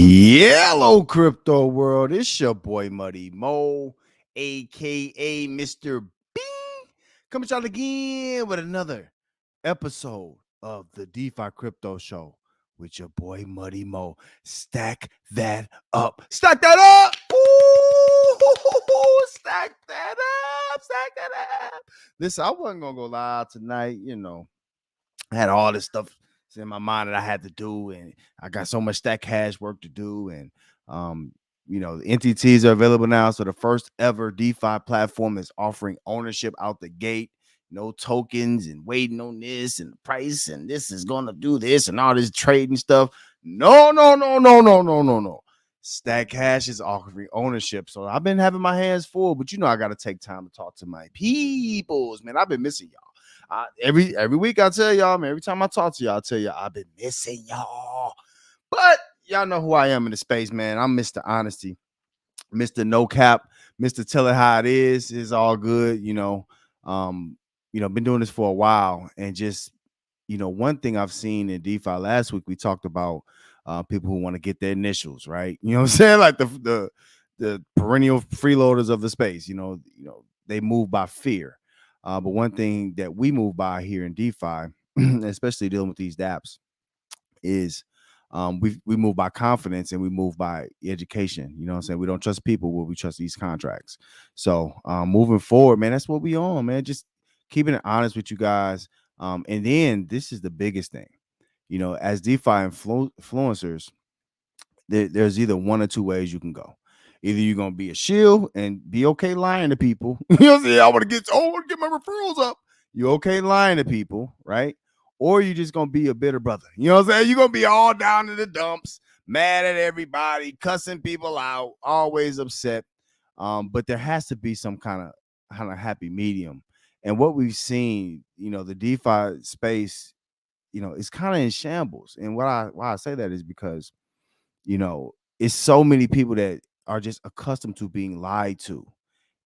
Hello, crypto world. It's your boy Muddy Mo, aka Mr. B, coming to y'all again with another episode of the DeFi Crypto Show with your boy Muddy Mo. Stack that up. Stack that up. Ooh, stack that up. Stack that up. Listen, I wasn't gonna go live tonight. I had all this stuff in my mind that I had to do, and I got so much Stack Cache work to do. And the NTTs are available now. So the first ever DeFi platform is offering ownership out the gate. No tokens and waiting on this and the price, and this is gonna do this and all this trading stuff. No, no, no, no, no, no, no, no. Stack Cache is offering ownership. So I've been having my hands full, but I gotta take time to talk to my peoples, man. I've been missing y'all. Every week I tell y'all, man, every time I talk to y'all, I tell y'all I've been missing y'all. But y'all know who I am in the space, man. I'm Mr. Honesty, Mr. No Cap, Mr. Tell It How It is. It's all good, been doing this for a while. And just, one thing I've seen in DeFi last week, we talked about people who want to get their initials, right? You know what I'm saying? Like the perennial freeloaders of the space, they move by fear. But one thing that we move by here in DeFi, especially dealing with these Dapps, is we move by confidence and we move by education. You know what I'm saying? We don't trust people, but we trust these contracts. So moving forward, man, that's what we on, man. Just keeping it honest with you guys. And then this is the biggest thing. As DeFi influencers, there's either one or two ways you can go. Either you're gonna be a shield and be okay lying to people. You know what I'm saying? I want to get my referrals up. You okay lying to people, right? Or you just gonna be a bitter brother. You know what I'm saying? You're gonna be all down in the dumps, mad at everybody, cussing people out, always upset. But there has to be some kind of happy medium. And what we've seen, the DeFi space, it's kind of in shambles. And why I say that is because it's so many people that are just accustomed to being lied to.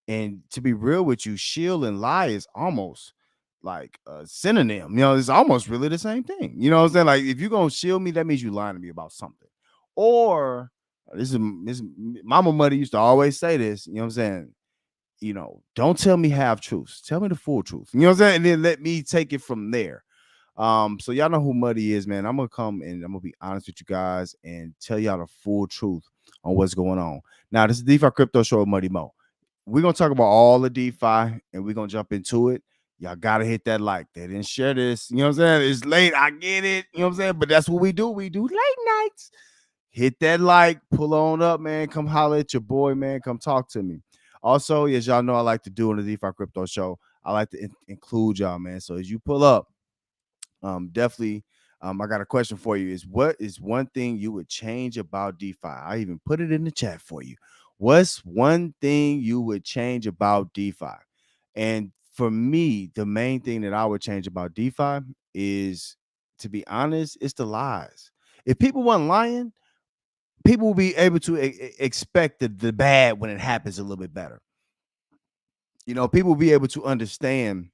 And to be real with you, shield and lie is almost like a synonym. It's almost really the same thing. You know what I'm saying? Like if you're gonna shield me, that means you lying to me about something. Or this Mama Muddy used to always say this, you know what I'm saying? Don't tell me half truths. Tell me the full truth. You know what I'm saying? And then let me take it from there. So y'all know who Muddy is, man. I'm gonna come and I'm gonna be honest with you guys and tell y'all the full truth on what's going on. Now, this is DeFi Crypto Show with Muddy Mo. We're gonna talk about all the DeFi and we're gonna jump into it. Y'all gotta hit that like. They didn't share this. You know what I'm saying? It's late. I get it. You know what I'm saying? But that's what we do. We do late nights. Hit that like, pull on up, man. Come holler at your boy, man. Come talk to me. Also, as y'all know, I like to do on the DeFi Crypto Show, I like to include y'all, man. So as you pull up, definitely I got a question for you. What is one thing you would change about DeFi? I even put it in the chat for you. What's one thing you would change about DeFi? And for me, the main thing that I would change about DeFi is, to be honest, it's the lies. If people weren't lying, people will be able to expect the bad when it happens a little bit better. People will be able to understand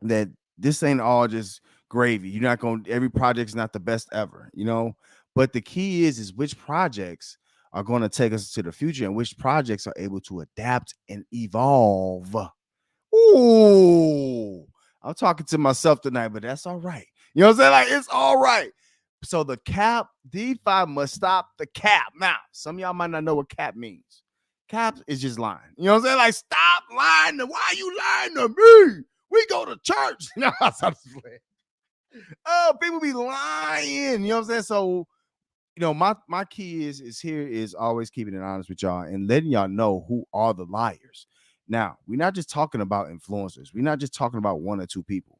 that this ain't all just gravy. You're not going, every project's not the best ever, but the key is which projects are going to take us to the future and which projects are able to adapt and evolve. Ooh, I'm talking to myself tonight, but that's all right. You know what I'm saying? Like, it's all right. So the cap, DeFi must stop the cap. Now, some of y'all might not know what cap means. Cap is just lying. You know what I'm saying? Like, stop lying. Why are you lying to me? We go to church. No, oh, people be lying. You know what I'm saying? So, my key is always keeping it honest with y'all and letting y'all know who are the liars. Now, we're not just talking about influencers. We're not just talking about one or two people.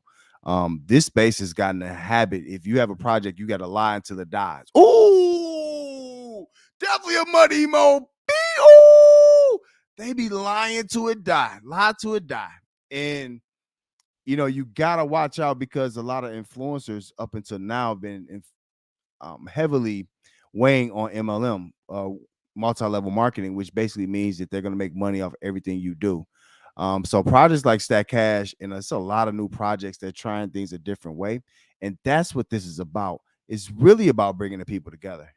This space has gotten a habit. If you have a project, you got to lie until it dies. Ooh, definitely a Muddy Mo. Ooh, they be lying till it die. Lie till it die. And you gotta watch out because a lot of influencers up until now have been heavily weighing on MLM, multi-level marketing, which basically means that they're going to make money off everything you do. So projects like Stack Cache, and it's a lot of new projects that are trying things a different way, and that's what this is about. It's really about bringing the people together.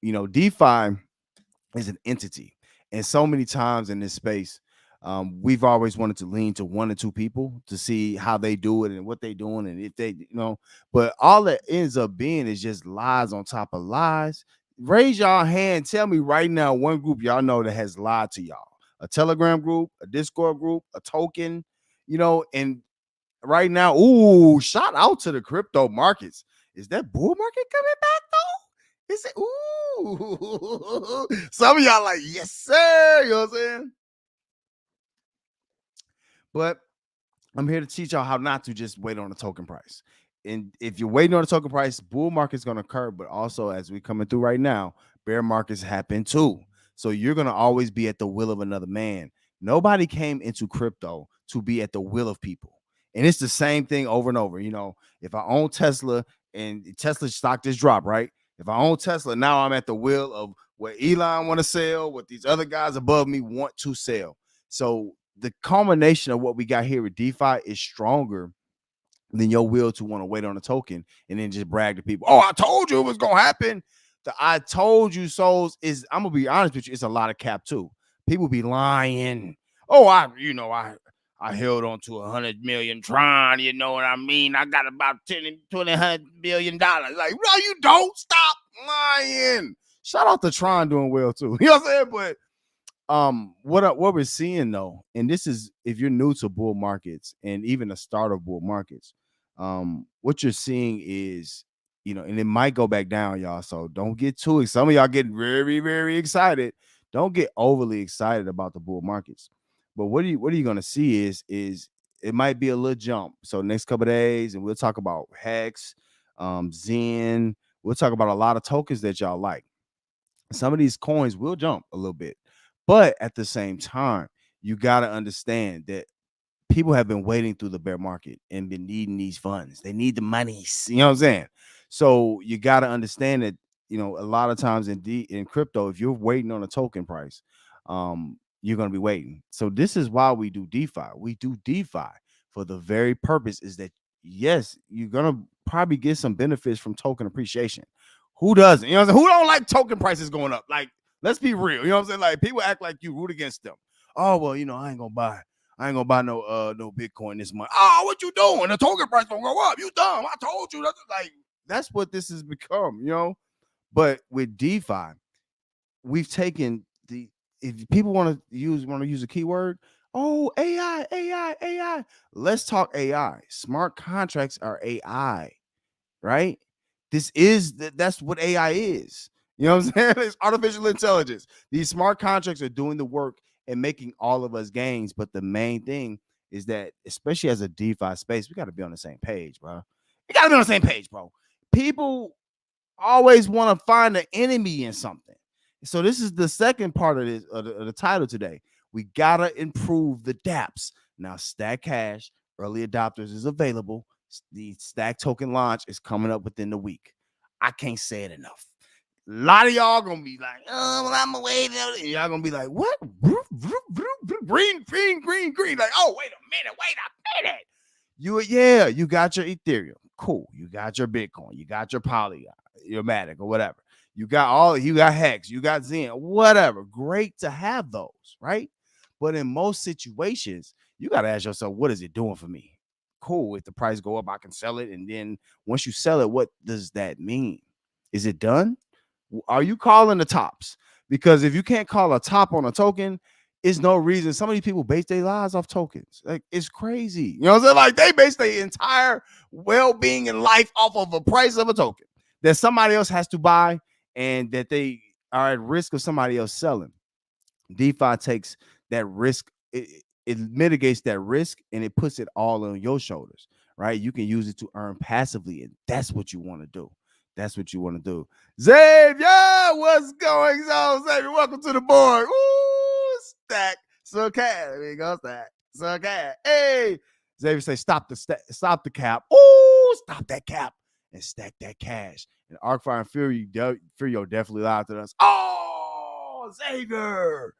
DeFi is an entity. And so many times in this space, we've always wanted to lean to one or two people to see how they do it and what they're doing. And if they, but all that ends up being is just lies on top of lies. Raise y'all hand. Tell me right now one group y'all know that has lied to y'all. A Telegram group, a Discord group, a token, and right now, ooh, shout out to the crypto markets. Is that bull market coming back though? Is it? Ooh, some of y'all like, yes, sir. You know what I'm saying? But I'm here to teach y'all how not to just wait on the token price. And if you're waiting on the token price, bull market's going to occur. But also, as we're coming through right now, bear markets happen too. So you're going to always be at the will of another man. Nobody came into crypto to be at the will of people. And it's the same thing over and over. If I own Tesla and Tesla stock just dropped, right? If I own Tesla, now I'm at the will of what Elon want to sell, what these other guys above me want to sell. So the culmination of what we got here with DeFi is stronger than your will to want to wait on a token and then just brag to people. Oh, I told you it was going to happen. The I told you souls is, I'm going to be honest with you, it's a lot of cap too. People be lying. Oh, I held on to 100 million Tron. You know what I mean? I got about $20 billion. Like, no, you don't. Stop lying. Shout out to Tron doing well too. You know what I'm saying? But what we're seeing though, and this is if you're new to bull markets and even the start of bull markets, what you're seeing is, and it might go back down, y'all. So don't get too excited. Some of y'all getting very, very excited. Don't get overly excited about the bull markets. But what are you gonna see is it might be a little jump. So next couple of days, and we'll talk about Hex, Zen. We'll talk about a lot of tokens that y'all like. Some of these coins will jump a little bit. But at the same time, you got to understand that people have been waiting through the bear market and been needing these funds. They need the money. You know what I'm saying? So you got to understand that, a lot of times in crypto, if you're waiting on a token price, you're going to be waiting. So this is why we do DeFi. We do DeFi for the very purpose is that, yes, you're going to probably get some benefits from token appreciation. Who doesn't? You know what I'm saying? Who don't like token prices going up? Like, let's be real. You know what I'm saying? Like, people act like you root against them. Oh, well, I ain't gonna buy no Bitcoin this month. Oh, what you doing? The token price gonna go up. You dumb. I told you. That's what this has become, But with DeFi, we've taken if people want to use a keyword, oh, AI. Let's talk AI. Smart contracts are AI, right? That's what AI is. You know what I'm saying? It's artificial intelligence. These smart contracts are doing the work and making all of us gains. But the main thing is that, especially as a DeFi space, we got to be on the same page, bro. We got to be on the same page, bro. People always want to find an enemy in something. So this is the second part of this of the title today. We got to improve the Dapps. Now, Stack Cache, early adopters is available. The Stack token launch is coming up within the week. I can't say it enough. A lot of y'all gonna be like, oh, well, I'm waiting. And y'all gonna be like, what? Green. Like, oh, wait a minute. You got your Ethereum. Cool. You got your Bitcoin. You got your Polygon, your Matic, or whatever. You got Hex, you got Zen, whatever. Great to have those, right? But in most situations, you got to ask yourself, what is it doing for me? Cool. If the price go up, I can sell it. And then once you sell it, what does that mean? Is it done? Are you calling the tops? Because if you can't call a top on a token, it's no reason. Some of these people base their lives off tokens. Like, it's crazy. You know what I'm saying? Like, they base their entire well-being and life off of a price of a token that somebody else has to buy and that they are at risk of somebody else selling. DeFi takes that risk. It mitigates that risk and it puts it all on your shoulders, right? You can use it to earn passively, and that's what you want to do. That's what you want to do. Xavier, what's going on? Xavier, welcome to the board. Ooh, Stack. So cat. There you go, Stack. So cat. Hey, Xavier say, stop the cap. Ooh, stop that cap and stack that cash. And Arcfire and Furio definitely lied to us. Oh, Xavier.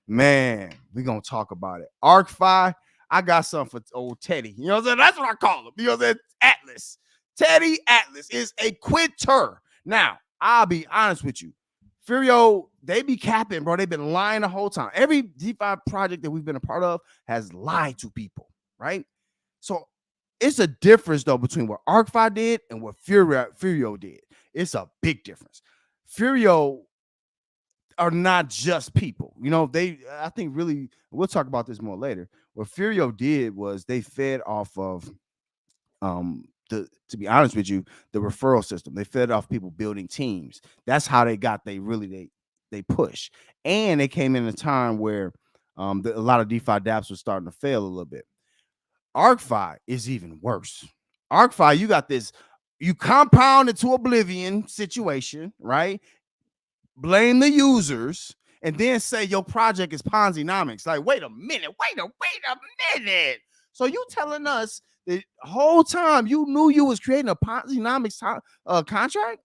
Man, we're going to talk about it. Arcfire, I got something for old Teddy. You know what I'm saying? That's what I call him. You know what I'm saying? Atlas. Teddy Atlas is a quitter. Now, I'll be honest with you. Furio, they be capping, bro. They've been lying the whole time. Every DeFi project that we've been a part of has lied to people, right? So it's a difference though between what ArcFi did and what Furio did. It's a big difference. Furio are not just people. I think really we'll talk about this more later. What Furio did was they fed off of to be honest with you, the referral system. They fed off people building teams. That's how they got they push. And they came in a time where a lot of DeFi dApps was starting to fail a little bit. ArcFi is even worse. ArcFi, you got this, you compound into oblivion situation, right? Blame the users, and then say your project is Ponzi-nomics. Like, wait a minute. So you telling us the whole time you knew you was creating a Ponzi-nomics contract?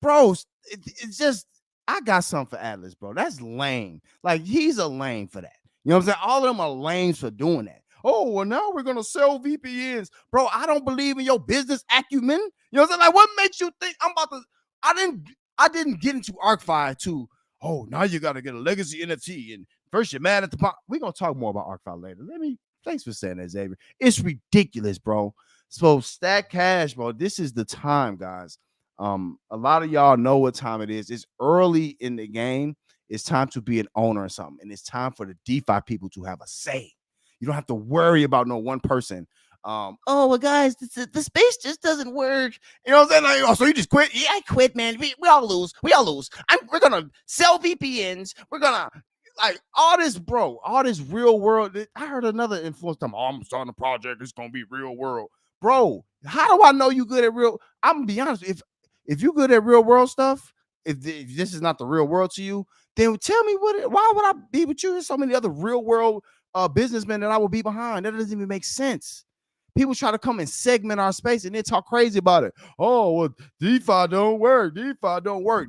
Bro, it's just, I got something for Atlas, bro. That's lame. Like, he's a lame for that. You know what I'm saying? All of them are lames for doing that. Oh, well, now we're going to sell VPNs. Bro, I don't believe in your business acumen. You know what I'm saying? Like, what makes you think I'm about to, I didn't get into ArcFi to, oh, now you got to get a legacy NFT. And first you're mad at the pop. We're going to talk more about ArcFi later. Thanks for saying that, Xavier. It's ridiculous, bro. So Stack Cache, bro, this is the time, guys. A lot of y'all know what time it is. It's early in the game. It's time to be an owner or something. And it's time for the DeFi people to have a say. You don't have to worry about no one person. Oh, well, guys, the space just doesn't work. You know what I'm saying? Like, oh, so you just quit? Yeah, I quit, man. We all lose. We're going to sell VPNs. We're going to, like, all this real world. I heard another influencer tell me, oh, I'm starting a project. It's going to be real world. Bro, how do I know you good at real? I'm going to be honest. If you're good at real world stuff, if this is not the real world to you, then tell me why would I be with you? There's so many other real world businessmen that I will be behind. That doesn't even make sense. People try to come and segment our space and they talk crazy about it. Oh, well, DeFi don't work.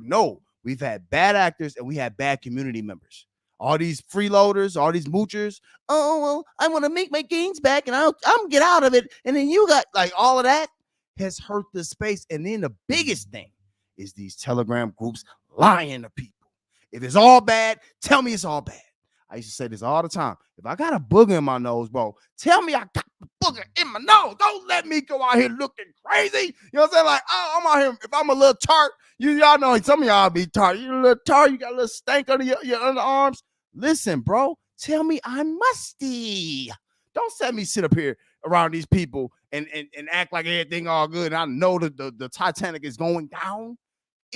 No, we've had bad actors and we had bad community members. All these freeloaders, all these moochers. Oh, well, I want to make my gains back and I'm get out of it. And then you got, like, all of that has hurt the space. And then the biggest thing is these Telegram groups lying to people. If it's all bad, tell me it's all bad. I used to say this all the time. If I got a booger in my nose, bro, tell me I got the booger in my nose. Don't let me go out here looking crazy. You know what I'm saying? Like, I'm out here. If I'm a little tart, y'all know some of y'all be tart. You a little tart, you got a little stank under your underarms. Listen, bro, tell me I'm musty. Don't set me sit up here around these people and act like everything all good. And I know that the Titanic is going down.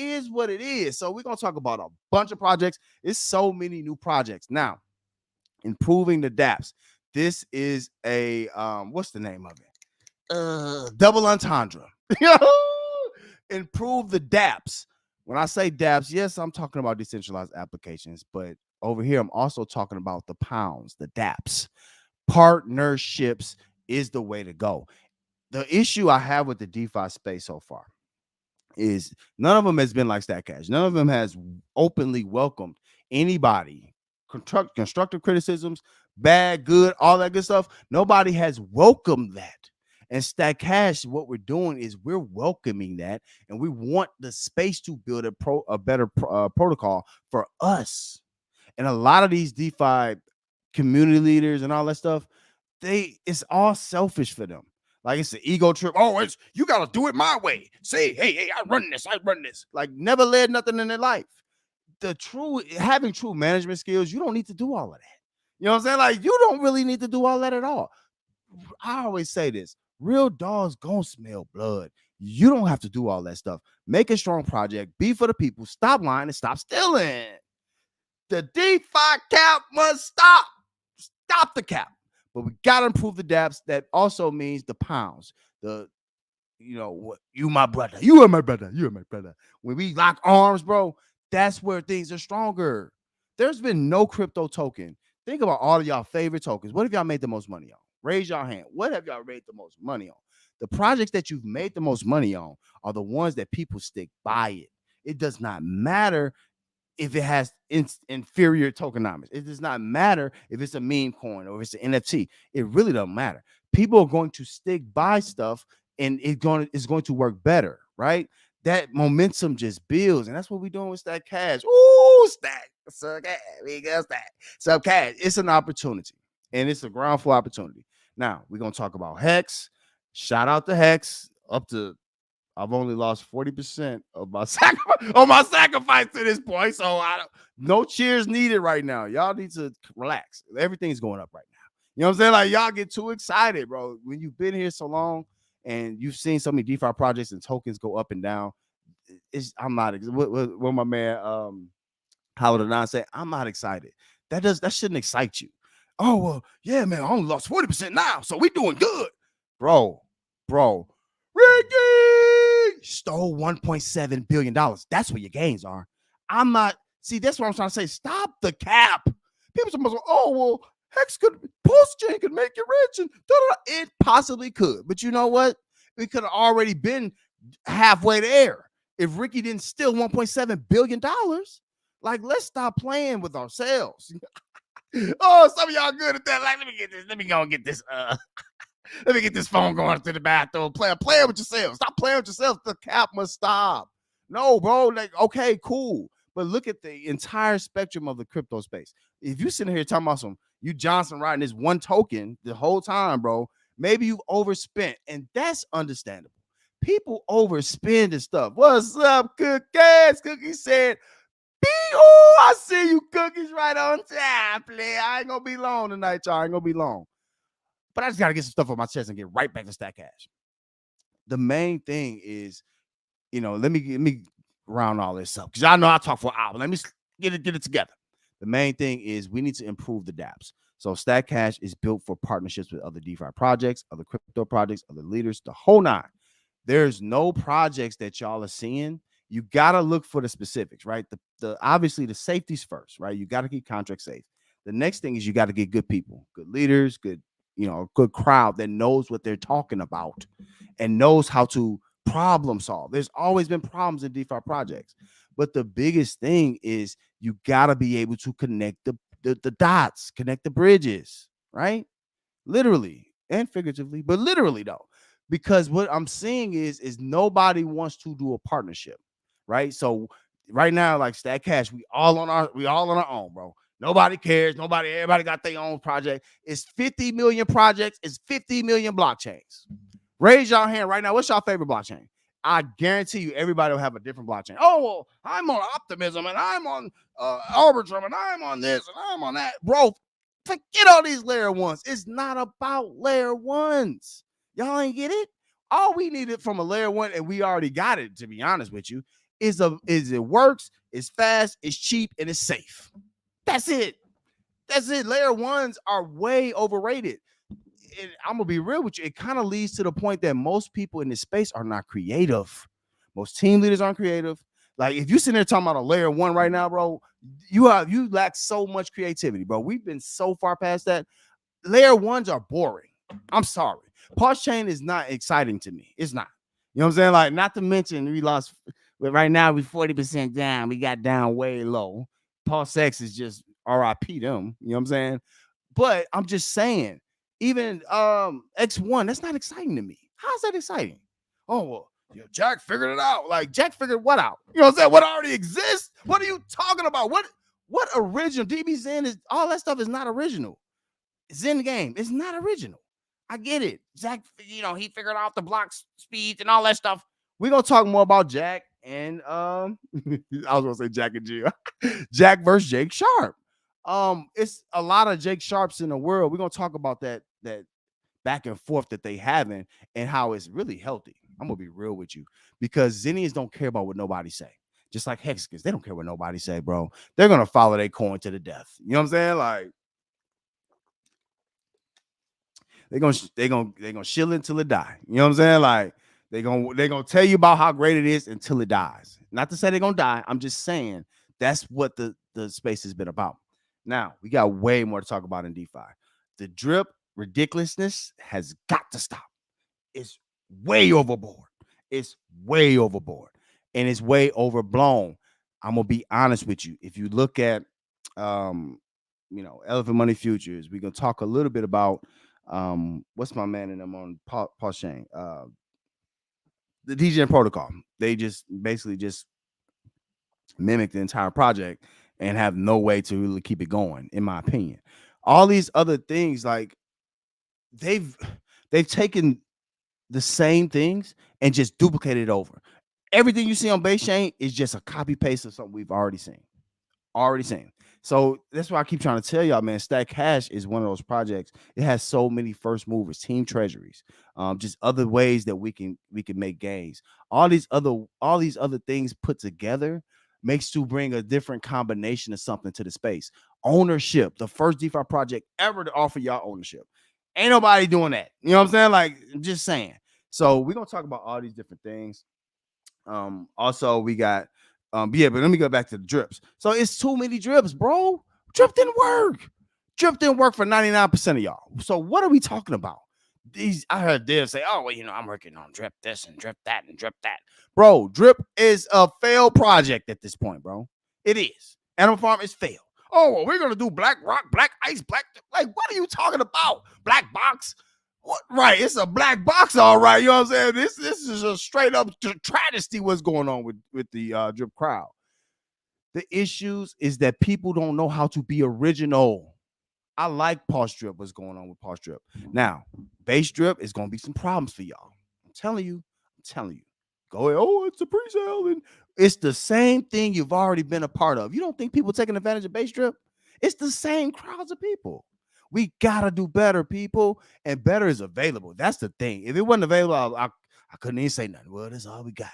Is what it is. So we're going to talk about a bunch of projects. It's so many new projects. Now, improving the dApps. This is a, what's the name of it? Double entendre. Improve the dApps. When I say dApps, yes, I'm talking about decentralized applications, but over here, I'm also talking about the pounds, the dApps. Partnerships is the way to go. The issue I have with the DeFi space so far is none of them has been like Stack Cache. None of them has openly welcomed anybody. Constructive criticisms, bad, good, all that good stuff. Nobody has welcomed that. And Stack Cache, what we're doing is we're welcoming that, and we want the space to build a better protocol for us. And a lot of these DeFi community leaders and all that stuff, it's all selfish for them. Like, it's an ego trip. Oh, you got to do it my way. Say, hey, I run this. Like, never led nothing in their life. Having true management skills, you don't need to do all of that. You know what I'm saying? Like, you don't really need to do all that at all. I always say this. Real dogs gonna smell blood. You don't have to do all that stuff. Make a strong project. Be for the people. Stop lying and stop stealing. The DeFi cap must stop. Stop the cap. But we got to improve the dApps. That also means the pounds. You my brother. You are my brother. You are my brother. When we lock arms, bro, that's where things are stronger. There's been no crypto token. Think about all of y'all favorite tokens. What have y'all made the most money on? Raise your hand. What have y'all made the most money on? The projects that you've made the most money on are the ones that people stick by it. It does not matter if it has inferior tokenomics. It does not matter if it's a meme coin or if it's an NFT. It really doesn't matter. People are going to stick by stuff, and it's going to work better, right? that momentum just builds, and that's what we're doing with Stack Cache. Ooh, Stack, Stack, we got Stack, Stack Cache. It's an opportunity, and it's a ground floor opportunity. Now we're gonna talk about Hex. Shout out to Hex. Up to I've only lost 40% of my sacrifice to this point, so no cheers needed right now. Y'all need to relax. Everything's going up right now. You know what I'm saying? Like y'all get too excited, bro. When you've been here so long and you've seen so many DeFi projects and tokens go up and down, I'm not. What my man Howard and I say, I'm not excited. That shouldn't excite you. Oh well, yeah, man. I only lost 40% now, so we doing good, bro. Ricky stole $1.7 billion. That's where your gains are. I'm not. See, that's what I'm trying to say. Stop the cap. People supposed to, oh well, Hex could post chain could make you rich, and it possibly could. But you know what? We could have already been halfway there if Ricky didn't steal $1.7 billion. Like, let's stop playing with ourselves. Oh, some of y'all good at that. Like, let me get this. Let me go and get this. Let me get this phone going to the bathroom. Play with yourself. Stop playing with yourself. The cap must stop. No, bro. Like, okay, cool. But look at the entire spectrum of the crypto space. If you sitting here talking about you Johnson riding this one token the whole time, bro, maybe you overspent, and that's understandable. People overspend and stuff. What's up, Cookies? Cookie said, oh, I see you, Cookies, right on time, player. I ain't gonna be long tonight, y'all. I ain't gonna be long. But I just gotta get some stuff on my chest and get right back to Stack Cache. The main thing is, let me round all this up because y'all know I talk for an hour. Let me get it together. The main thing is we need to improve the Dapps. So Stack Cache is built for partnerships with other DeFi projects, other crypto projects, other leaders, the whole nine. There's no projects that y'all are seeing. You gotta look for the specifics, right? The obviously the safety's first, right? You gotta keep contracts safe. The next thing is you got to get good people, good leaders, good, good crowd that knows what they're talking about and knows how to problem solve. There's always been problems in DeFi projects, but the biggest thing is you got to be able to connect the dots, connect the bridges, right? Literally and figuratively, but literally though, because what I'm seeing is nobody wants to do a partnership, right? So right now, like Stack Cache, we all on our own, bro. Nobody cares. Everybody got their own project. It's 50 million projects. It's 50 million blockchains. Raise your hand right now. What's your favorite blockchain? I guarantee you everybody will have a different blockchain. Oh, well, I'm on Optimism and I'm on Arbitrum and I'm on this and I'm on that. Bro, forget all these layer ones. It's not about layer ones. Y'all ain't get it? All we needed from a layer one, and we already got it, to be honest with you, is it works, it's fast, it's cheap, and it's safe. That's it. Layer ones are way overrated. I'm gonna be real with you. It kind of leads to the point that most people in this space are not creative. Most team leaders aren't creative. Like if you sitting there talking about a layer one right now, bro, you lack so much creativity, bro. We've been so far past that. Layer ones are boring. I'm sorry. Pulse chain is not exciting to me. It's not. You know what I'm saying? Like, not to mention we lost, but right now we 40% down. We got down way low. Pulse X is just RIP them. You know what I'm saying? But I'm just saying, even X1, that's not exciting to me. How's that exciting? Oh, well, Jack figured it out. Like, Jack figured what out? You know what I'm saying? What already exists? What are you talking about? What original? DB Zen is all that stuff is not original. Zen game is not original. I get it. Jack, he figured out the block speeds and all that stuff. We're gonna talk more about Jack and I was gonna say Jack and Jill. Jack versus Jake Sharp. It's a lot of Jake Sharps in the world. We're gonna talk about that back and forth that they having and how it's really healthy. I'm gonna be real with you because Zennians don't care about what nobody say. Just like Hexicans, they don't care what nobody say, bro. They're gonna follow their coin to the death. You know what I'm saying? Like they're gonna shill it until it die. You know what I'm saying? Like they're gonna tell you about how great it is until it dies. Not to say they're gonna die. I'm just saying that's what the space has been about. Now we got way more to talk about in DeFi. The drip ridiculousness has got to stop. It's way overboard. It's way overboard. And it's way overblown. I'm gonna be honest with you. If you look at Elephant Money Futures, we're gonna talk a little bit about what's my man in them on Paul Shane? the DGen protocol. They just basically just mimic the entire project and have no way to really keep it going, in my opinion. All these other things, like they've taken the same things and just duplicated it over. Everything you see on base chain is just a copy paste of something we've already seen. So that's why I keep trying to tell y'all, man. Stack Cache is one of those projects. It has so many first movers, team treasuries, just other ways that we can make gains. All these other things put together makes to bring a different combination of something to the space. Ownership, the first DeFi project ever to offer y'all ownership. Ain't nobody doing that. You know what I'm saying? Like, I'm just saying. So we're gonna talk about all these different things. Also we got but let me go back to the drips. So it's too many drips, bro. Drip didn't work for 99% of y'all. So what are we talking about? I heard Dev say, oh, well, I'm working on drip this and drip that and drip that. Bro, drip is a failed project at this point, bro. It is. Animal Farm is failed. Oh, well, we're gonna do Black Rock, Black Ice, Black. Like, what are you talking about? Black Box? What? Right, it's a black box, all right. You know what I'm saying? This is a straight up travesty. What's going on with the drip crowd? The issues is that people don't know how to be original. I like Pulse Drip. What's going on with Pulse Drip? Now, base drip is gonna be some problems for y'all. I'm telling you. Go, oh, it's a pre-sale, and it's the same thing you've already been a part of. You don't think people taking advantage of base drip? It's the same crowds of people. We gotta do better, people, and better is available. That's the thing. If it wasn't available, I couldn't even say nothing. Well, that's all we got.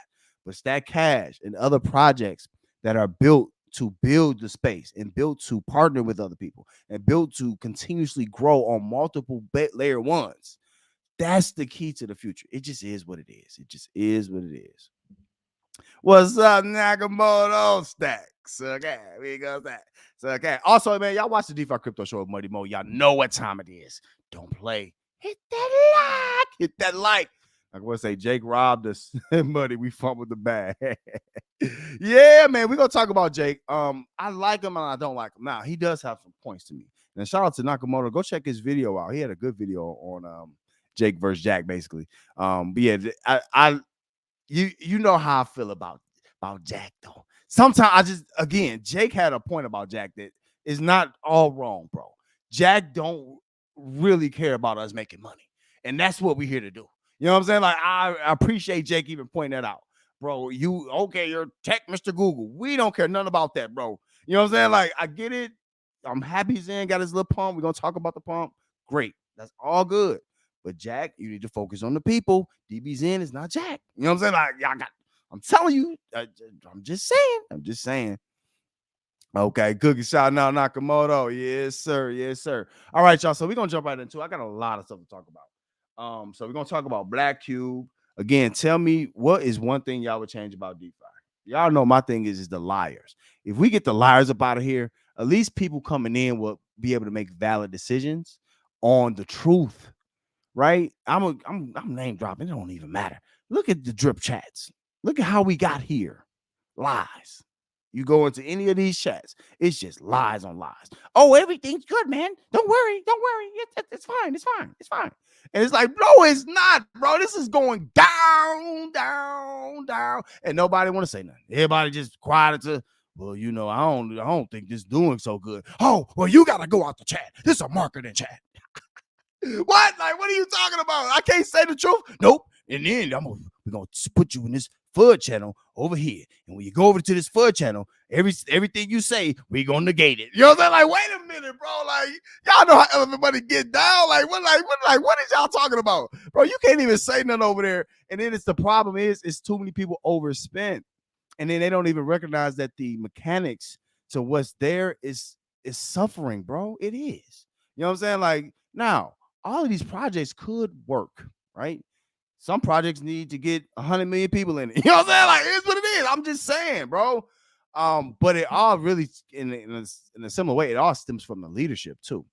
But Stack Cache and other projects that are built to build the space and built to partner with other people and built to continuously grow on multiple layer ones. That's the key to the future. It just is what it is. It just is what it is. What's up, Nakamoto Stacks? Okay, we go that. So, okay. Also, man, y'all watch the DeFi Crypto Show with Muddy Mo. Y'all know what time it is. Don't play. Hit that like. I want to say Jake robbed us. Muddy, we fumbled the bag. Yeah, man, we're gonna talk about Jake. I like him and I don't like him. Now, he does have some points to me. And shout out to Nakamoto. Go check his video out. He had a good video on Jake versus Jack, basically. But yeah, you know how I feel about Jack, though. Sometimes Jake had a point about Jack that is not all wrong, bro. Jack don't really care about us making money, and that's what we're here to do. You know what I'm saying? Like, I appreciate Jake even pointing that out, bro. You're tech Mr. Google. We don't care nothing about that, bro. You know what I'm saying? Like, I get it. I'm happy he's got his little pump. We're gonna talk about the pump. Great, that's all good. But Jack, you need to focus on the people. DB's in is not Jack. You know what I'm saying? Like, I'm telling you. I'm just saying. Okay, cookie shout out Nakamoto. Yes, sir. All right, y'all. So we're gonna jump right into it. I got a lot of stuff to talk about. So we're gonna talk about Black Cube. Again, tell me what is one thing y'all would change about DeFi. Y'all know my thing is the liars. If we get the liars up out of here, at least people coming in will be able to make valid decisions on the truth. Right? I'm name dropping. It don't even matter. Look at the drip chats. Look at how we got here. Lies. You go into any of these chats, it's just lies on lies. Oh, everything's good, man. Don't worry. It's fine. And it's like, no, it's not, bro. This is going down. And nobody want to say nothing. Everybody just quiet to, well, I don't think this doing so good. Oh, well, you gotta go out the chat. This is a marketing chat. What? Like, what are you talking about? I can't say the truth. Nope. And then we're gonna put you in this FUD channel over here. And when you go over to this FUD channel, everything you say, we're gonna negate it. You know what I'm saying? Like, wait a minute, bro. Like, y'all know how everybody get down. Like, what is y'all talking about? Bro, you can't even say nothing over there. And then the problem is too many people overspent. And then they don't even recognize that the mechanics to what's there is suffering, bro. It is. You know what I'm saying? Like, now, all of these projects could work, right? Some projects need to get 100 million people in it. You know what I'm saying? Like, it's what it is. I'm just saying, bro. But it all really, in a similar way, it all stems from the leadership too.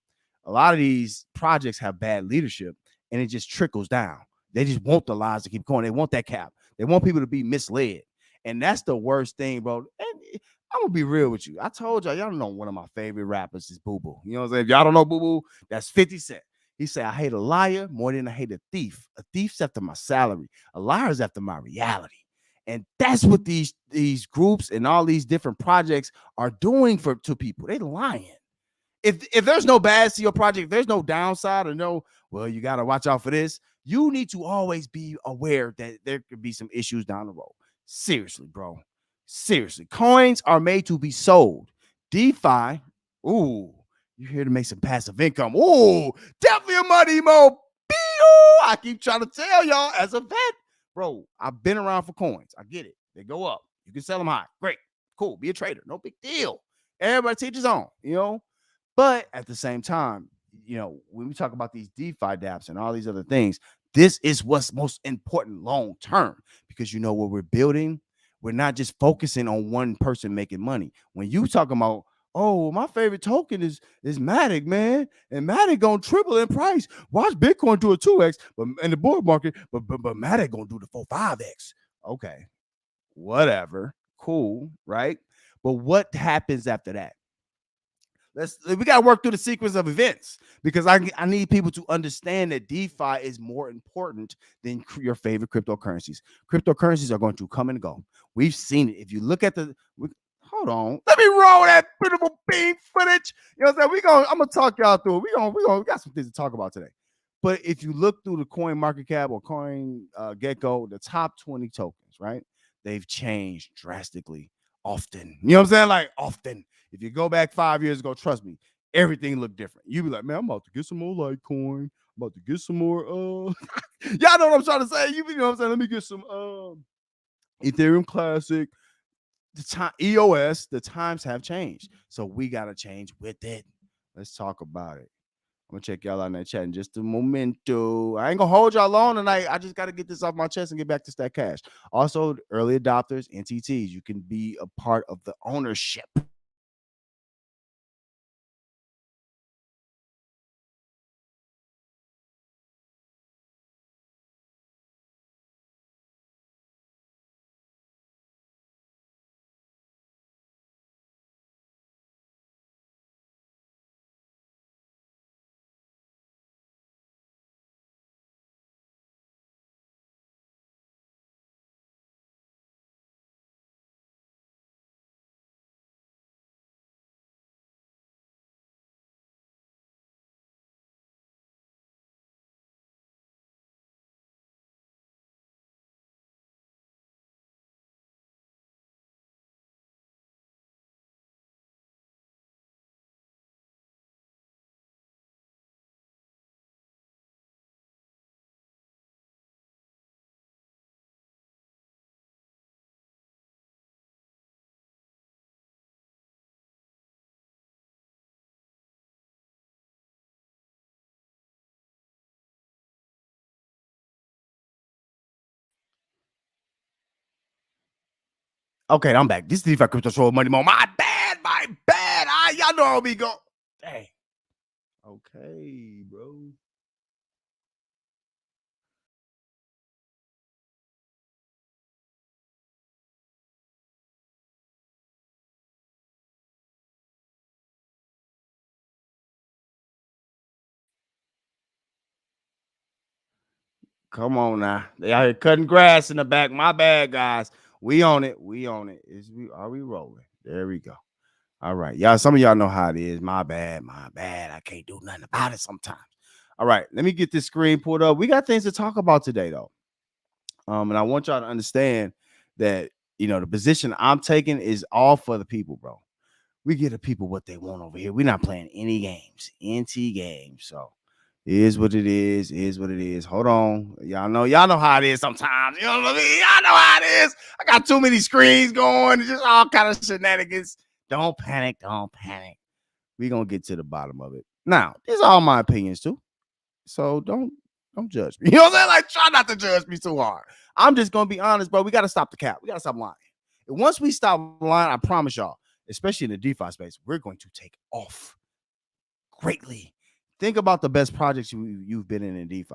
A lot of these projects have bad leadership, and it just trickles down. They just want the lies to keep going. They want that cap. They want people to be misled, and that's the worst thing, bro. And I'm gonna be real with you. I told y'all know one of my favorite rappers is Boo Boo. You know what I'm saying? If y'all don't know Boo Boo, that's 50 Cent. He said, I hate a liar more than I hate a thief. A thief's after my salary. A liar's after my reality. And that's what these groups and all these different projects are doing to people. They lying. If there's no bad to your project, there's no downside or no, well, you got to watch out for this. You need to always be aware that there could be some issues down the road. Seriously, bro. Seriously. Coins are made to be sold. DeFi, ooh, you're here to make some passive income. Ooh, definitely a money mo. I keep trying to tell y'all as a vet, bro, I've been around for coins. I get it. They go up. You can sell them high. Great. Cool. Be a trader. No big deal. Everybody teaches on, But at the same time, when we talk about these DeFi dApps and all these other things, this is what's most important long term, because what we're building, we're not just focusing on one person making money. When you talking about, oh, my favorite token is Matic, man, and Matic gonna triple in price. Watch Bitcoin do a 2x, but in the bull market, but Matic gonna do the 4-5x. Okay, whatever, cool, right? But what happens after that? We got to work through the sequence of events, because I need people to understand that DeFi is more important than your favorite cryptocurrencies. Cryptocurrencies are going to come and go. We've seen it. If you look at hold on, let me roll that beautiful beam footage. You know what I'm saying? I'm gonna talk y'all through it. We got some things to talk about today. But if you look through the coin market cap or coin gecko, the top 20 tokens, right? They've changed drastically often. You know what I'm saying? Like often. If you go back 5 years ago, trust me, everything looked different. You be like, man, I'm about to get some more Litecoin. I'm about to get some more y'all know what I'm trying to say. You know what I'm saying? Let me get some Ethereum Classic. The time EOS, the times have changed. So we gotta change with it. Let's talk about it. I'm gonna check y'all out in that chat in just a momento. I ain't gonna hold y'all long tonight. I just gotta get this off my chest and get back to Stack Cache. Also, early adopters, NTTs, you can be a part of the ownership. Okay, I'm back. This is Defi Crypto Show, Money Mo. My bad. Y'all know how we go. Dang. Okay, bro. Come on now. They out here cutting grass in the back. My bad, guys. We on it. Are we rolling? There we go. All right. Y'all, some of y'all know how it is. My bad. I can't do nothing about it sometimes. All right. Let me get this screen pulled up. We got things to talk about today, though. And I want y'all to understand that, the position I'm taking is all for the people, bro. We get the people what they want over here. We're not playing any games, NT games. So it is what it is. Hold on. Y'all know how it is sometimes. You know what I mean? Y'all know how it is. I got too many screens going. It's just all kind of shenanigans. Don't panic. We're gonna get to the bottom of it. Now, these are all my opinions too. So don't judge me. You know what I'm saying? Like, try not to judge me too hard. I'm just gonna be honest, bro. We gotta stop the cap. We gotta stop lying. And once we stop lying, I promise y'all, especially in the DeFi space, we're going to take off greatly. Think about the best projects you've been in DeFi.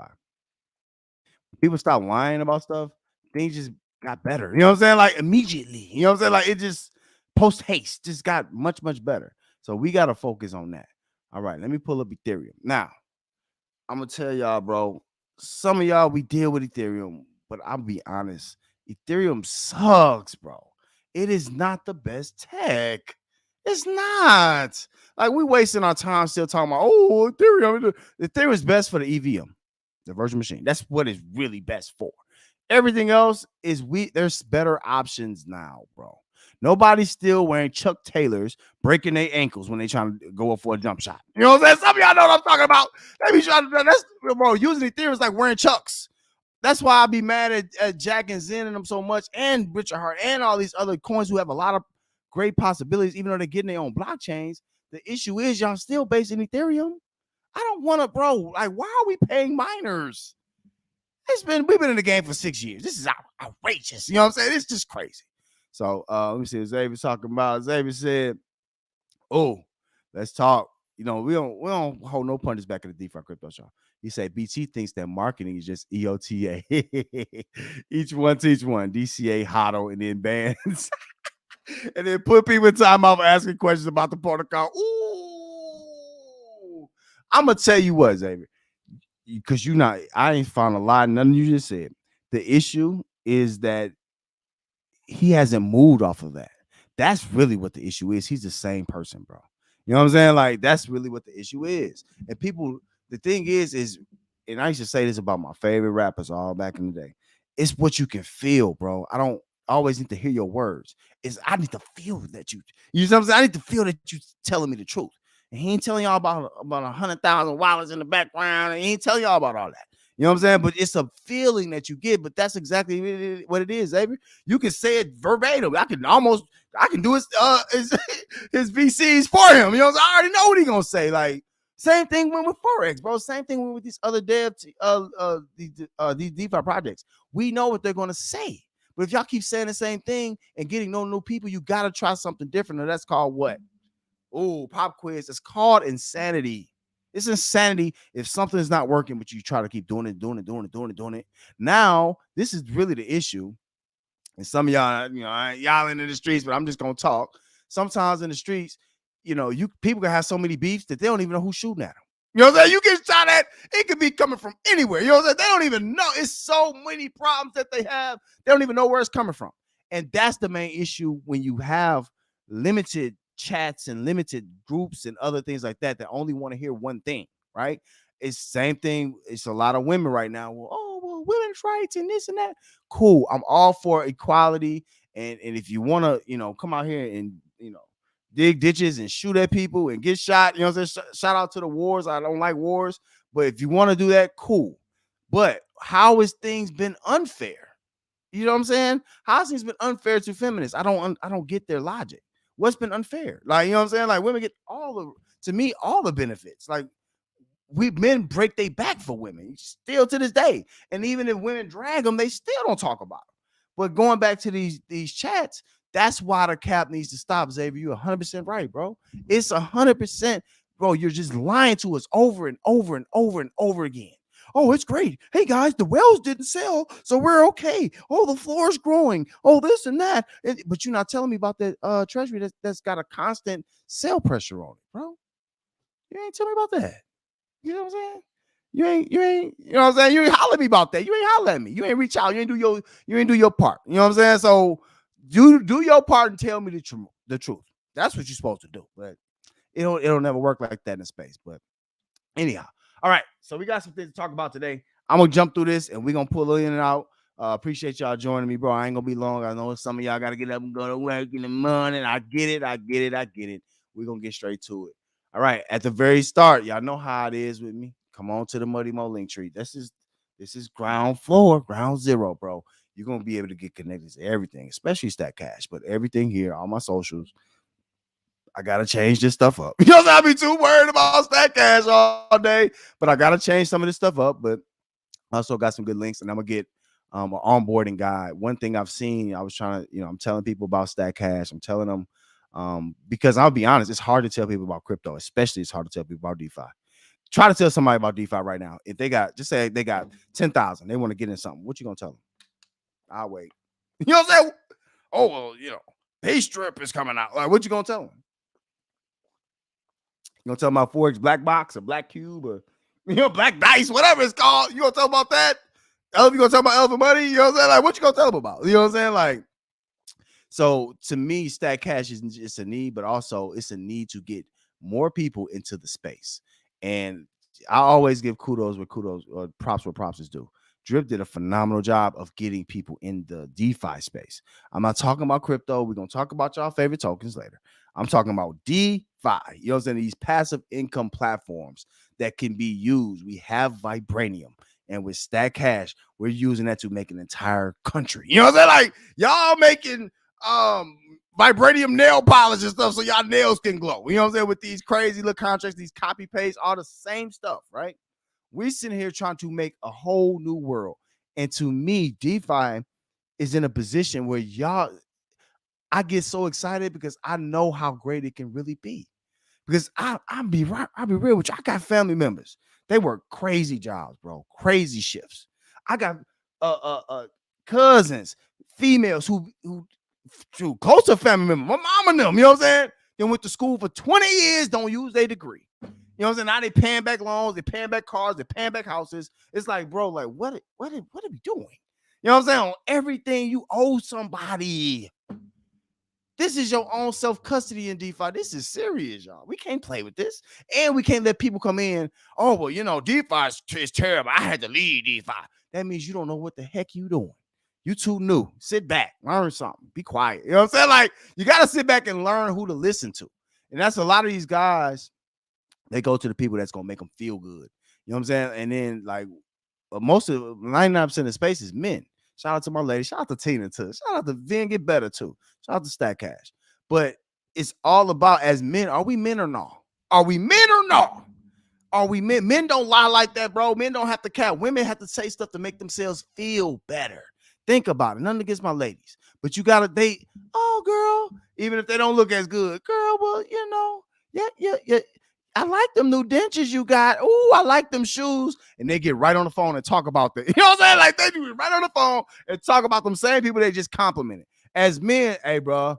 People stop lying about stuff. Things just got better. You know what I'm saying? Like immediately. You know what I'm saying? Like it just post haste just got much, much better. So we got to focus on that. All right, let me pull up Ethereum. Now, I'm gonna tell y'all, bro. Some of y'all we deal with Ethereum, but I'll be honest, Ethereum sucks, bro. It is not the best tech. It's not. Like we wasting our time still talking about Ethereum. Ethereum is best for the EVM, the virtual machine. That's what it's really best for. Everything else is there's better options now, bro. Nobody's still wearing Chuck Taylors, breaking their ankles when they trying to go up for a jump shot. You know what I'm saying? Some of y'all know what I'm talking about. They be trying to, that's, bro, using Ethereum is like wearing Chucks. That's why I be mad at Jack and Zen and them so much, and Richard Hart and all these other coins who have a lot of great possibilities, even though they're getting their own blockchains. The issue is y'all still based in Ethereum. I don't want to, bro. Like, why are we paying miners? We've been in the game for 6 years. This is outrageous. You know what I'm saying? It's just crazy. So let me see what Xavier's talking about. Xavier said, "Oh, let's talk. You know, we don't hold no punches back in the DeFi Crypto Show." He said BT thinks that marketing is just EOTA. Each one teach one. DCA, HODL, and then bans. And then put people in time off asking questions about the protocol. Ooh. I'm gonna tell you what, Xavier. Because I ain't found a lot, nothing you just said. The issue is that he hasn't moved off of that. That's really what the issue is. He's the same person, bro. You know what I'm saying? Like, that's really what the issue is. And people, the thing is, and I used to say this about my favorite rappers all back in the day. It's what you can feel, bro. I don't always need to hear your words. I need to feel that you know what I'm saying? I need to feel that you telling me the truth. And he ain't telling y'all about 100,000 wallets in the background. And he ain't telling y'all about all that. You know what I'm saying? But it's a feeling that you get. But that's exactly what it is, Xavier. You can say it verbatim. I can do his VCs for him. You know what I'm saying? I already know what he's gonna say. Like, same thing with Forex, bro. Same thing with these other these DeFi projects. We know what they're gonna say. But if y'all keep saying the same thing and getting no new people, you gotta try something different. And that's called what? Oh, pop quiz. It's called insanity. It's insanity if something is not working, but you try to keep doing it. Now, this is really the issue. And some of y'all, y'all in the streets, but I'm just gonna talk. Sometimes in the streets, people can have so many beefs that they don't even know who's shooting at them. You know what I'm saying? You get shot at, it could be coming from anywhere. You know what I'm saying? They don't even know. It's so many problems that they have. They don't even know where it's coming from. And that's the main issue when you have limited chats and limited groups and other things like that only want to hear one thing, right? It's the same thing. It's a lot of women right now. Well, women's rights and this and that. Cool. I'm all for equality. And if you want to, come out here and, dig ditches and shoot at people and get shot, you know what I'm saying? Shout out to the wars. I don't like wars. But if you want to do that, cool. But how has things been unfair? You know what I'm saying? How has things been unfair to feminists? I don't get their logic. What's been unfair? Like, you know what I'm saying? Like, women get all the benefits. Like, men break their back for women still to this day. And even if women drag them, they still don't talk about them. But going back to these chats, that's why the cap needs to stop, Xavier. You're 100% right, bro. It's 100%, bro. You're just lying to us over and over and over and over again. Oh, it's great. Hey, guys, the wells didn't sell, so we're okay. Oh, the floor is growing. Oh, this and that. But you're not telling me about that treasury that's got a constant sell pressure on it, bro. You ain't telling me about that. You know what I'm saying? You ain't, you know what I'm saying? You ain't holler at me about that. You ain't holler at me. You ain't reach out. You ain't do your part. You know what I'm saying? So do your part and tell me the truth. That's what you're supposed to do. But it'll never work like that in space. But anyhow, all right. So we got some things to talk about today. I'm gonna jump through this and we're gonna pull in and out. Appreciate y'all joining me, bro. I ain't gonna be long. I know some of y'all gotta get up and go to work in the morning. I get it. We're gonna get straight to it. All right. At the very start, y'all know how it is with me. Come on to the Muddy Mo link tree. This is ground zero, bro. You're gonna be able to get connected to everything, especially Stack Cache, but everything here, all my socials. I gotta change this stuff up. You know, I'll be too worried about Stack Cache all day, but I gotta change some of this stuff up. But I also got some good links, and I'm gonna get an onboarding guide. One thing I've seen, I was trying to, I'm telling people about Stack Cache. I'm telling them because I'll be honest, it's hard to tell people about crypto, especially it's hard to tell people about DeFi. Try to tell somebody about DeFi right now. If they got, just say they got 10,000, they want to get in something. What you gonna tell them? I'll wait. You know what I'm saying? Oh well, pay strip is coming out. Like, what you gonna tell them? You gonna tell them about Forex Black Box or Black Cube or Black dice, whatever it's called. You gonna talk about that? You gonna talk about elephant money? You know what I'm saying? Like, what you gonna tell them about? You know what I'm saying? Like, so to me, Stack Cache is just a need, but also it's a need to get more people into the space. And I always give kudos or props where props is due. Drip did a phenomenal job of getting people in the DeFi space. I'm not talking about crypto. We're gonna talk about y'all favorite tokens later. I'm talking about DeFi. You know what I'm saying? These passive income platforms that can be used. We have Vibranium. And with Stack Cache, we're using that to make an entire country. You know what I'm saying? Like, y'all making vibranium nail polish and stuff so y'all nails can glow. You know what I'm saying? With these crazy little contracts, these copy paste, all the same stuff, right? We sitting here trying to make a whole new world. And to me, DeFi is in a position where I get so excited because I know how great it can really be. Because I'll be real with you. I got family members. They work crazy jobs, bro. Crazy shifts. I got cousins, females who close to family member. My mom and them, you know what I'm saying? They went to school for 20 years, don't use their degree. You know what I'm saying? Now they paying back loans, they paying back cars, they paying back houses. It's like, bro, like what are we doing? You know what I'm saying? On everything you owe somebody. This is your own self-custody in DeFi. This is serious, y'all. We can't play with this. And we can't let people come in. Oh, well, DeFi is terrible. I had to leave DeFi. That means you don't know what the heck you doing. You too new. Sit back. Learn something. Be quiet. You know what I'm saying? Like, you got to sit back and learn who to listen to. And that's a lot of these guys, they go to the people that's going to make them feel good. You know what I'm saying? And then, like, most of 99% of the space is men. Shout out to my lady. Shout out to Tina too. Shout out to Vin Get Better too. Shout out to Stack Cache. But it's all about, as men, are we men or no? Are we men or no? Are we men? Men don't lie like that, bro. Men don't have to cap. Women have to say stuff to make themselves feel better. Think about it. Nothing against my ladies. But you got to date, oh, girl, even if they don't look as good. Girl, well, yeah. I like them new dentures you got. Ooh, I like them shoes. And they get right on the phone and talk about that. You know what I'm saying? Like, they do right on the phone and talk about them same people they just complimented. As men, hey, bro, I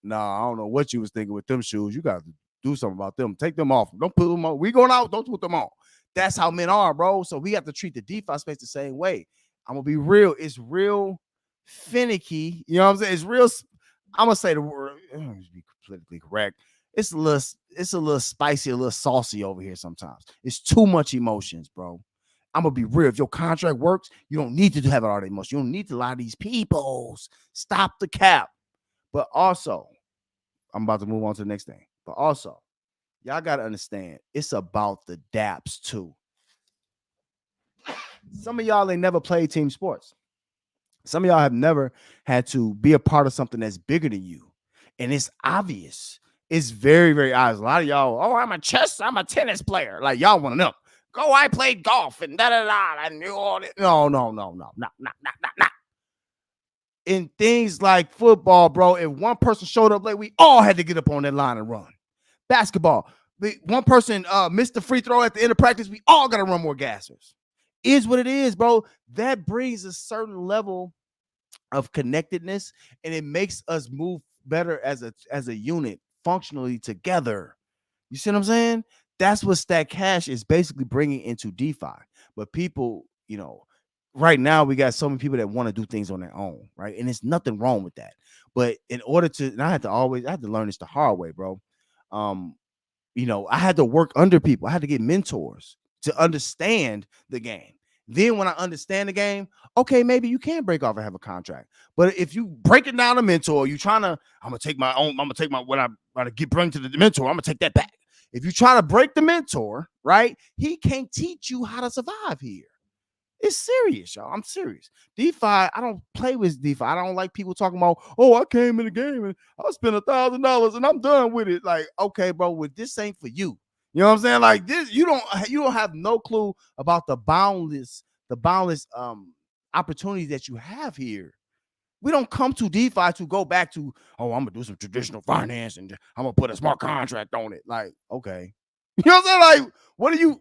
don't know what you was thinking with them shoes. You got to do something about them. Take them off. Don't put them on. We going out, don't put them on. That's how men are, bro. So we have to treat the DeFi space the same way. I'm going to be real. It's real finicky. You know what I'm saying? It's real. I'm going to say the word. Be politically correct. It's a little spicy, a little saucy over here sometimes. It's too much emotions, bro. I'm going to be real. If your contract works, you don't need to have all the emotions. You don't need to lie to these peoples. Stop the cap. But also, I'm about to move on to the next thing. But also, y'all got to understand, it's about the Dapps too. Some of y'all ain't never played team sports. Some of y'all have never had to be a part of something that's bigger than you. And it's obvious. It's very, very obvious. A lot of y'all, I'm a tennis player. Like, y'all want to know. I played golf and da-da-da. I knew all this. No. In things like football, bro, if one person showed up late, we all had to get up on that line and run. Basketball, one person missed the free throw at the end of practice, we all got to run more gassers. Is what it is, bro. That brings a certain level of connectedness, and it makes us move better as a unit, functionally together. You see what I'm saying? That's what Stack Cache is basically bringing into DeFi. But people, right now we got so many people that want to do things on their own, right? And there's nothing wrong with that. But in order to, and I had to learn this the hard way, bro. I had to work under people. I had to get mentors to understand the game. Then when I understand the game, okay, maybe you can break off and have a contract. But if you break it down a mentor, you trying to, I'm gonna take what I bring to the mentor, I'm gonna take that back. If you try to break the mentor, right, he can't teach you how to survive here. It's serious, y'all. I'm serious. DeFi, I don't play with DeFi. I don't like people talking about, I came in the game and I spent $1,000 and I'm done with it. Like, okay, bro, this ain't for you. You know what I'm saying? Like, this, you don't have no clue about the boundless opportunities that you have here. We don't come to DeFi to go back to, I'm gonna do some traditional finance and I'm gonna put a smart contract on it. Like, okay. You know what I'm saying? Like, what are you?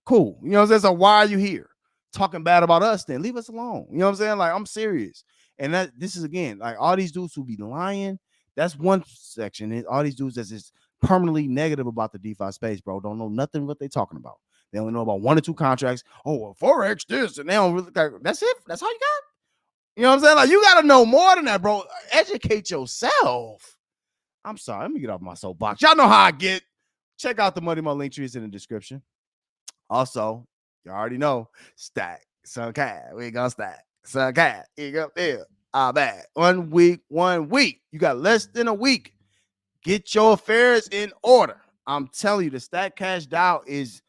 Cool. You know what I'm saying? So why are you here? Talking bad about us, then leave us alone. You know what I'm saying? Like, I'm serious. And this is, again, like, all these dudes who be lying, that's one section. And all these dudes that's just permanently negative about the DeFi space, bro, don't know nothing what they talking about. They only know about 1 or 2 contracts. Oh, well, Forex this, and they don't really. That's it. That's all you got. You know what I'm saying? Like, you got to know more than that, bro. Educate yourself. I'm sorry. Let me get off my soapbox. Y'all know how I get. Check out the Money Mo link tree is in the description. Also, you already know, stack some cash. We gonna stack some cash. You go there. Bad. 1 week, 1 week. You got less than a week. Get your affairs in order. I'm telling you, the Stack Cache DAO is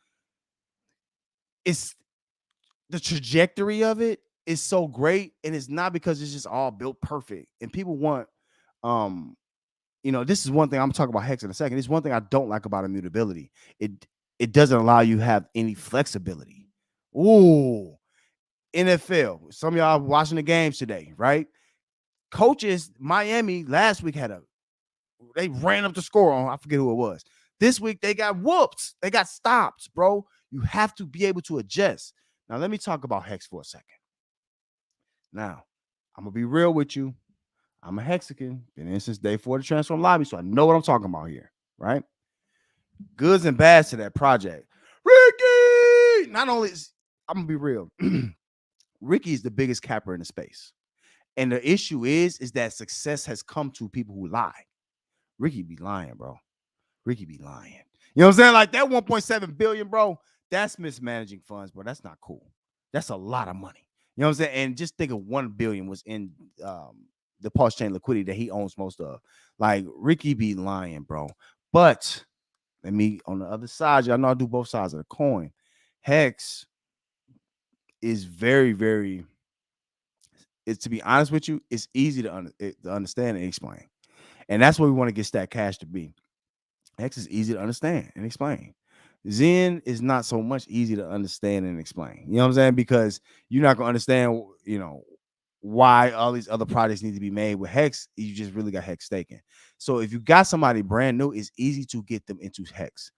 the trajectory of it is so great, and it's not because it's just all built perfect. And people want, this is one thing I'm talking about Hex in a second. It's one thing I don't like about immutability. It doesn't allow you to have any flexibility. Ooh, NFL. Some of y'all watching the games today, right? Coaches, Miami last week they ran up the score on, I forget who it was. This week they got whooped. They got stops, bro. You have to be able to adjust. Now, let me talk about Hex for a second. Now, I'm going to be real with you. I'm a Hexican. Been in since day 4 of the Transform Lobby, so I know what I'm talking about here, right? Goods and bads to that project. Ricky! Not only I'm going to be real. Ricky is the biggest capper in the space. And the issue is that success has come to people who lie. Ricky be lying, bro. Ricky be lying. You know what I'm saying? Like that 1.7 billion, bro, that's mismanaging funds, bro. That's not cool. That's a lot of money. You know what I'm saying? And just think of 1 billion was in the pulse chain liquidity that he owns most of. Like Ricky be lying, bro. But let me on the other side, y'all know I do both sides of the coin. Hex is very, very. To be honest with you, it's easy to understand and explain. And that's what we want to get Stack Cache to be. Hex is easy to understand and explain. Zen is not so much easy to understand and explain. You know what I'm saying? Because you're not going to understand, why all these other projects need to be made. With Hex, you just really got Hex staking. So if you got somebody brand new, it's easy to get them into Hex.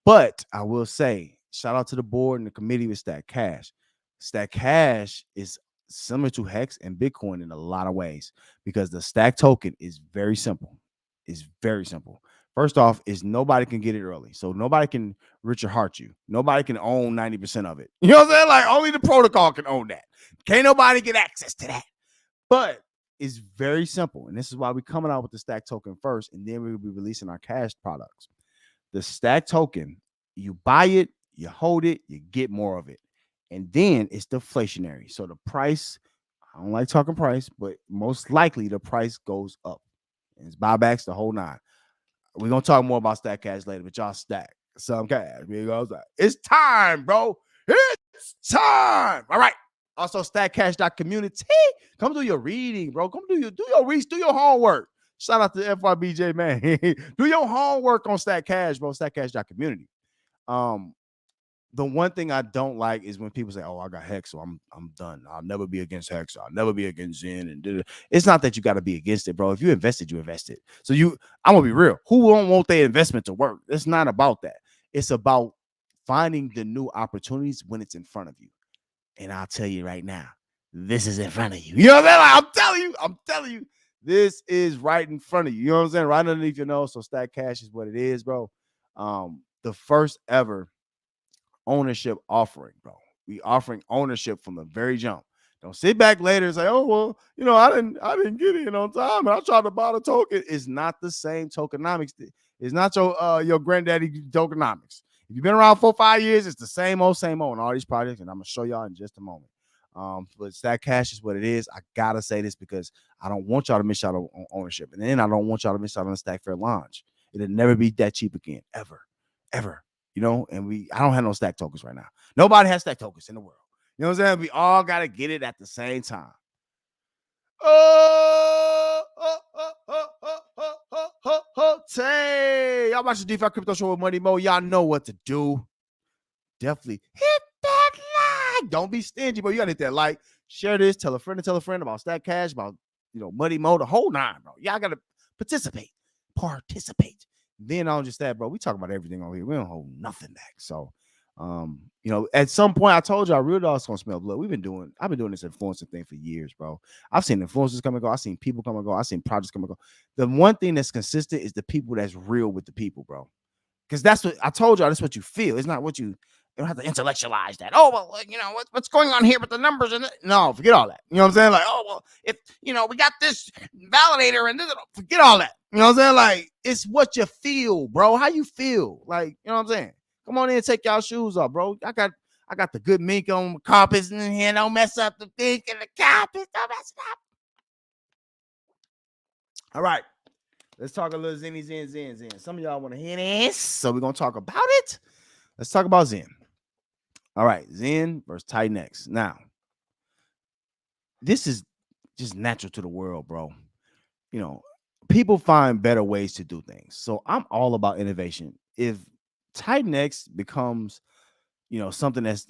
But I will say, shout out to the board and the committee with Stack Cache. Stack Cache is similar to Hex and Bitcoin in a lot of ways because the Stack token is very simple. It's very simple. First off, is nobody can get it early. So nobody can Richard Hart you. Nobody can own 90% of it. You know what I'm saying? Like only the protocol can own that. Can't nobody get access to that. But it's very simple. And this is why we're coming out with the Stack token first. And then we'll be releasing our cash products. The Stack token, you buy it, you hold it, you get more of it. And then it's deflationary. So the price, I don't like talking price, but most likely the price goes up. And it's buybacks the whole 9. We're going to talk more about Stack Cache later, but y'all stack some cash. It's time, bro. It's time. All right. Also, stackcache.community. Come do your reading, bro. Come do your research, do your homework. Shout out to FYBJ, man. Do your homework on Stack Cache, bro. Stackcache.community. The one thing I don't like is when people say, "Oh, I got Hex, so I'm done. I'll never be against Hex. I'll never be against Zen." And it's not that you got to be against it, bro. If you invested, you invested. So I'm gonna be real. Who don't want their investment to work? It's not about that. It's about finding the new opportunities when it's in front of you. And I'll tell you right now, this is in front of you. You know what I'm saying? Like, I'm telling you, this is right in front of you. You know what I'm saying? Right underneath your nose. So Stack Cache is what it is, bro. The first ever ownership offering, bro. We offering ownership from the very jump. Don't sit back later and say, "Oh, well, I didn't get in on time and I tried to buy the token." It's not the same tokenomics. It's not your granddaddy tokenomics. If you've been around 4 or 5 years, it's the same old on all these projects, and I'm gonna show y'all in just a moment. But Stack Cache is what it is. I gotta say this because I don't want y'all to miss out on ownership, and then I don't want y'all to miss out on the Stack Fair launch. It'll never be that cheap again, ever. And I don't have no Stack tokens right now. Nobody has Stack tokens in the world. You know what I'm saying? We all got to get it at the same time. Hey, y'all watch the Defi Crypto Show with Money Mo. Y'all know what to do. Definitely hit that like. Don't be stingy, but you got to hit that like. Share this. Tell a friend about Stack Cache, about, Money Mo, the whole 9, bro. Y'all got to participate. Then on just that, bro, we talk about everything on here. We don't hold nothing back. So, at some point I told y'all real dogs gonna smell blood. I've been doing this influencer thing for years, bro. I've seen influencers come and go. I've seen people come and go. I've seen projects come and go. The one thing that's consistent is the people that's real with the people, bro. Because that's what I told y'all. That's what you feel. It's not what you. You don't have to intellectualize that. Oh, well, what's going on here with the numbers? No, forget all that. You know what I'm saying? Like, oh, well, if, we got this validator and this, forget all that. You know what I'm saying? Like, it's what you feel, bro. How you feel? Like, you know what I'm saying? Come on in and take y'all shoes off, bro. I got the good mink on carpets in here. Don't mess up the mink and the carpets. Don't mess it up. All right. Let's talk a little Zen. Some of y'all want to hear this, so we're going to talk about it. Let's talk about Zen. All right, Zen versus Titan-X. Now, this is just natural to the world, bro. People find better ways to do things. So I'm all about innovation. If Titan-X becomes, something that's,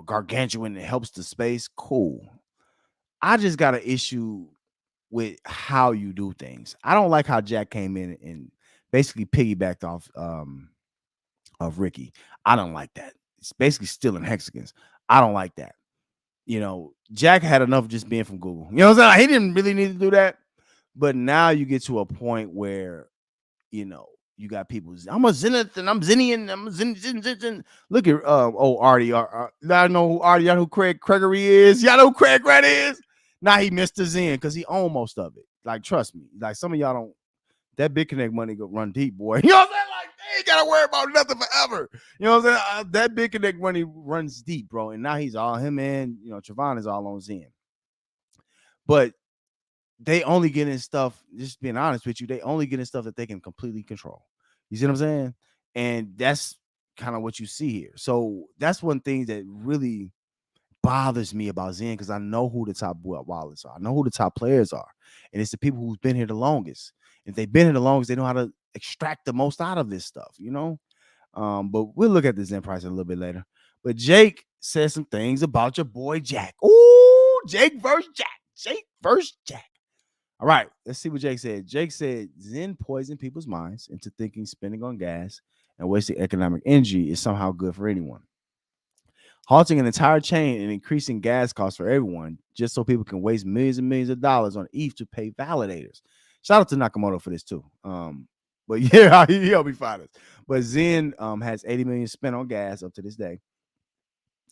gargantuan and helps the space, cool. I just got an issue with how you do things. I don't like how Jack came in and basically piggybacked off of Ricky. I don't like that. It's basically stealing hexagons. I don't like that. Jack had enough just being from Google. You know what I'm saying? He didn't really need to do that. But now you get to a point where, you got people. I'm a Zenith and I'm Zenian. I'm Zen. Look at Artie. Y'all know who Artie? Y'all know who Craig Gregory is? Y'all know who Craig Red is? Now he missed the Zen because he owned most of it. Like, trust me. Like, some of y'all don't. That Big Connect money go run deep, boy. You know what I'm saying? Like, they ain't gotta worry about nothing forever. You know what I'm saying? That Big Connect money runs deep, bro. And now he's all him and Trevon is all on Zen. But they only getting stuff, just being honest with you, they only getting stuff that they can completely control. You see what I'm saying? And that's kind of what you see here. So that's one thing that really bothers me about Zen, because I know who the top wallets are. I know who the top players are. And it's the people who's been here the longest. If they've been here the longest, they know how to extract the most out of this stuff, But we'll look at the Zen price a little bit later. But Jake said some things about your boy Jack. Ooh, Jake versus Jack. All right, let's see what Jake said. Jake said Zen poisoned people's minds into thinking spending on gas and wasting economic energy is somehow good for anyone. Halting an entire chain and increasing gas costs for everyone just so people can waste millions and millions of dollars on ETH to pay validators. Shout out to Nakamoto for this too. But yeah, he'll be fine. But Zen has 80 million spent on gas up to this day,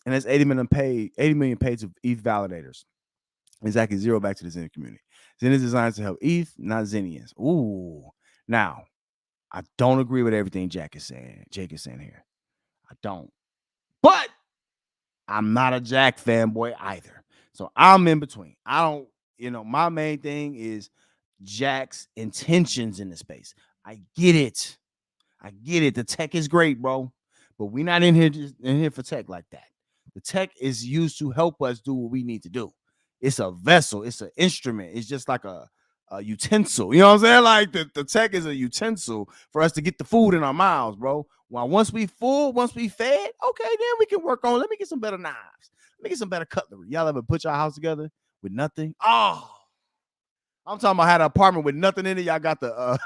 and that's 80 million paid to ETH validators. Exactly, zero back to the Zen community. Zen is designed to help ETH, not Zenians. Ooh, now I don't agree with everything Jake is saying here. I don't, but I'm not a Jack fanboy either. So I'm in between. I don't, my main thing is Jack's intentions in the space. I get it. The tech is great, bro. But we're not in here for tech like that. The tech is used to help us do what we need to do. It's a vessel. It's an instrument. It's just like a utensil. You know what I'm saying? Like the tech is a utensil for us to get the food in our mouths, bro. Well, once we full, once we fed, okay, then we can work on. Let me get some better knives. Let me get some better cutlery. Y'all ever put your house together with nothing? Oh, I'm talking about had an apartment with nothing in it. Y'all got the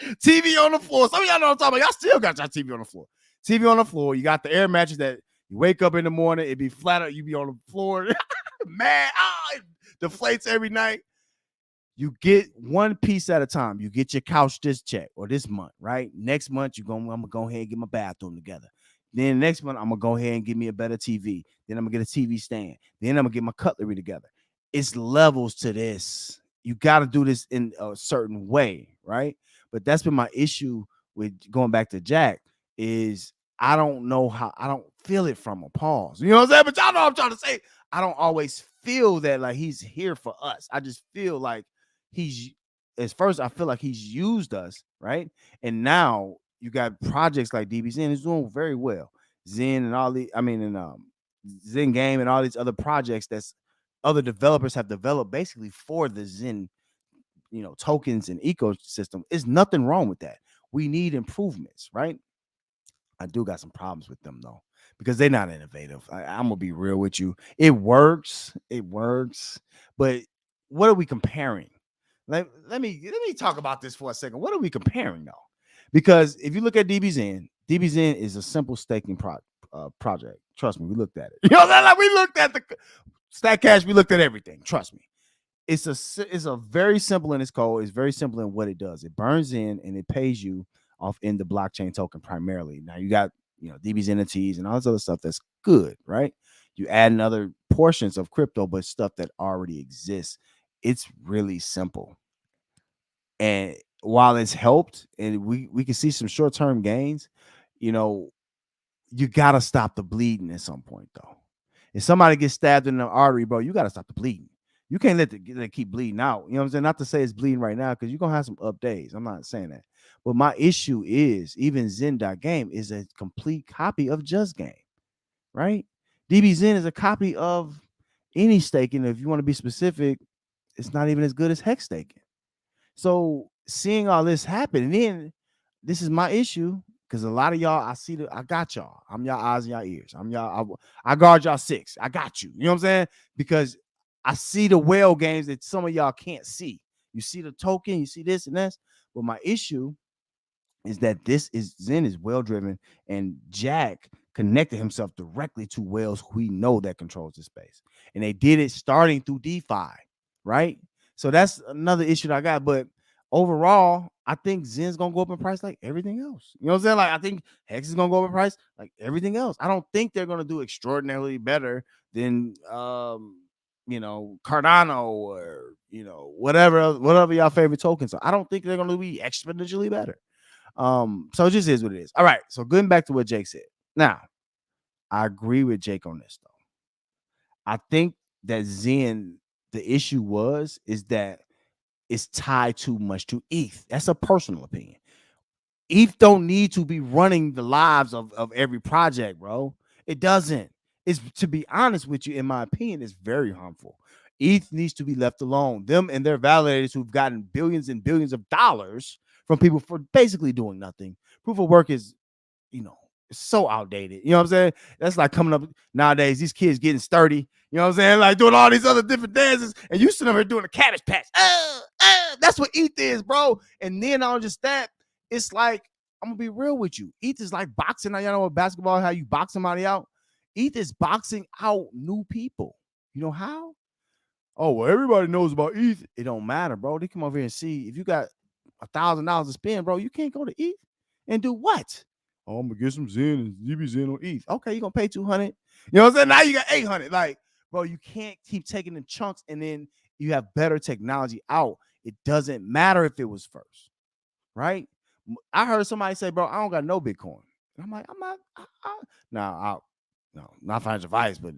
TV on the floor. Some of y'all know what I'm talking about. Y'all still got your TV on the floor. TV on the floor. You got the air mattress that you wake up in the morning, it be flat. You be on the floor. Man, it deflates every night. You get one piece at a time. You get your couch this check or this month, right? Next month, I'm gonna go ahead and get my bathroom together. Then next month, I'm gonna go ahead and get me a better TV. Then I'm gonna get a TV stand. Then I'm gonna get my cutlery together. It's levels to this. You got to do this in a certain way, right? But that's been my issue with going back to Jack is I don't know how, I don't feel it from a pause. You know what I'm saying? But y'all know what I'm trying to say. I don't always feel that like he's here for us. I just feel like I feel like he's used us, right? And now you got projects like DB Zen is doing very well. Zen and all the, Zen Game and all these other projects that's other developers have developed basically for the Zen, tokens and ecosystem. There's nothing wrong with that. We need improvements, right? I do got some problems with them though, because they're not innovative. I'm gonna be real with you. It works, but what are we comparing? Let me talk about this for a second. What are we comparing though? Because if you look at DB Zen is a simple staking project. Trust me, we looked at it. You know, like we looked at the Stack Cache, we looked at everything. Trust me. It's a very simple in its code. It's very simple in what it does. It burns in and it pays you off in the blockchain token primarily. Now you got DB's entities and all this other stuff that's good, right? You add in other portions of crypto, but stuff that already exists. It's really simple. And while it's helped and we can see some short-term gains, you know, you gotta stop the bleeding at some point, though. If somebody gets stabbed in the artery, bro, you gotta stop the bleeding. You can't let it keep bleeding out. You know what I'm saying? Not to say it's bleeding right now, because you're gonna have some up days. I'm not saying that. But my issue is even Zen.game is a complete copy of Just Game, right? DB Zen is a copy of any staking. If you want to be specific, it's not even as good as Hex staking. So seeing all this happen, and then this is my issue, because a lot of y'all, I got y'all. I'm y'all eyes and y'all ears. I'm y'all. I guard y'all six. I got you. You know what I'm saying? Because I see the whale games that some of y'all can't see. You see the token, you see this and this. But my issue is that Zen is well driven, and Jack connected himself directly to whales who we know that controls the space, and they did it starting through DeFi, right? So that's another issue that I got. But overall, I think Zen's gonna go up in price like everything else. You know what I'm saying? Like, I think Hex is gonna go up in price like everything else. I don't think they're gonna do extraordinarily better than Cardano, or whatever y'all favorite tokens are. I don't think they're gonna be exponentially better. So it just is what it is. All right. So going back to what Jake said. Now, I agree with Jake on this, though. I think that Zen, the issue is that it's tied too much to ETH. That's a personal opinion. ETH don't need to be running the lives of every project, bro. It doesn't. It's, to be honest with you, in my opinion, it's very harmful. ETH needs to be left alone. Them and their validators who've gotten billions and billions of dollars from people for basically doing nothing. Proof of work is, it's so outdated. You know what I'm saying? That's like coming up nowadays. These kids getting sturdy. You know what I'm saying? Like doing all these other different dances, and you sit over here doing a cabbage patch. That's what ETH is, bro. And then on just that, it's like, I'm gonna be real with you. ETH is like boxing. Now, you know what basketball, how you box somebody out? ETH is boxing out new people. You know how? Oh, well, everybody knows about ETH. It don't matter, bro. They come over here and see if you got $1,000 to spend, bro. You can't go to ETH and do what? Oh, I'm gonna get some Zen and DB Zen on ETH. Okay, you're gonna pay 200. You know what I'm saying? Now you got 800. Like, bro, you can't keep taking the chunks and then you have better technology out. It doesn't matter if it was first, right? I heard somebody say, bro, I don't got no Bitcoin. And I'm like, I'm not. No, not financial advice, but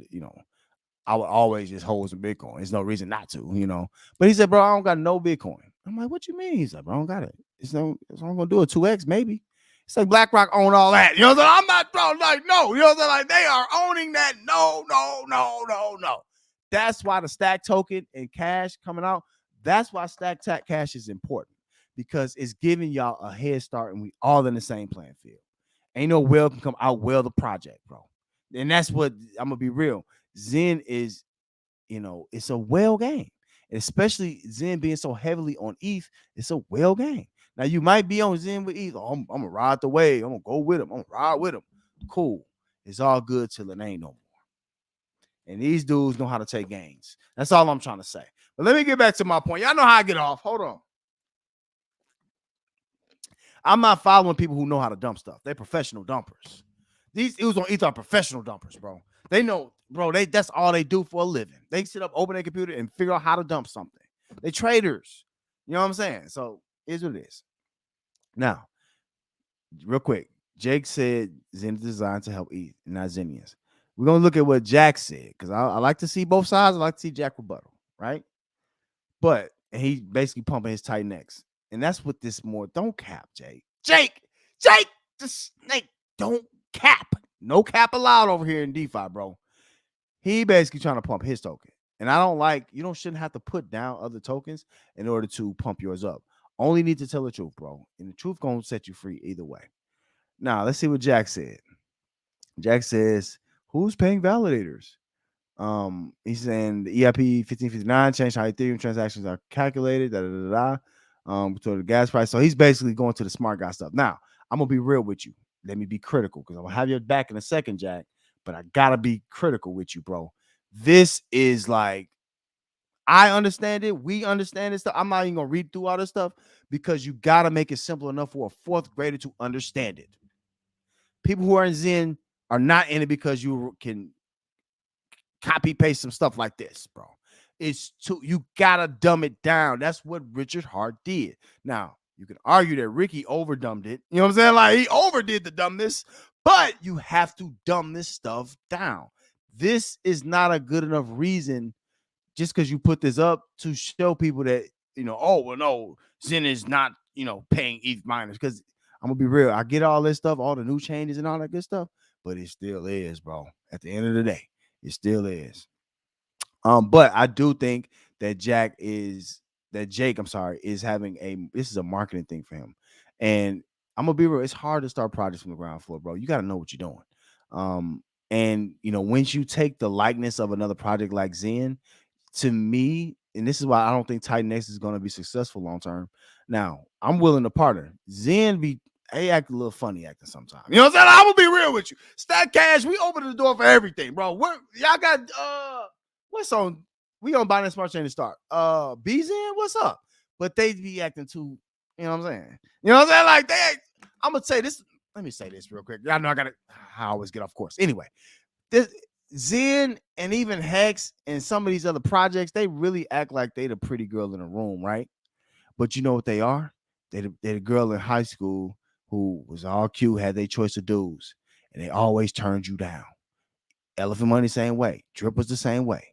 I would always just hold some Bitcoin. There's no reason not to. But he said, bro, I don't got no Bitcoin. I'm like, what you mean? He's like, bro, I don't got it. I'm gonna do a 2x maybe. It's like BlackRock own all that. You know what I'm saying? I'm not, bro, like, no. You know what I'm saying? Like, they are owning that. No. That's why the Stack token and Cash coming out, that's why Stack Cache is important, because it's giving y'all a head start and we all in the same playing field. Ain't no whale can come out well the project, bro. And that's what, I'm gonna be real. Zen is, it's a whale game. And especially Zen being so heavily on ETH, it's a whale game. Now you might be on Zen with ETH. Oh, I'm gonna ride the wave. I'm gonna go with him. I'm gonna ride with him. Cool. It's all good till it ain't no more. And these dudes know how to take gains. That's all I'm trying to say. But let me get back to my point. Y'all know how I get off. Hold on. I'm not following people who know how to dump stuff. They're professional dumpers. These dudes on ETH are professional dumpers, bro. They know, bro, that's all they do for a living. They sit up, open their computer, and figure out how to dump something. They traders. You know what I'm saying? So here's what it is. Now, real quick, Jake said Zen is designed to help ETH, not Zenians. We're going to look at what Jack said, because I like to see both sides. I like to see Jack rebuttal, right? But he basically pumping his tight necks. And that's what this more. Don't cap, Jake. Jake, just don't cap. No cap allowed over here in DeFi, bro. He basically trying to pump his token. And I don't like, shouldn't have to put down other tokens in order to pump yours up. Only need to tell the truth, bro. And the truth gonna set you free either way. Now, let's see what Jack said. Jack says, who's paying validators? He's saying the EIP 1559 changed how Ethereum transactions are calculated, to the gas price. So he's basically going to the smart guy stuff. Now, I'm gonna be real with you. Let me be critical, because I'm gonna have your back in a second, Jack. But I gotta be critical with you, bro. This is like, I understand it. We understand this stuff. I'm not even gonna read through all this stuff, because you gotta make it simple enough for a fourth grader to understand it. People who are in Zen are not in it because you can copy paste some stuff like this, bro. It's too, you gotta dumb it down. That's what Richard Hart did. Now, you can argue that Ricky overdumbed it. You know what I'm saying? Like, he overdid the dumbness, but you have to dumb this stuff down. This is not a good enough reason just because you put this up to show people that, oh, well, no, Zen is not, paying ETH miners. Because I'm gonna be real, I get all this stuff, all the new changes and all that good stuff, but it still is, bro. At the end of the day, it still is. But I do think that Jake, I'm sorry, is having this is a marketing thing for him. And I'm gonna be real, it's hard to start projects from the ground floor, bro. You gotta know what you're doing. And once you take the likeness of another project like Zen, to me, and this is why I don't think Titan X is going to be successful long term. Now, I'm willing to partner. Zen they act a little funny acting sometimes. You know what I'm saying? I'm gonna be real with you. Stack Cache, we open the door for everything, bro. Y'all got what's on? We on Binance Smart Chain to start. BZN, what's up? But they be acting too, you know what I'm saying? You know what I'm saying? Like I'm gonna say this. Let me say this real quick. I know I always get off course. Anyway, this Zen and even Hex and some of these other projects, they really act like they the pretty girl in the room, right? But you know what they are? They the girl in high school who was all cute, had their choice of dudes, and they always turned you down. Elephant Money, same way. Drip was the same way.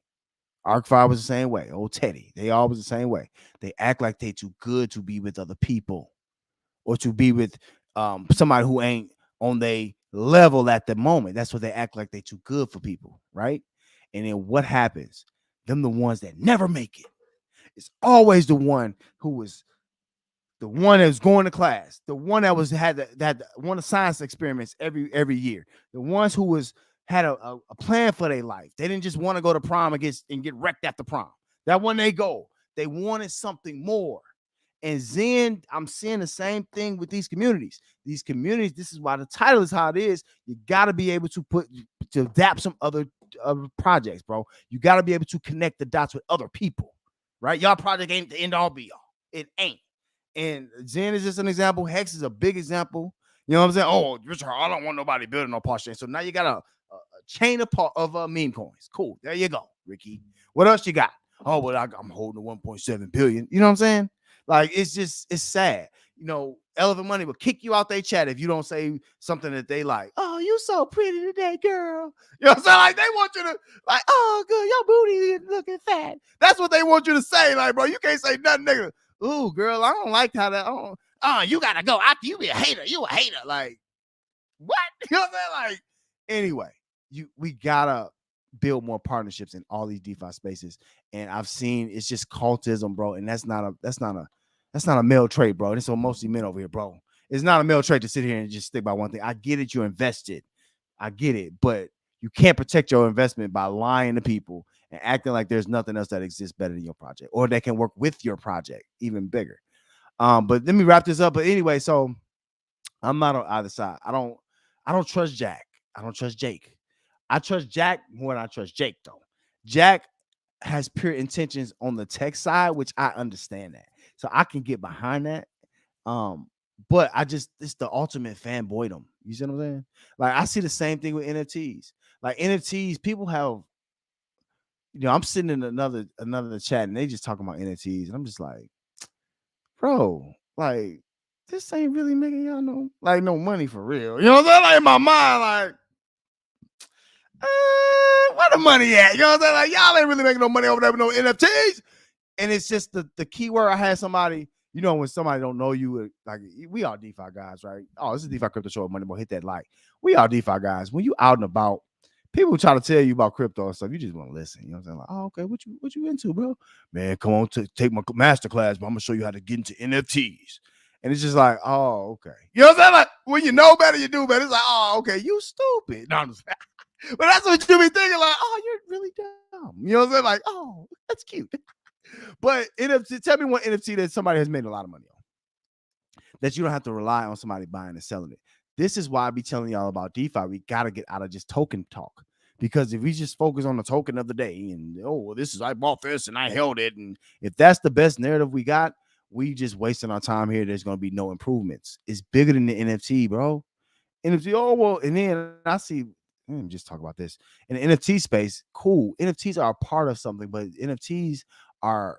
Arc5 was the same way. Old Teddy, they all was the same way. They act like they too good to be with other people or to be with somebody who ain't on their level at the moment. That's what they act like they too good for people, right? And then what happens? Them the ones that never make it. It's always the one who was the one that was going to class, the one that was had one of science experiments every year, the ones who had a plan for their life. They didn't just want to go to prom and get wrecked at the prom. That one they go. They wanted something more. And Zen, I'm seeing the same thing with these communities. These communities, this is why the title is how it is. You got to be able to adapt some other projects, bro. You got to be able to connect the dots with other people, right? Y'all project ain't the end all be all. It ain't. And Zen is just an example. Hex is a big example. You know what I'm saying? Oh, Richard, I don't want nobody building no Porsche chain. So now you got a chain of meme coins. Cool. There you go, Ricky. What else you got? Oh, well, I'm holding the 1.7 billion. You know what I'm saying? Like, it's sad. Elephant Money will kick you out their chat if you don't say something that they like. Oh, you so pretty today, girl. You know what I'm saying? Like, they want you to, like, oh, good, your booty is looking fat. That's what they want you to say. Like, bro, you can't say nothing negative. Ooh, girl, I don't like how that, you gotta go after you be a hater. You a hater. Like, what? You know what I'm saying? Like, anyway, we gotta build more partnerships in all these DeFi spaces. And I've seen it's just cultism, bro. And that's not a male trait, bro. It's mostly men over here, bro. It's not a male trait to sit here and just stick by one thing. I get it, you're invested. I get it, but you can't protect your investment by lying to people and acting like there's nothing else that exists better than your project or that can work with your project even bigger. But let me wrap this up. But anyway, so I'm not on either side. I don't trust Jack. I don't trust Jake. I trust Jack more than I trust Jake, though. Jack has pure intentions on the tech side, which I understand that. So I can get behind that. But it's the ultimate fanboydom. You see what I'm saying? Like, I see the same thing with NFTs. Like, NFTs, people have, I'm sitting in another chat and they just talking about NFTs. And I'm just like, bro, like, this ain't really making y'all no money for real. You know what I'm saying? Like, in my mind, like, where the money at? You know what I'm saying? Like, y'all ain't really making no money over there with no NFTs. And it's just the key word. I had somebody, when somebody don't know you, like, we all DeFi guys, right? Oh, this is Defi Crypto Show. Money boy, hit that like. We all DeFi guys. When you out and about, people try to tell you about crypto and stuff. You just want to listen. You know what I'm saying? Like, oh, okay, what you into, bro? Man, come on to take my master class, but I'm gonna show you how to get into NFTs. And it's just like, oh, okay. You know what I'm saying? Like, when you know better, you do better. It's like, oh, okay, you stupid. No, I'm just but that's what you be thinking, like, oh, you're really dumb. You know what I'm saying? Like, oh, that's cute. But NFT, tell me one NFT that somebody has made a lot of money on, that you don't have to rely on somebody buying and selling it. This is why I be telling y'all about DeFi. We got to get out of just token talk. Because if we just focus on the token of the day and, oh, well, I bought this and I held it. And if that's the best narrative we got, we just wasting our time here. There's going to be no improvements. It's bigger than the NFT, bro. NFT, oh well, and then I see, let me just talk about this. In the NFT space, cool. NFTs are a part of something, but NFTs are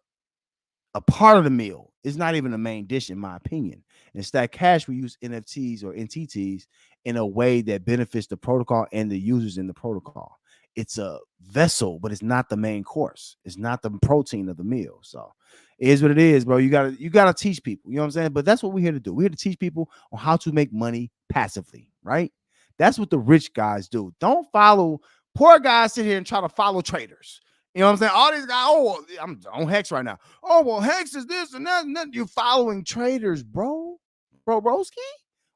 a part of the meal. It's not even the main dish, in my opinion. In Stack Cache, we use NFTs or NTTs in a way that benefits the protocol and the users in the protocol. It's a vessel, but it's not the main course. It's not the protein of the meal. So it is what it is, bro. You gotta teach people. You know what I'm saying? But that's what we're here to do. We're here to teach people on how to make money passively, right? That's what the rich guys do. Don't follow poor guys. Sit here and try to follow traders. You know what I'm saying? All these guys, oh, I'm on Hex right now. Oh, well, Hex is this and that and that. You're following traders, bro. Broski?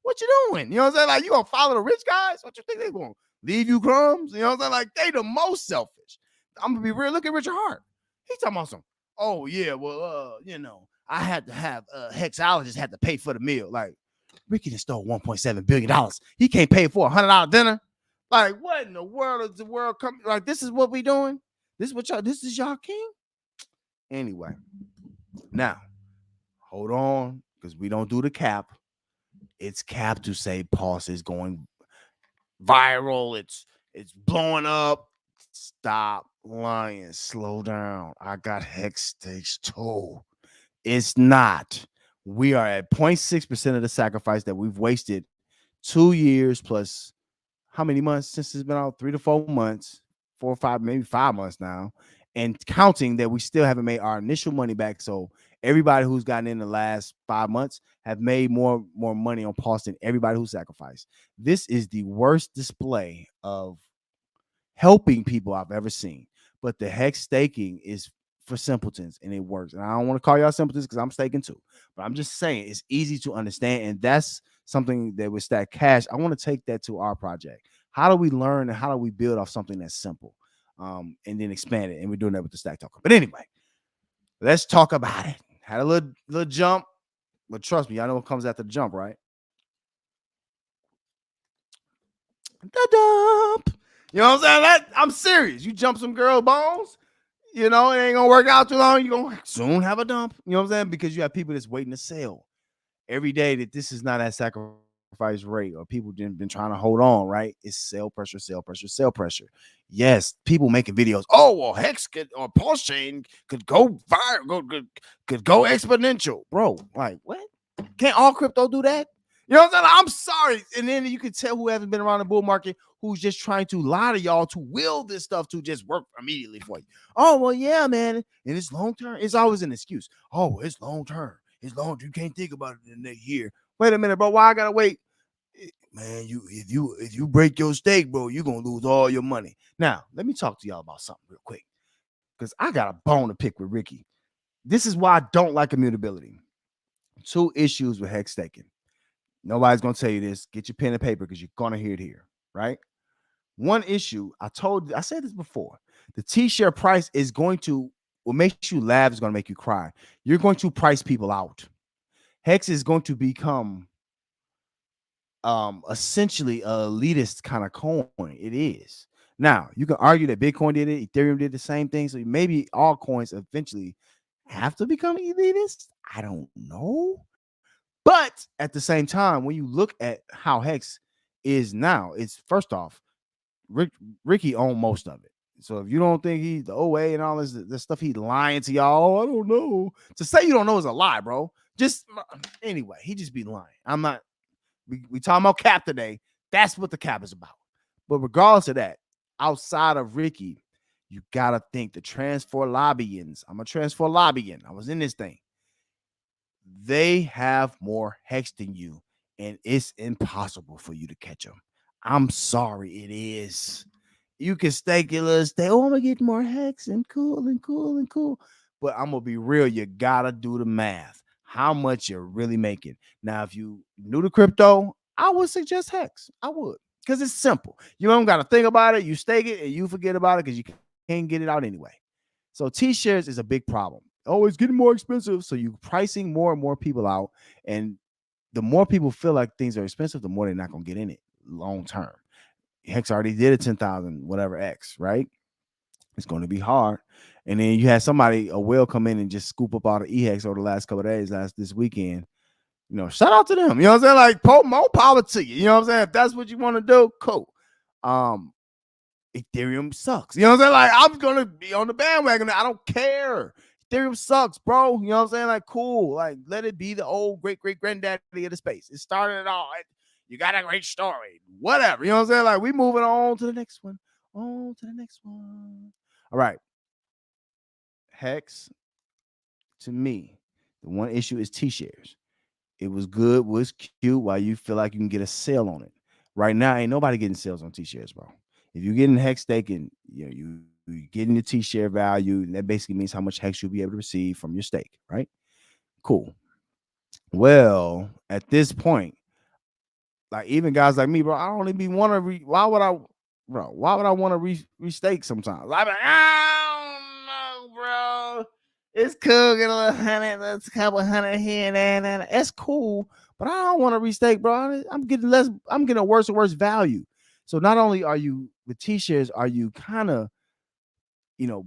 What you doing? You know what I'm saying? Like, you gonna follow the rich guys? What you think they gonna leave you crumbs? You know what I'm saying? Like, they the most selfish. I'm gonna be real. Look at Richard Hart. He's talking about some, oh, yeah, well, I had to have hexologists had to pay for the meal. Like, Ricky just stole $1.7 billion. He can't pay for a $100 dinner. Like, what in the world is the world coming? Like, this is what we doing? This is y'all king? Anyway, now hold on, because we don't do the cap. It's cap to say Pulse is going viral. It's blowing up. Stop lying. Slow down. I got Hex stage 2. It's not. We are at 0.6% of the sacrifice that we've wasted 2 years plus how many months since it's been out? 3 to 4 months, 4 or 5, maybe 5 months now, and counting that we still haven't made our initial money back. So everybody who's gotten in the last 5 months have made more money on Pulse than everybody who sacrificed. This is the worst display of helping people I've ever seen. But the Hex staking is for simpletons, and it works. And I don't want to call y'all simpletons because I'm staking too. But I'm just saying it's easy to understand, and that's something that with Stack Cache, I want to take that to our project. How do we learn and how do we build off something that's simple, and then expand it? And we're doing that with the Stack Token. But anyway, let's talk about it. Had a little jump, but trust me, y'all know what comes after the jump, right? The dump. You know what I'm saying? I'm serious. You jump some girl bones, it ain't gonna work out too long. You're gonna soon have a dump. You know what I'm saying? Because you have people that's waiting to sell every day that this is not at sacrifice rate, or people been trying to hold on, right? It's sell pressure, sell pressure, sell pressure. Yes, people making videos. Oh, well, Hex or Pulse Chain could go viral, could go exponential. Bro, like, what? Can't all crypto do that? You know what I'm saying? I'm sorry. And then you can tell who hasn't been around the bull market, who's just trying to lie to y'all to will this stuff to just work immediately for you. Oh, well, yeah, man. And it's long term. It's always an excuse. Oh, it's long term. It's long. You can't think about it in the next year. Wait a minute, bro. Why I gotta wait? Man, if you break your stake, bro, you're gonna lose all your money. Now, let me talk to y'all about something real quick. Because I got a bone to pick with Ricky. This is why I don't like immutability. 2 issues with Hex staking. Nobody's gonna tell you this. Get your pen and paper because you're gonna hear it here, right? One issue, I said this before. The T-share price is going to, what makes you laugh is going to make you cry. You're going to price people out. Hex is going to become essentially a elitist kind of coin. It is. Now, you can argue that Bitcoin did it, Ethereum did the same thing. So maybe all coins eventually have to become elitist. I don't know. But at the same time, when you look at how Hex is now, it's first off, Ricky owned most of it. So if you don't think he's the OA and all this stuff, he's lying to y'all. I don't know. To say you don't know is a lie, bro. Just anyway, he just be lying. I'm not. We talking about cap today. That's what the cap is about. But regardless of that, outside of Ricky, you gotta think the transfer lobbyings. I'm a transfer lobbying. I was in this thing. They have more Hex than you, and it's impossible for you to catch them. I'm sorry, it is. You can stake your little stake. Oh, I'm gonna get more Hex and cool and cool and cool. But I'm gonna be real. You gotta do the math. How much you're really making. Now, if you new to crypto, I would suggest Hex. I would, because it's simple. You don't gotta think about it. You stake it and you forget about it because you can't get it out anyway. So T-shares is a big problem. Oh, it's getting more expensive. So you're pricing more and more people out. And the more people feel like things are expensive, the more they're not gonna get in it long term. Hex already did a 10,000 whatever X, right? It's going to be hard. And then you had somebody, a whale, come in and just scoop up all the EHEX over the last couple of days, this weekend. Shout out to them. You know what I'm saying? Like, more power to you. You know what I'm saying? If that's what you want to do, cool. Ethereum sucks. You know what I'm saying? Like, I'm gonna be on the bandwagon. I don't care. Ethereum sucks, bro. You know what I'm saying? Like, cool. Like, let it be the old great granddaddy of the space. It started it all. You got a great story. Whatever. You know what I'm saying? Like, we moving on to the next one. On to the next one. All right. Hex, to me, the one issue is T-shares. It was good, was cute, while you feel like you can get a sale on it. Right now, ain't nobody getting sales on T-shares, bro. If you're getting hex staking, you're getting the T-share value, and that basically means how much hex you'll be able to receive from your stake, right? Cool. Well, at this point, like, even guys like me, bro, I don't even want to why would I want to restake sometimes? I'm like, I don't know, bro. It's cool, get a little hundred, that's a couple hundred here and there. That's cool, but I don't want to restake, bro. I'm getting a worse and worse value. So not only are you with T-shares, are you kind of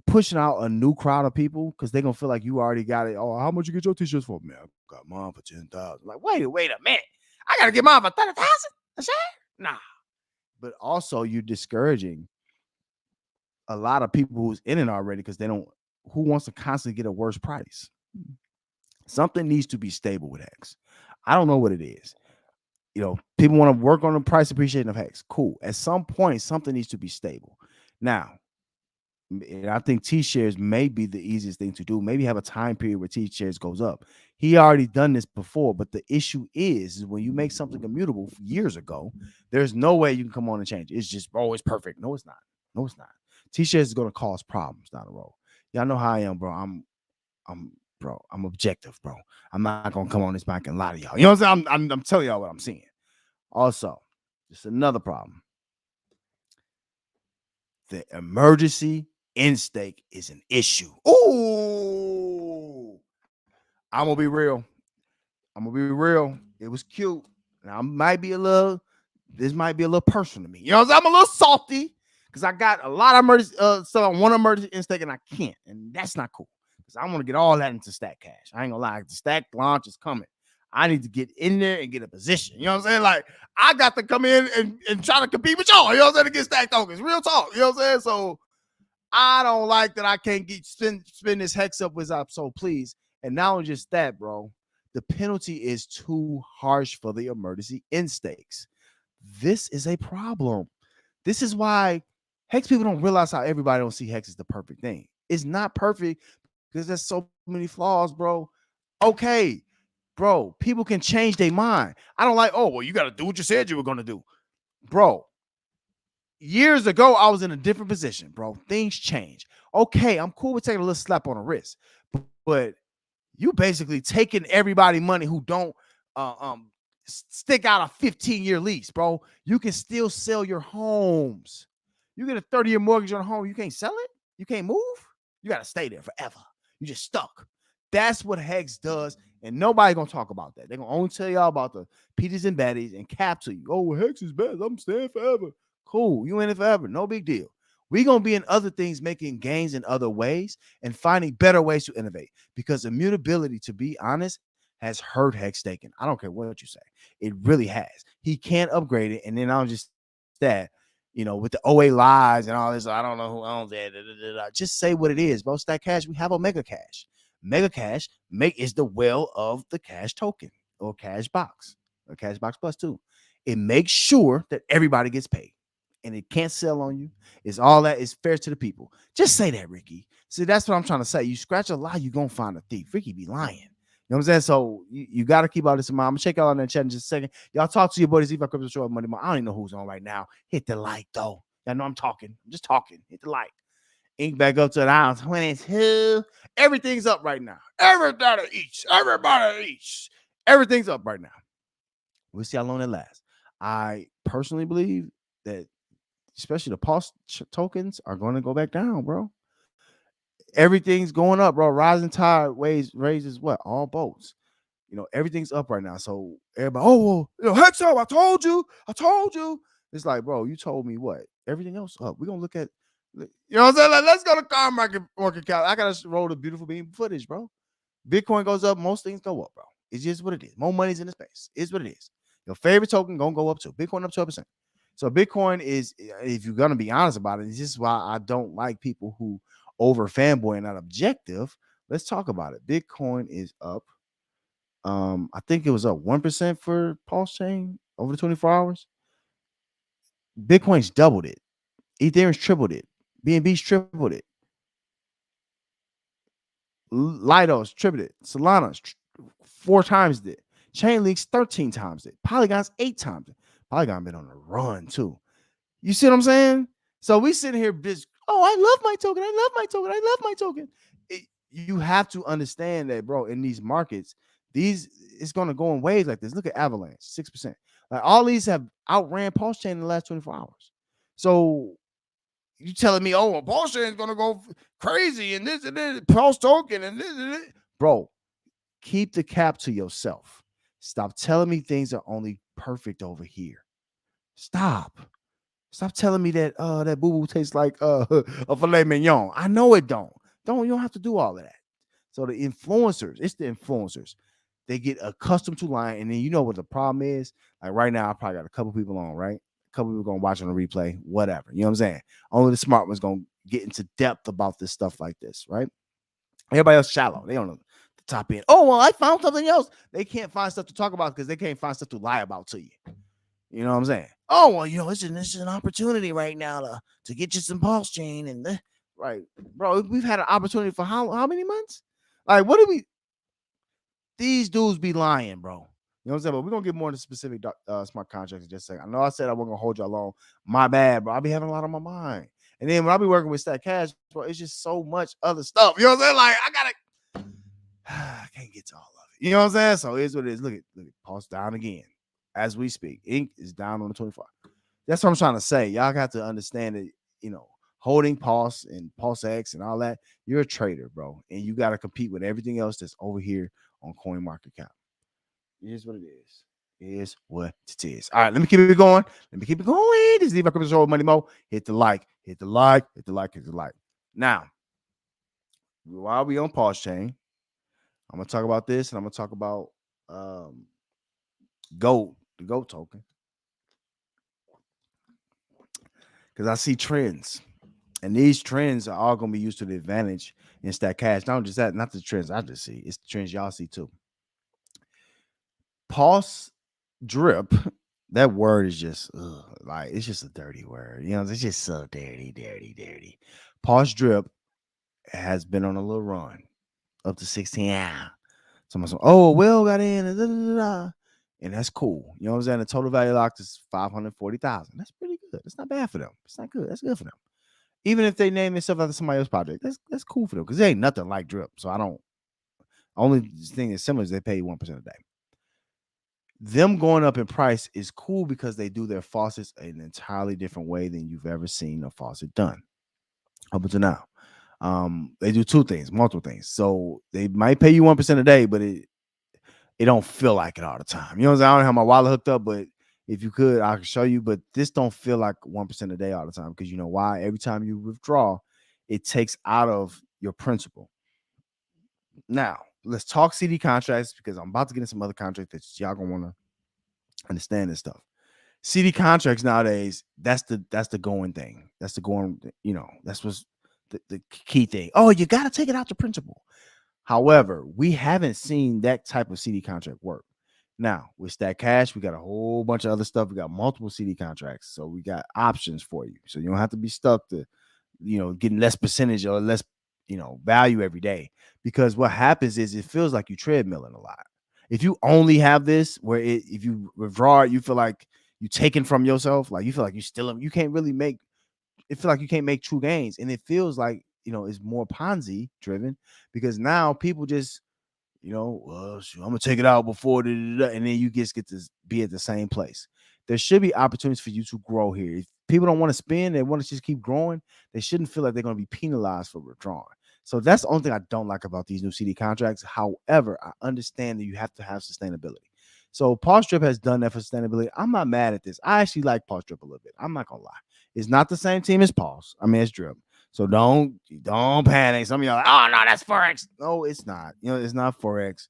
pushing out a new crowd of people because they're gonna feel like you already got it. Oh, how much you get your T-shirts for? Man, I got mine for 10,000. Like, wait a minute. I gotta get mine for 30,000 a share? Nah. But also, you're discouraging a lot of people who's in it already because who wants to constantly get a worse price. Something needs to be stable with Hex. I don't know what it is. People want to work on the price appreciation of Hex. Cool. At some point, something needs to be stable. Now, and I think T-shares may be the easiest thing to do. Maybe have a time period where T-shares goes up. He already done this before, but the issue is when you make something immutable years ago, there's no way you can come on and change it. It's just, it's perfect. No, it's not. No, it's not. T-shares is going to cause problems down the road. Y'all know how I am, bro. I'm objective, bro. I'm not going to come on this mic and lie to y'all. You know what I'm saying? I'm telling y'all what I'm seeing. Also, just another problem. The emergency in stake is an issue. Ooh, I'm gonna be real. It was cute. Now, this might be a little personal to me. You know what I'm saying? I'm a little salty because I got a lot of emergency stuff. I want emergency in stake and I can't, and that's not cool. Because I want to get all that into Stack Cache. I ain't gonna lie, the Stack launch is coming. I need to get in there and get a position. You know what I'm saying? Like, I got to come in and try to compete with y'all. You know what I'm saying? To get Stack tokens. Real talk. You know what I'm saying? So I don't like that I can't spin this hex up with I'm so pleased. And not only just that, bro, the penalty is too harsh for the emergency in stakes. This is a problem. This is why hex people don't realize how everybody don't see hex as the perfect thing. It's not perfect because there's so many flaws, bro. Okay, bro, people can change their mind. I don't like, you got to do what you said you were going to do. Bro, years ago, I was in a different position, bro. Things change. Okay, I'm cool with taking a little slap on the wrist, but you basically taking everybody money who don't stick out a 15-year lease, bro. You can still sell your homes. You get a 30-year mortgage on a home, you can't sell it? You can't move? You got to stay there forever. You just stuck. That's what Hex does, and nobody gonna talk about that. They're gonna only tell y'all about the Peters and Baddies and cap to you. Oh, Hex is bad. I'm staying forever. Cool. You in it forever. No big deal. We're going to be in other things, making gains in other ways and finding better ways to innovate because immutability, to be honest, has hurt Hex staking. I don't care what you say. It really has. He can't upgrade it. And then I'll just that, with the OA lies and all this, I don't know who owns it. Just say what it is, bro. Stack Cache, we have a Mega Cache. Mega Cache is the well of the Cache token or Cache box or Cache box plus 2. It makes sure that everybody gets paid. And it can't sell on you. It's all that is fair to the people. Just say that, Ricky. See, that's what I'm trying to say. You scratch a lie, you're going to find a thief. Ricky be lying. You know what I'm saying? So you got to keep all this in mind. I'm going to check y'all on that chat in just a second. Y'all talk to your boy, Defi Crypto Show Monday morning. I don't even know who's on right now. Hit the like, though. Y'all know I'm talking. I'm just talking. Hit the like. Ink back up to the round 22. Everything's up right now. Everybody each. Everything's up right now. We'll see how long it lasts. I personally believe that especially the pulse tokens are going to go back down, bro. Everything's going up, bro. Rising tide raises what? All boats. Everything's up right now. So everybody, hex up. I told you. It's like, bro, you told me what? Everything else up. We're going to look at, you know what I'm saying? Like, let's go to car market cap. I got to roll the beautiful beam footage, bro. Bitcoin goes up. Most things go up, bro. It's just what it is. More money's in the space. It's what it is. Your favorite token gonna go up to Bitcoin up 12%. So Bitcoin is, if you're gonna be honest about it, this is why I don't like people who over fanboy and not objective. Let's talk about it. Bitcoin is up. I think it was up 1% for Pulse Chain over the 24 hours. Bitcoin's doubled it. Ethereum's tripled it. BNB's tripled it. Lido's tripled it. Solana's 4 times it. Chainlink's 13 times it. Polygon's 8 times it. Polygon been on a run too. You see what I'm saying? So we sitting here, bitch. Oh, I love my token. I love my token. I love my token. You have to understand that, bro. In these markets, it's gonna go in waves like this. Look at Avalanche, 6%. Like all these have outran Pulse Chain in the last 24 hours. So you telling me, oh, Pulse Chain is gonna go crazy and this, Pulse token and this, bro. Keep the cap to yourself. Stop telling me things are only perfect over here. Stop telling me that that boo-boo tastes like a filet mignon. I know it don't. You don't have to do all of that. So the influencers, it's the influencers. They get accustomed to lying, and then you know what the problem is? Like right now, I probably got a couple people on, right? A couple people gonna watch on the replay, whatever. You know what I'm saying? Only the smart ones gonna get into depth about this stuff like this, right? Everybody else shallow. They don't know the top end. Oh, well, I found something else. They can't find stuff to talk about because they can't find stuff to lie about to you. You know what I'm saying? Oh, well, you know, this is an opportunity right now to get you some Pulse Chain and right, bro. We've had an opportunity for how many months? Like, what do we? These dudes be lying, bro. You know what I'm saying? But we're gonna get more into specific smart contracts in just a second. I know I said I wasn't gonna hold y'all long. My bad, bro. I be having a lot on my mind. And then when I be working with Stack Cache, bro, it's just so much other stuff. You know what I'm saying? Like, I can't get to all of it. You know what I'm saying? So here's what it is. Look at Pulse down again as we speak. Ink is down on the 24. That's what I'm trying to say. Y'all got to understand that, you know, holding Pulse and Pulse X and all that, you're a trader, bro. And you got to compete with everything else that's over here on CoinMarketCap. Here's what it is. Here's what it is. All right, let me keep it going. This is Defi Crypto Show with Money Mo. Hit the like. Now, while we on Pulse Chain, I'm gonna talk about this, and I'm gonna talk about GOAT, the GOAT token, because I see trends, and these trends are all gonna be used to the advantage in Stack Cache. Not just that, not the trends I just see, it's the trends y'all see too. Pulse drip, that word is just like it's just a dirty word. You know, it's just so dirty. Pulse drip has been on a little run up to 16 hours. Someone said, oh, Will got in, and that's cool. You know what I'm saying? The total value locked is 540,000. That's pretty good. That's not bad for them. It's not good. That's good for them. Even if they name themselves after somebody else's project, that's cool for them because there ain't nothing like drip. So I don't. Only thing that's similar is they pay 1% a day. Them going up in price is cool because they do their faucets an entirely different way than you've ever seen a faucet done up until now. They do multiple things. So they might pay you 1% a day, but it don't feel like it all the time. You know what I'm saying? I don't have my wallet hooked up, but if you could, I can show you. But this don't feel like 1% a day all the time because you know why? Every time you withdraw, it takes out of your principal. Now, let's talk CD contracts because I'm about to get into some other contracts that y'all gonna want to understand this stuff. CD contracts nowadays, that's the going thing. That's the going, you know, that's what's the key thing. Oh, you got to take it out to principal. However, we haven't seen that type of CD contract work. Now, with Stack Cache, we got a whole bunch of other stuff. We got multiple CD contracts. So we got options for you. So you don't have to be stuck to, you know, getting less percentage or less, you know, value every day. Because what happens is it feels like you treadmilling a lot. If you only have this where if you withdraw it, you feel like you taken from yourself, like you feel like you still, you can't really make, it feel like you can't make true gains. And it feels like, you know, it's more Ponzi driven because now people just, you know, I'm gonna take it out before, and then you just get to be at the same place. There should be opportunities for you to grow here. If people don't want to spend, they want to just keep growing, they shouldn't feel like they're going to be penalized for withdrawing. So that's the only thing I don't like about these new CD contracts. However, I understand that you have to have sustainability. So Pulse Drip has done that for sustainability. I'm not mad at this. I actually like Pulse Drip a little bit. I'm not gonna lie. It's not the same team as Pulse. I mean, it's Drip. So don't panic. Some of y'all are like, oh no, that's Forex. No, it's not. You know, it's not Forex.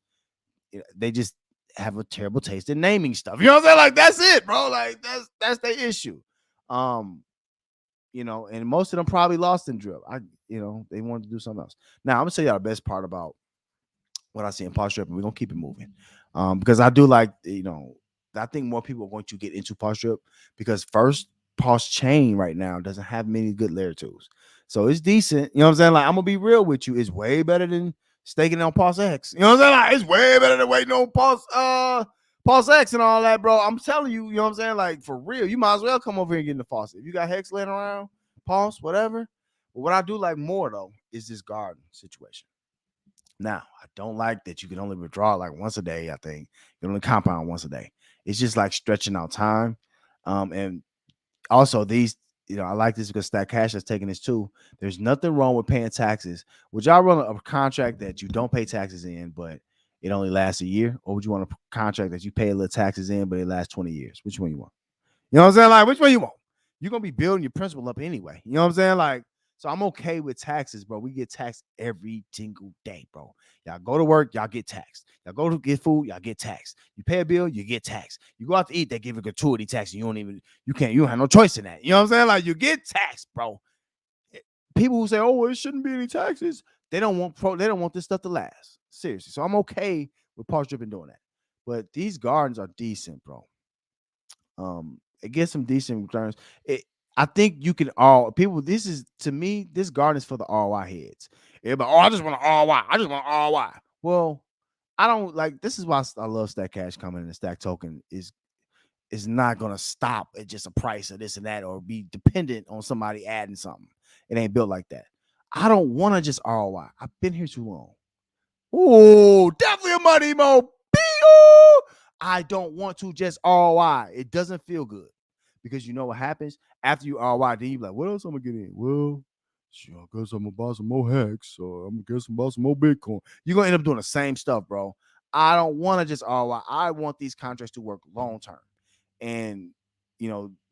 they just have a terrible taste in naming stuff. You know what I'm saying? Like that's it, bro. Like that's their issue. And most of them probably lost in drip. They wanted to do something else. Now I'm gonna tell y'all the best part about what I see in pause drip, and we're gonna keep it moving. Because I do like, I think more people are going to get into pause drip because first pause chain right now doesn't have many good layer twos. So it's decent. You know what I'm saying? Like, I'm gonna be real with you. It's way better than staking on pause X. You know what I'm saying? Like, it's way better than waiting on pause X and all that, bro. I'm telling you, you know what I'm saying? Like, for real, you might as well come over here and get in the faucet. If you got Hex laying around, pause, whatever. But what I do like more though is this garden situation. Now, I don't like that you can only withdraw like once a day. I think you can only compound once a day. It's just like stretching out time. And also these, I like this because Stack Cache has taken this too. There's nothing wrong with paying taxes. Would y'all run a contract that you don't pay taxes in, but it only lasts a year? Or would you want a contract that you pay a little taxes in, but it lasts 20 years? Which one you want? You know what I'm saying? Like, which one you want? You're going to be building your principal up anyway. You know what I'm saying? Like, so I'm okay with taxes, bro. We get taxed every single day, bro. Y'all go to work, y'all get taxed. Y'all go to get food, y'all get taxed. You pay a bill, you get taxed. You go out to eat, they give a gratuity tax, and you don't have no choice in that. You know what I'm saying? Like, you get taxed, bro. People who say, "Oh, it shouldn't be any taxes," they don't want this stuff to last. Seriously. So I'm okay with pause drip and doing that. But these gardens are decent, bro. It gets some decent returns. I think you can this is, to me, this garden is for the ROI heads. Everybody, I just want an ROI. I just want an ROI. Well, I don't like, this is why I love Stack Cache coming in. The Stack token is not gonna stop at just a price or this and that, or be dependent on somebody adding something. It ain't built like that. I don't want to just ROI. I've been here too long. Oh, definitely a money mo. I don't want to just ROI. It doesn't feel good. Because you know what happens? After you ROI, then you be like, what else I'm gonna get in? Well, sure, I guess I'm gonna buy some more Hex, or I'm gonna buy some more Bitcoin. You're gonna end up doing the same stuff, bro. I don't want to just ROI. I want these contracts to work long term. And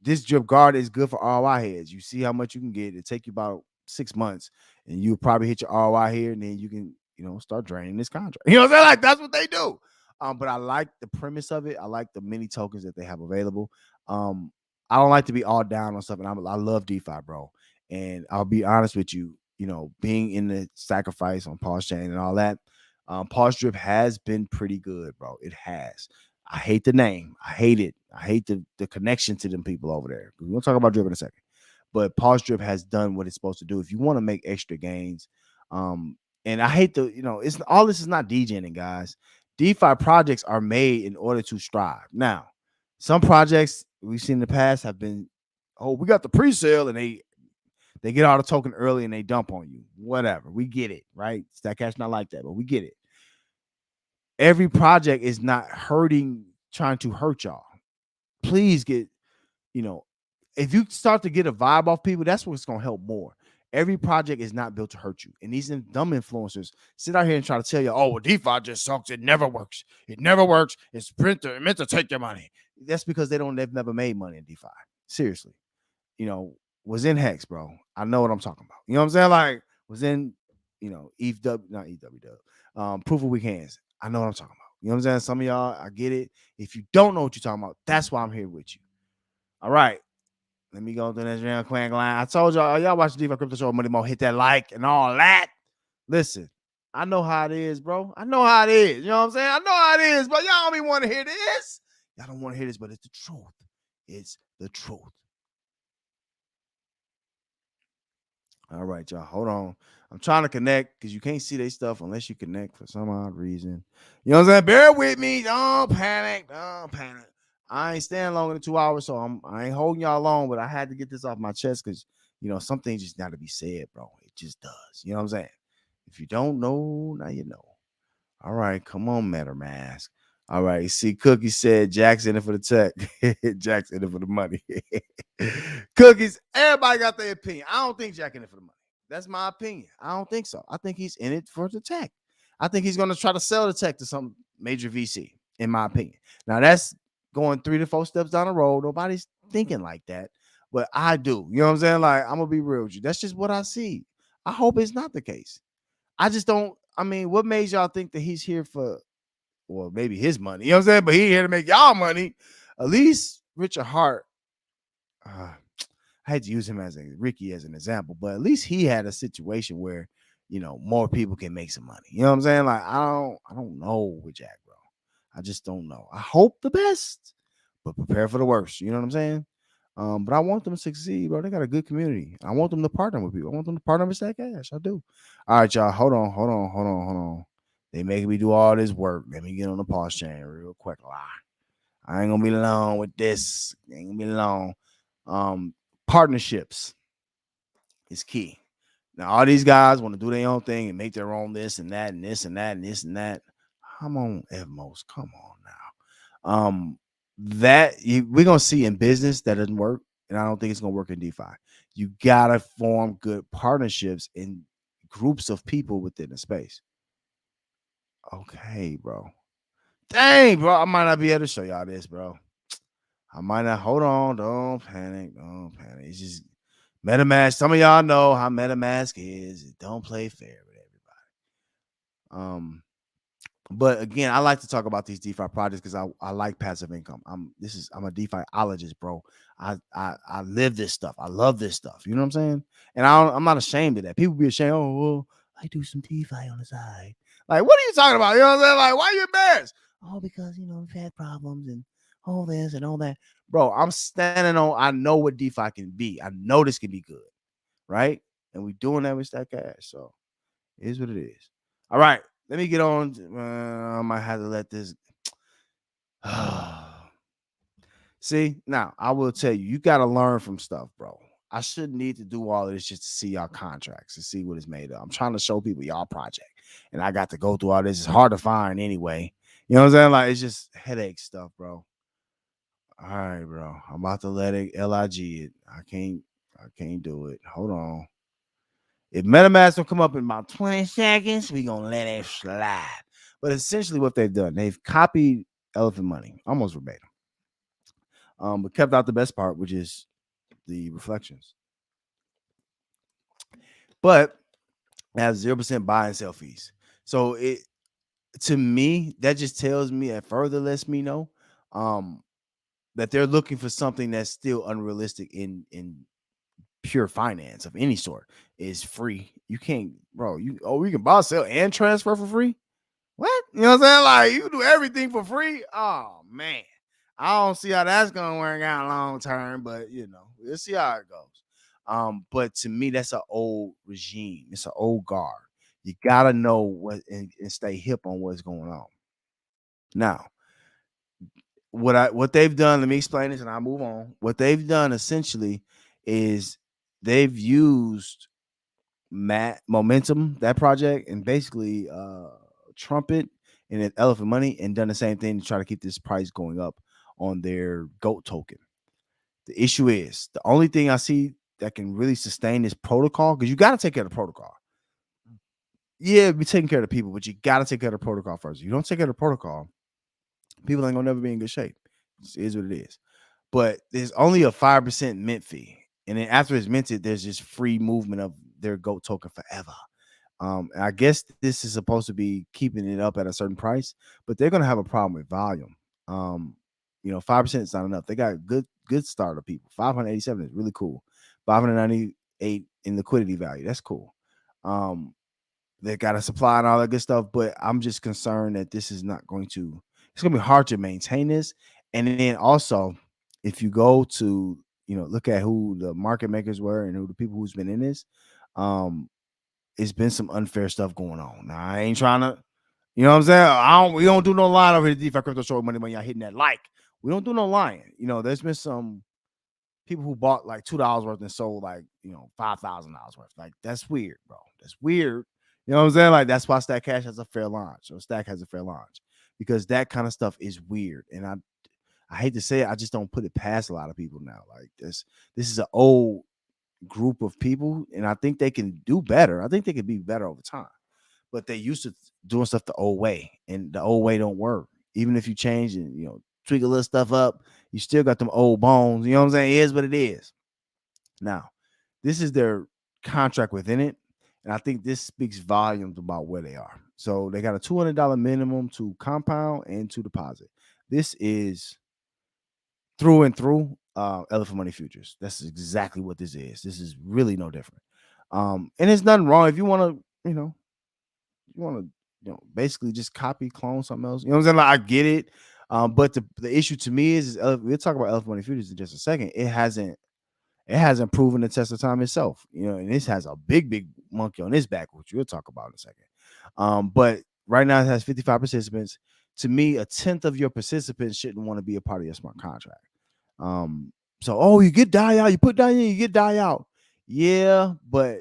this drip guard is good for ROI heads. You see how much you can get. It take you about 6 months, and you'll probably hit your ROI here, and then you can, start draining this contract. You know what I'm saying? Like, that's what they do. But I like the premise of it. I like the many tokens that they have available. I don't like to be all down on stuff, and I love DeFi, bro. And I'll be honest with you, being in the sacrifice on pause chain and all that, pause drip has been pretty good, bro. It has. I hate the name. I hate it. I hate the connection to them people over there. We're gonna talk about drip in a second. But pause drip has done what it's supposed to do. If you want to make extra gains, and I hate it's all, this is not DJing, guys. DeFi projects are made in order to strive. Now, some projects we've seen in the past have been, oh, we got the pre-sale, and they get all the token early and they dump on you. Whatever. We get it, right? Stack Cache not like that, but we get it. Every project is not trying to hurt y'all. Please get, if you start to get a vibe off people, that's what's going to help more. Every project is not built to hurt you. And these dumb influencers sit out here and try to tell you, oh, well, DeFi just sucks. It never works. It never works. It's meant to take your money. That's because they've never made money in DeFi. Seriously. Was in Hex, bro. I know what I'm talking about. You know what I'm saying? Like, was in, Proof of Weak Hands. I know what I'm talking about. You know what I'm saying? Some of y'all, I get it. If you don't know what you're talking about, that's why I'm here with you. All right. Let me go to this real quick line. I told y'all watch the Defi Crypto Show, Money Mo, hit that like and all that. Listen, I know how it is, bro. I know how it is. You know what I'm saying? I know how it is, but y'all don't even want to hear this. Y'all don't want to hear this, but it's the truth. It's the truth. All right, y'all. Hold on. I'm trying to connect because you can't see their stuff unless you connect for some odd reason. You know what I'm saying? Bear with me. Don't panic. Don't panic. I ain't staying longer than 2 hours, so I ain't holding y'all long, but I had to get this off my chest because, some things just got to be said, bro. It just does. You know what I'm saying? If you don't know, now you know. All right, come on, MetaMask. All right, see, Cookie said Jack's in it for the tech. Jack's in it for the money. Cookies, everybody got their opinion. I don't think Jack in it for the money. That's my opinion. I don't think so. I think he's in it for the tech. I think he's going to try to sell the tech to some major VC, in my opinion. Now, that's going 3 to 4 steps down the road. Nobody's thinking like that, but I do. You know what I'm saying? Like, I'm going to be real with you. That's just what I see. I hope it's not the case. I just don't. I mean, what made y'all think that he's here for or maybe his money. You know what I'm saying? But he here to make y'all money. At least Richard Hart, I had to use him as Ricky as an example, but at least he had a situation where, more people can make some money. You know what I'm saying? Like, I don't know with Jack, bro. I just don't know. I hope the best, but prepare for the worst. You know what I'm saying? But I want them to succeed, bro. They got a good community. I want them to partner with people. I want them to partner with Stack Cache. I do. All right, y'all. Hold on. They making me do all this work. Let me get on the pause chain real quick. I ain't gonna be long with this. Ain't gonna be long. Partnerships is key. Now, all these guys want to do their own thing and make their own this and that and this and that and this and that. Come on, Evmos. Come on now. We're gonna see in business that doesn't work, and I don't think it's gonna work in DeFi. You gotta form good partnerships in groups of people within the space. Okay, bro. Dang, bro. I might not be able to show y'all this, bro. I might not. Hold on. Don't panic. It's just MetaMask. Some of y'all know how MetaMask is. It don't play fair with everybody. But again, I like to talk about these DeFi projects because I like passive income. I'm a DeFiologist, bro. I live this stuff. I love this stuff. You know what I'm saying? And I'm not ashamed of that. People be ashamed. Oh, well, I do some DeFi on the side. Like, what are you talking about? You know what I'm saying? Like, why are you embarrassed? Oh, because we've had problems and all this and all that. Bro, I'm standing on. I know what DeFi can be. I know this can be good, right? And we doing that with Stack Cache. So it is what it is. All right. Let me get on. I might have to let this. See, now I will tell you, you got to learn from stuff, bro. I shouldn't need to do all of this just to see y'all contracts to see what it's made of. I'm trying to show people y'all project, and I got to go through all this. It's hard to find anyway. You know what I'm saying? Like, it's just headache stuff, bro. All right, bro. I'm about to let it LIG it. I can't do it. Hold on. If MetaMask will come up in about 20 seconds, we're going to let it slide. But essentially what they've done, they've copied Elephant Money, almost verbatim. But kept out the best part, which is the reflections. But it has 0% buy and sell fees. So to me, that just tells me, it further lets me know that they're looking for something that's still unrealistic in pure finance of any sort. Is free. You can't, bro. We can buy, sell, and transfer for free. What? You know what I'm saying? Like, you do everything for free. Oh man, I don't see how that's gonna work out long term, but we'll see how it goes. But to me, that's an old regime. It's an old guard. You gotta know what and stay hip on what's going on. Now, what they've done, let me explain this and I'll move on. What they've done essentially is they've used Momentum, that project, and basically Trumpet and Elephant Money, and done the same thing to try to keep this price going up on their GOAT token. The issue is, the only thing I see that can really sustain this protocol, because you got to take care of the protocol. Yeah, be taking care of the people, but you got to take care of the protocol first. If you don't take care of the protocol, people ain't gonna never be in good shape. It is what it is. But there's only a 5% mint fee, and then after it's minted, there's just free movement of their GOAT token forever. I guess this is supposed to be keeping it up at a certain price, but they're gonna have a problem with volume. 5% is not enough. They got good starter people. 587 is really cool. 598 in liquidity value. That's cool. They got a supply and all that good stuff, but I'm just concerned that this is not going to. It's gonna be hard to maintain this. And then also, if you go to look at who the market makers were and who the people who's been in this, it's been some unfair stuff going on. Now, I ain't trying to, you know what I'm saying? We don't do no lying over here at the DeFi Crypto Show. Money when y'all hitting that like. We don't do no lying. There's been some people who bought like $2 worth and sold like $5,000 worth. Like, that's weird, bro. That's weird. You know what I'm saying? Like, that's why Stack Cache has a fair launch, or Stack has a fair launch, because that kind of stuff is weird. And I hate to say it, I just don't put it past a lot of people now. Like, this is an old group of people, and I think they can do better. I think they can be better over time, but they used to doing stuff the old way, and the old way don't work. Even if you change and tweak a little stuff up, you still got them old bones. You know what I'm saying? It is what it is. Now, this is their contract within it, and I think this speaks volumes about where they are. So they got a $200 minimum to compound and to deposit. This is through and through elephant money futures. That's exactly what this is. This is really no different. And there's nothing wrong if you want to, you want to, basically just copy, clone something else. You know what I'm saying? Like, I get it. But the issue to me is we'll talk about elephant money futures in just a second. It hasn't proven the test of time itself. And this has a big monkey on its back, which we'll talk about in a second. But right now it has 55 participants. To me, a tenth of your participants shouldn't want to be a part of your smart contract. So you get die out, you put die in, you get die out. Yeah, but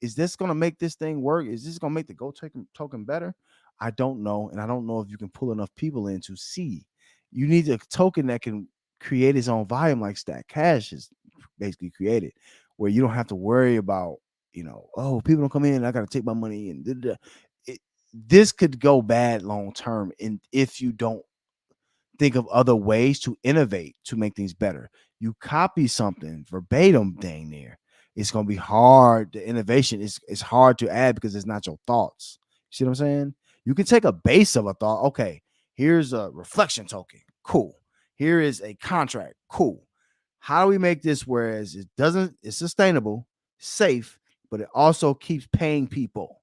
is this gonna make this thing work? Is this gonna make the Go token better? I don't know, and I don't know if you can pull enough people in to see. You need a token that can create its own volume, like Stack Cache is basically created, where you don't have to worry about, people don't come in, I gotta take my money, and this could go bad long term, and if you don't think of other ways to innovate to make things better. You copy something verbatim, dang near, it's gonna be hard. The innovation is hard to add because it's not your thoughts. See what I'm saying? You can take a base of a thought. Okay, here's a reflection token. Cool. Here is a contract. Cool. How do we make this whereas it's sustainable, safe, but it also keeps paying people?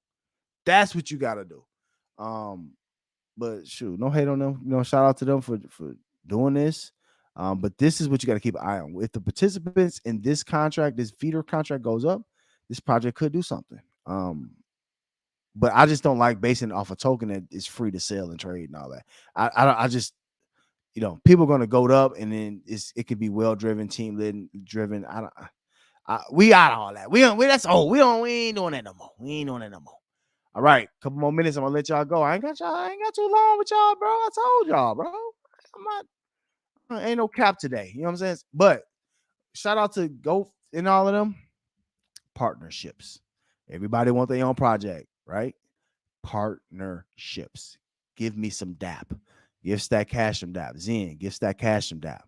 That's what you gotta do. But shoot, no hate on them. Shout out to them for doing this. But this is what you got to keep an eye on. If the participants in this contract, this feeder contract goes up, this project could do something. But I just don't like basing it off a token that is free to sell and trade and all that. I just, people are gonna go up and then it could be well driven, team led driven. We got all that. We ain't doing that no more. We ain't doing that no more. All right, couple more minutes. I'm gonna let y'all go. I ain't got too long with y'all, bro. I told y'all, bro. Ain't no cap today. You know what I'm saying? But shout out to Go and all of them. Partnerships. Everybody want their own project, right? Partnerships. Give me some DApp. Give Stack Cache some DApp. Zen, give Stack Cache some DApp.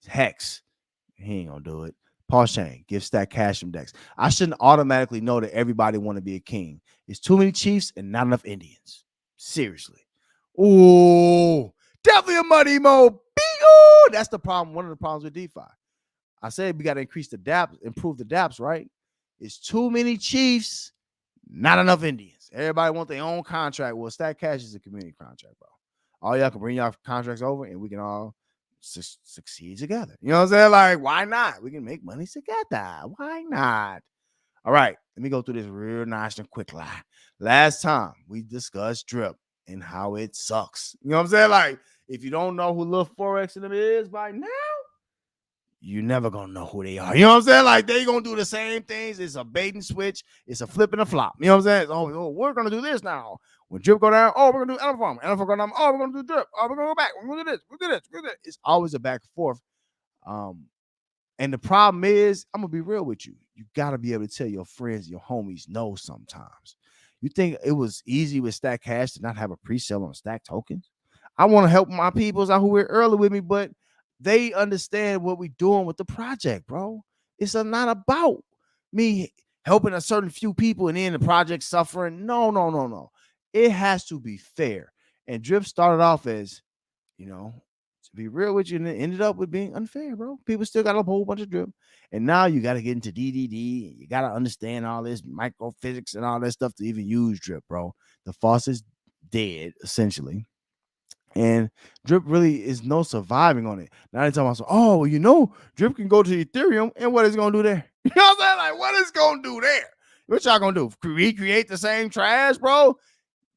Hex, he ain't gonna do it. Paul Shane, give Stack Cache some decks. I shouldn't automatically know that everybody want to be a king. It's too many chiefs and not enough Indians. Seriously. Ooh, definitely a money mode. Ooh, that's the problem. One of the problems with DeFi. I said we got to increase the Dapps, improve the Dapps, right? It's too many chiefs, not enough Indians. Everybody want their own contract. Well, Stack Cache is a community contract, bro. All y'all can bring y'all contracts over and we can all succeed together. You know what I'm saying? Like, why not? We can make money together. Why not? All right, let me go through this real nice and quick line. Last time we discussed drip and how it sucks. You know what I'm saying? Like, if you don't know who Lil Forex and them is by now, you're never gonna know who they are. You know what I'm saying? Like, they gonna do the same things. It's a bait and switch. It's a flip and a flop. You know what I'm saying? Oh, we're gonna do this now. When drip go down, we're gonna do elephant farm. Elephant go down, we're gonna do drip. We're gonna go back. We're gonna do this. We're gonna do this. It's always a back and forth. And the problem is, I'm gonna be real with you. You gotta be able to tell your friends, your homies, no sometimes. You think it was easy with Stack Cache to not have a pre-sale on Stack tokens? I want to help my peoples out who were early with me, but they understand what we're doing with the project, bro. It's not about me helping a certain few people and then the project suffering. No. It has to be fair. And Drip started off as, to be real with you, and it ended up with being unfair, bro. People still got a whole bunch of drip. And now you got to get into DDD. You got to understand all this microphysics and all that stuff to even use drip, bro. The faucet's dead, essentially. And drip really is no surviving on it. Now they're talking about, drip can go to Ethereum, and what is going to do there? You know what I'm saying? Like, what is going to do there? What y'all going to do? Recreate the same trash, bro?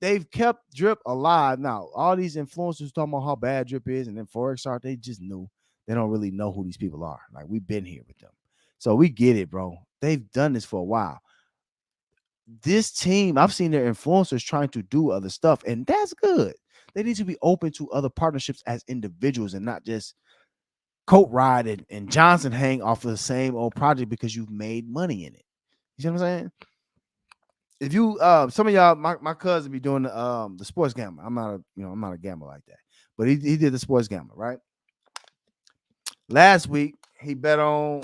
They've kept drip alive. Now, all these influencers talking about how bad drip is, and then Forex are, they just knew. They don't really know who these people are. Like, we've been here with them. So we get it, bro. They've done this for a while. This team, I've seen their influencers trying to do other stuff, and that's good. They need to be open to other partnerships as individuals and not just Coat Ride and Johnson hang off of the same old project because you've made money in it. You see what I'm saying? If you some of y'all, my cousin be doing the sports gambler. I'm not a gambler like that. But he did the sports gambler, right? Last week, he bet on,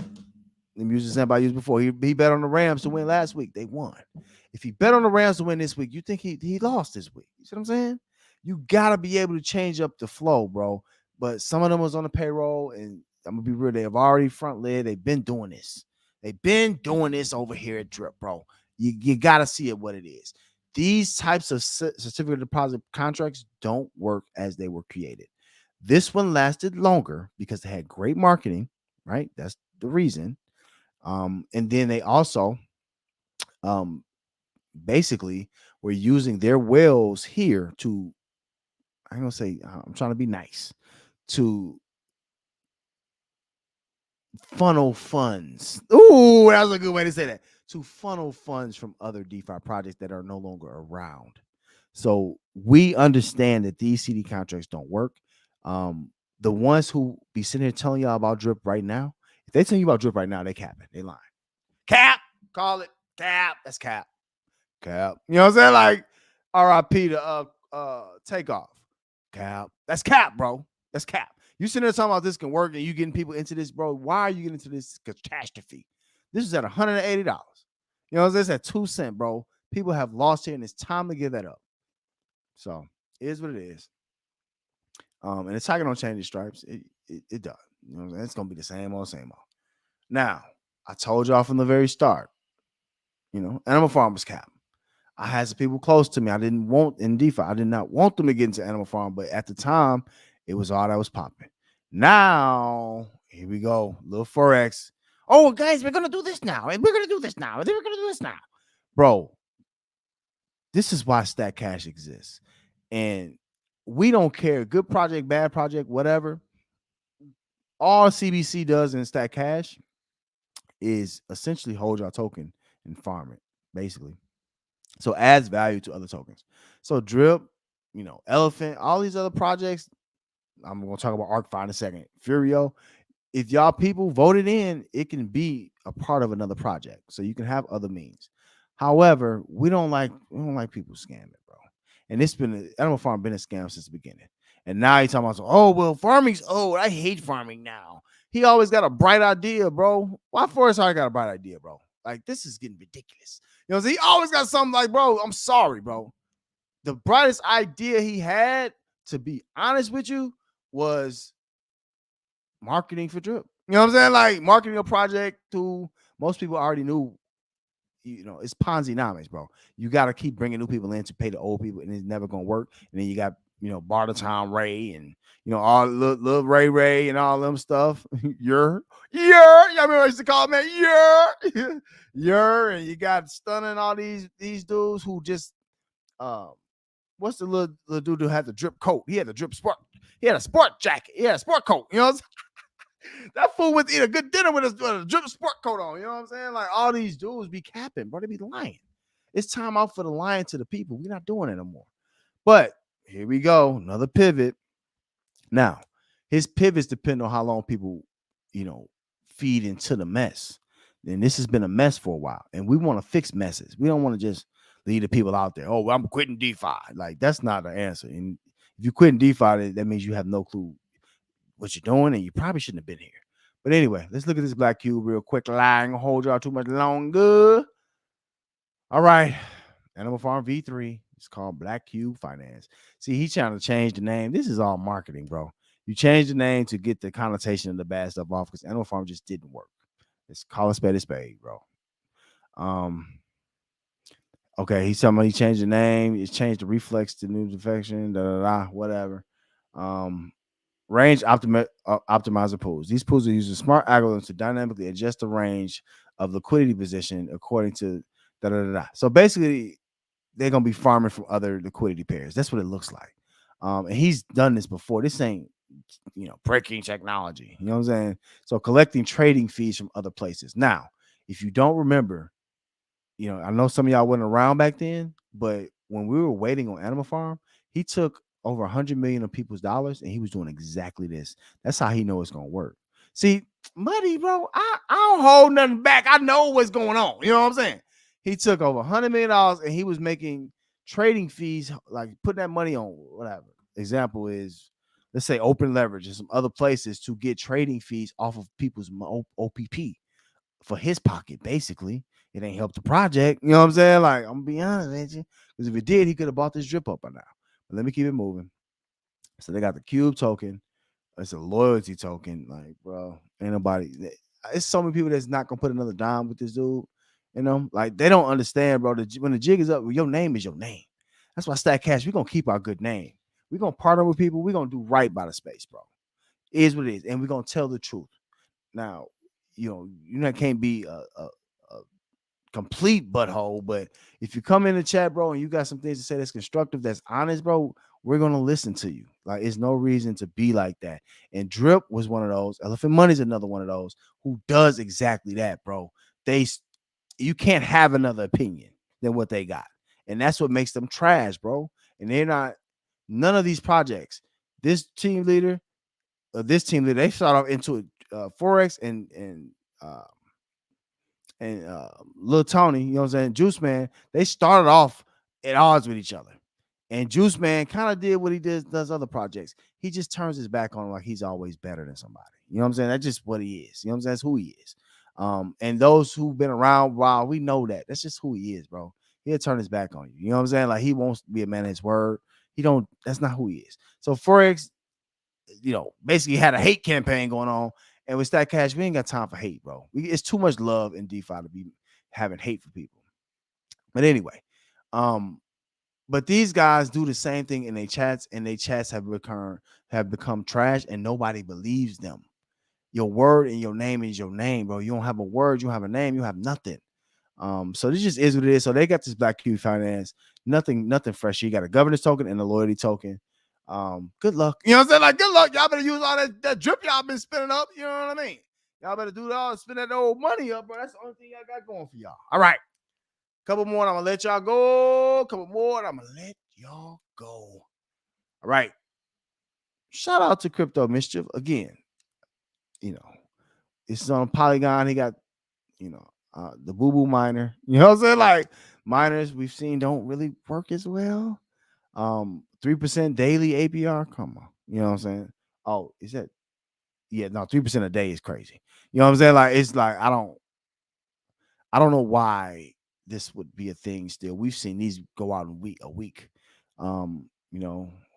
let me use the example I used before. He bet on the Rams to win last week. They won. If he bet on the Rams to win this week, you think he lost this week. You see what I'm saying? You gotta be able to change up the flow, bro. But some of them was on the payroll, and I'm gonna be real, they have already front led. They've been doing this. They've been doing this over here at Drip, bro. You gotta see it what it is. These types of certificate of deposit contracts don't work as they were created. This one lasted longer because they had great marketing, right? That's the reason. And then they also basically were using their whales here to, I'm gonna say, I'm trying to be nice, to funnel funds. Ooh, that was a good way to say that. To funnel funds from other DeFi projects that are no longer around. So we understand that these CD contracts don't work. The ones who be sitting here telling y'all about Drip right now, if they tell you about Drip right now, they capping. They lying. Cap, call it cap. That's cap. Cap. You know what I'm saying? Like RIP to Takeoff. Cap. That's cap, bro. That's cap. You sitting there talking about this can work and you getting people into this, bro. Why are you getting into this catastrophe? This is at $180. You know what I'm saying? It's at 2 cents, bro. People have lost here and it's time to give that up. So it is what it is. And the Tiger don't change the stripes. It does. You know what I'm saying? It's gonna be the same old, same old. Now, I told y'all from the very start, you know, Animal Farm was cap. I had some people close to me. I didn't want in DeFi. I did not want them to get into Animal Farm, but at the time, it was all that was popping. Now, here we go. Little Forex. Oh, guys, we're gonna do this now. And we're gonna do this now. And then we're gonna do this now. Bro, this is why Stack Cache exists. And we don't care. Good project, bad project, whatever. All CBC does in Stack Cache is essentially hold your token and farm it, basically. So adds value to other tokens. So Drip, you know, Elephant, all these other projects. I'm going to talk about ArcFi in a second. Furio. If y'all people voted in, it can be a part of another project. So you can have other means. However, we don't like people scamming, bro. And it's been Animal Farm been a scam since the beginning. And now he's talking about, oh, well, farming's old. I hate farming now. He always got a bright idea, bro. Why Forrest Hart got a bright idea, bro? Like, this is getting ridiculous. You know, he always got something like, bro, I'm sorry, bro. The brightest idea he had, to be honest with you, was marketing for Drip. You know what I'm saying? Like marketing a project to most people already knew, you know, it's Ponzi-nomics, bro. You got to keep bringing new people in to pay the old people, and it's never going to work. And then you got, you know, Bartertown Ray and, you know, all little Ray and all them stuff. Y'all remember I used to call him, man, and you got Stunning all these dudes who just, what's the little dude who had the drip coat? He had the drip sport. He had a sport jacket. He had a sport coat. You know what I'm saying? That fool would eat a good dinner with a drip sport coat on. You know what I'm saying? Like all these dudes be capping, bro. They be lying. It's time out for the lying to the people. We're not doing it anymore. But here we go. Another pivot. Now, his pivots depend on how long people, you know, feed into the mess. And this has been a mess for a while. And we want to fix messes. We don't want to just leave the people out there. Oh, well, I'm quitting DeFi. Like, that's not the answer. And if you're quitting DeFi, that means you have no clue what you're doing, and you probably shouldn't have been here. But anyway, let's look at this black cube real quick. I ain't gonna hold y'all too much longer. All right. Animal Farm V3. It's called Black Cube Finance. See, he's trying to change the name. This is all marketing, bro. You change the name to get the connotation of the bad stuff off because Animal Farm just didn't work. Let's call a spade, bro. Okay, he's talking about he changed the name. He changed the reflex to new defection, whatever. Range optimizer pools. These pools are using smart algorithms to dynamically adjust the range of liquidity position according to So basically, they're gonna be farming from other liquidity pairs. That's what it looks like. And he's done this before. This ain't, you know, breaking technology. You know what I'm saying? So collecting trading fees from other places. Now, if you don't remember, you know, I know some of y'all wasn't around back then, but when we were waiting on Animal Farm, he took over 100 million of people's dollars and he was doing exactly this. That's how he know it's gonna work. See, Muddy, bro, I don't hold nothing back. I know what's going on. You know what I'm saying? He took over $100 million and he was making trading fees, like putting that money on whatever. Example is, let's say open leverage and some other places to get trading fees off of people's OPP for his pocket, basically. It ain't helped the project. You know what I'm saying? Like, I'm gonna be honest with you. Because if it did, he could have bought this drip up by now. But let me keep it moving. So they got the Cube token. It's a loyalty token. Like, bro, ain't nobody. It's so many people that's not gonna put another dime with this dude. You know, like they don't understand, bro. When the jig is up, your name is your name. That's why Stack Cache, we're gonna keep our good name. We're gonna partner with people. We're gonna do right by the space, bro. It is what it is, and we're gonna tell the truth. Now, you can't be a complete butthole, but if you come in the chat, bro, and you got some things to say that's constructive, that's honest, bro, we're gonna listen to you. Like, it's no reason to be like that. And Drip was one of those. Elephant Money's another one of those who does exactly that, bro. You can't have another opinion than what they got, and that's what makes them trash, bro. And they're not none of these projects. This team leader, they start off into Forex uh, and Lil Tony, you know what I'm saying, Juice Man, they started off at odds with each other. And Juice Man kind of did what he does other projects. He just turns his back on him like he's always better than somebody. You know what I'm saying? That's just what he is. You know what I'm saying? That's who he is. And those who've been around a while, we know that. That's just who he is, bro. He'll turn his back on you. You know what I'm saying? Like, he won't be a man of his word. That's not who he is. So Forex, basically had a hate campaign going on. And with Stack Cache, we ain't got time for hate, bro. It's too much love in DeFi to be having hate for people. But anyway, but these guys do the same thing in their chats, and their chats have become trash, and nobody believes them. Your word and your name is your name, bro. You don't have a word, you don't have a name, you have nothing. So this just is what it is. So they got this Black Q finance, nothing fresh. You got a governance token and a loyalty token. Good luck. You know what I'm saying? Like, good luck. Y'all better use all that drip y'all been spinning up. You know what I mean? Y'all better do that, spend that old money up, bro. That's the only thing y'all got going for y'all. All right. Couple more, and I'm gonna let y'all go. Couple more, and I'm gonna let y'all go. All right. Shout out to Crypto Mischief again. It's on Polygon. He got, the Boo Boo miner. You know what I'm saying? Like, miners we've seen don't really work as well. 3% daily APR. Come on. You know what I'm saying? Oh, is that? Yeah, no, 3% a day is crazy. You know what I'm saying? Like, it's like, I don't know why this would be a thing still. We've seen these go out a week.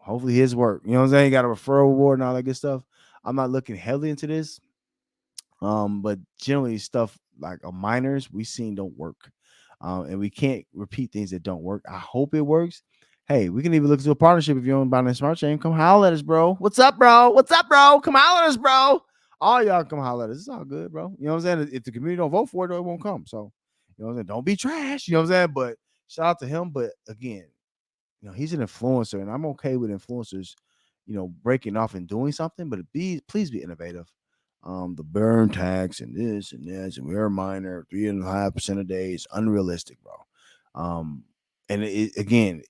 Hopefully his work. You know what I'm saying? He got a referral reward and all that good stuff. I'm not looking heavily into this. But generally stuff like miners we've seen don't work. And we can't repeat things that don't work. I hope it works. Hey, we can even look into a partnership. If you own Binance Smart Chain, come holler at us, bro. What's up, bro? Come holler at us, bro. All y'all come holler at us. It's all good, bro. You know what I'm saying? If the community don't vote for it, it won't come. So, you know what I'm saying? Don't be trash. You know what I'm saying? But shout out to him. But again, he's an influencer, and I'm okay with influencers, breaking off and doing something. But please be innovative. The burn tax and this and we're a miner 3.5% a day is unrealistic, bro. And again,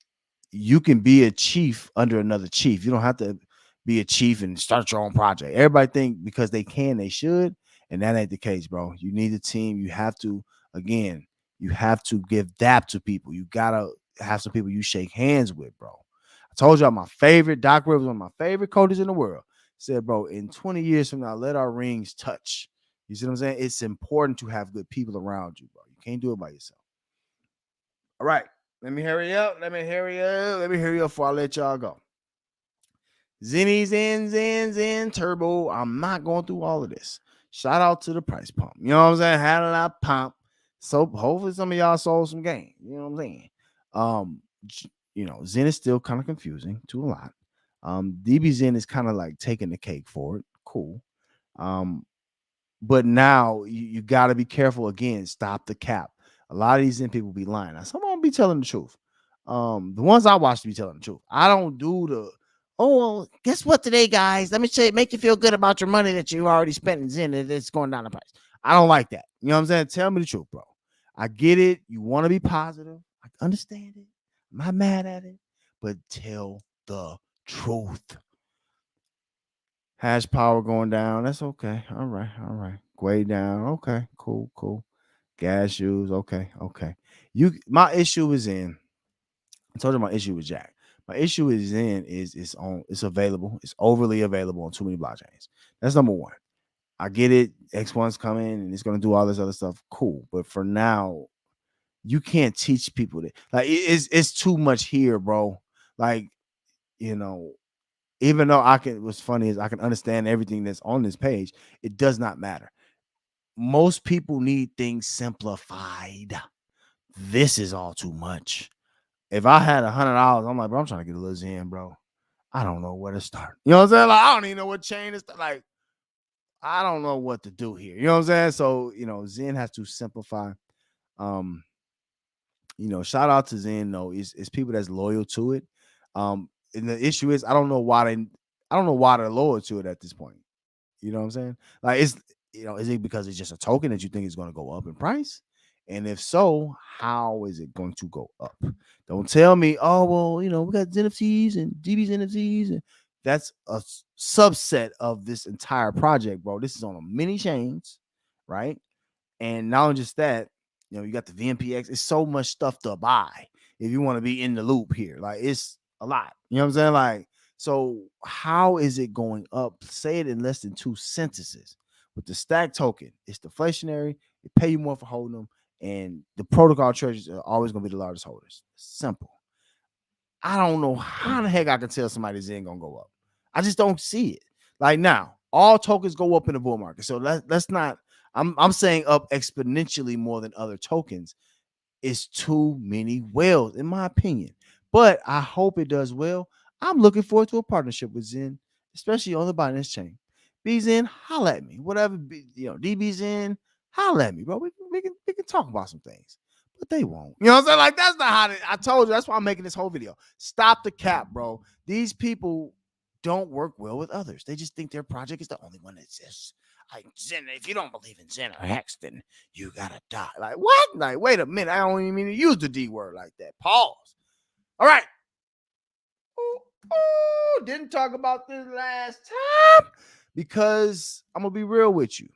you can be a chief under another chief. You don't have to be a chief and start your own project. Everybody think because they can, they should, and that ain't the case, bro. You need a team. You have to give Dapps to people. You gotta have some people you shake hands with, bro. I told y'all my favorite Doc Rivers, one of my favorite coaches in the world, said, bro, in 20 years from now, let our rings touch. You see what I'm saying? It's important to have good people around you, bro. You can't do it by yourself. All right. Let me hurry up before I let y'all go. Zenny, Zen, Turbo. I'm not going through all of this. Shout out to the price pump. You know what I'm saying? Had a lot of pump. So hopefully some of y'all sold some game. You know what I'm saying? Zen is still kind of confusing to a lot. DB Zen is kind of like taking the cake for it. Cool. But now you got to be careful again. Stop the cap. A lot of these Zen people be lying. Now, some of them be telling the truth. The ones I watch be telling the truth. I don't do the, well, guess what today, guys? Let me make you feel good about your money that you already spent in Zen and it's going down the price. I don't like that. You know what I'm saying? Tell me the truth, bro. I get it. You want to be positive. I understand it. I'm not mad at it. But tell the truth. Hash power going down. That's okay. All right. Way down. Okay. Cool. Gas shoes. Okay. My issue is in. I told you my issue with Jack. My issue is in it's available. It's overly available on too many blockchains. That's number one. I get it. X1's coming and it's gonna do all this other stuff. Cool. But for now, you can't teach people that. Like it's too much here, bro. Like, you know, even though what's funny is I can understand everything that's on this page, it does not matter. Most people need things simplified. This is all too much. If I had $100, I'm like, bro, I'm trying to get a little Zen, bro. I don't know where to start. You know what I'm saying? Like, I don't even know what chain is. Like, I don't know what to do here. You know what I'm saying? So, Zen has to simplify. Um, shout out to Zen though. It's people that's loyal to it. And the issue is I don't know why they're loyal to it at this point. You know what I'm saying? Like is it because it's just a token that you think is going to go up in price? And if so, how is it going to go up? Don't tell me, oh, well, we got NFTs and DB's NFTs. And that's a subset of this entire project, bro. This is on a mini chains, right? And not only just that, you got the VMPX. It's so much stuff to buy if you want to be in the loop here. Like, it's a lot. You know what I'm saying? Like, so how is it going up? Say it in less than 2 sentences. With the stack token, it's deflationary. They pay you more for holding them. And the protocol treasuries are always going to be the largest holders. Simple. I don't know how the heck I can tell somebody's Zen going to go up. I just don't see it. Like, now, all tokens go up in the bull market. So let's not, I'm saying up exponentially more than other tokens. It's too many whales, in my opinion. But I hope it does well. I'm looking forward to a partnership with Zen, especially on the Binance chain. B Zen, holla at me. Whatever, DB Zen, holla at me, bro. We can talk about some things, but they won't. You know what I'm saying? Like, that's not how I told you. That's why I'm making this whole video. Stop the cap, bro. These people don't work well with others. They just think their project is the only one that exists. Like, Zen, if you don't believe in Zen or Hex, then you gotta die. Like, what? Like, wait a minute. I don't even mean to use the D word like that. Pause. All right. Didn't talk about this last time because I'm gonna be real with you.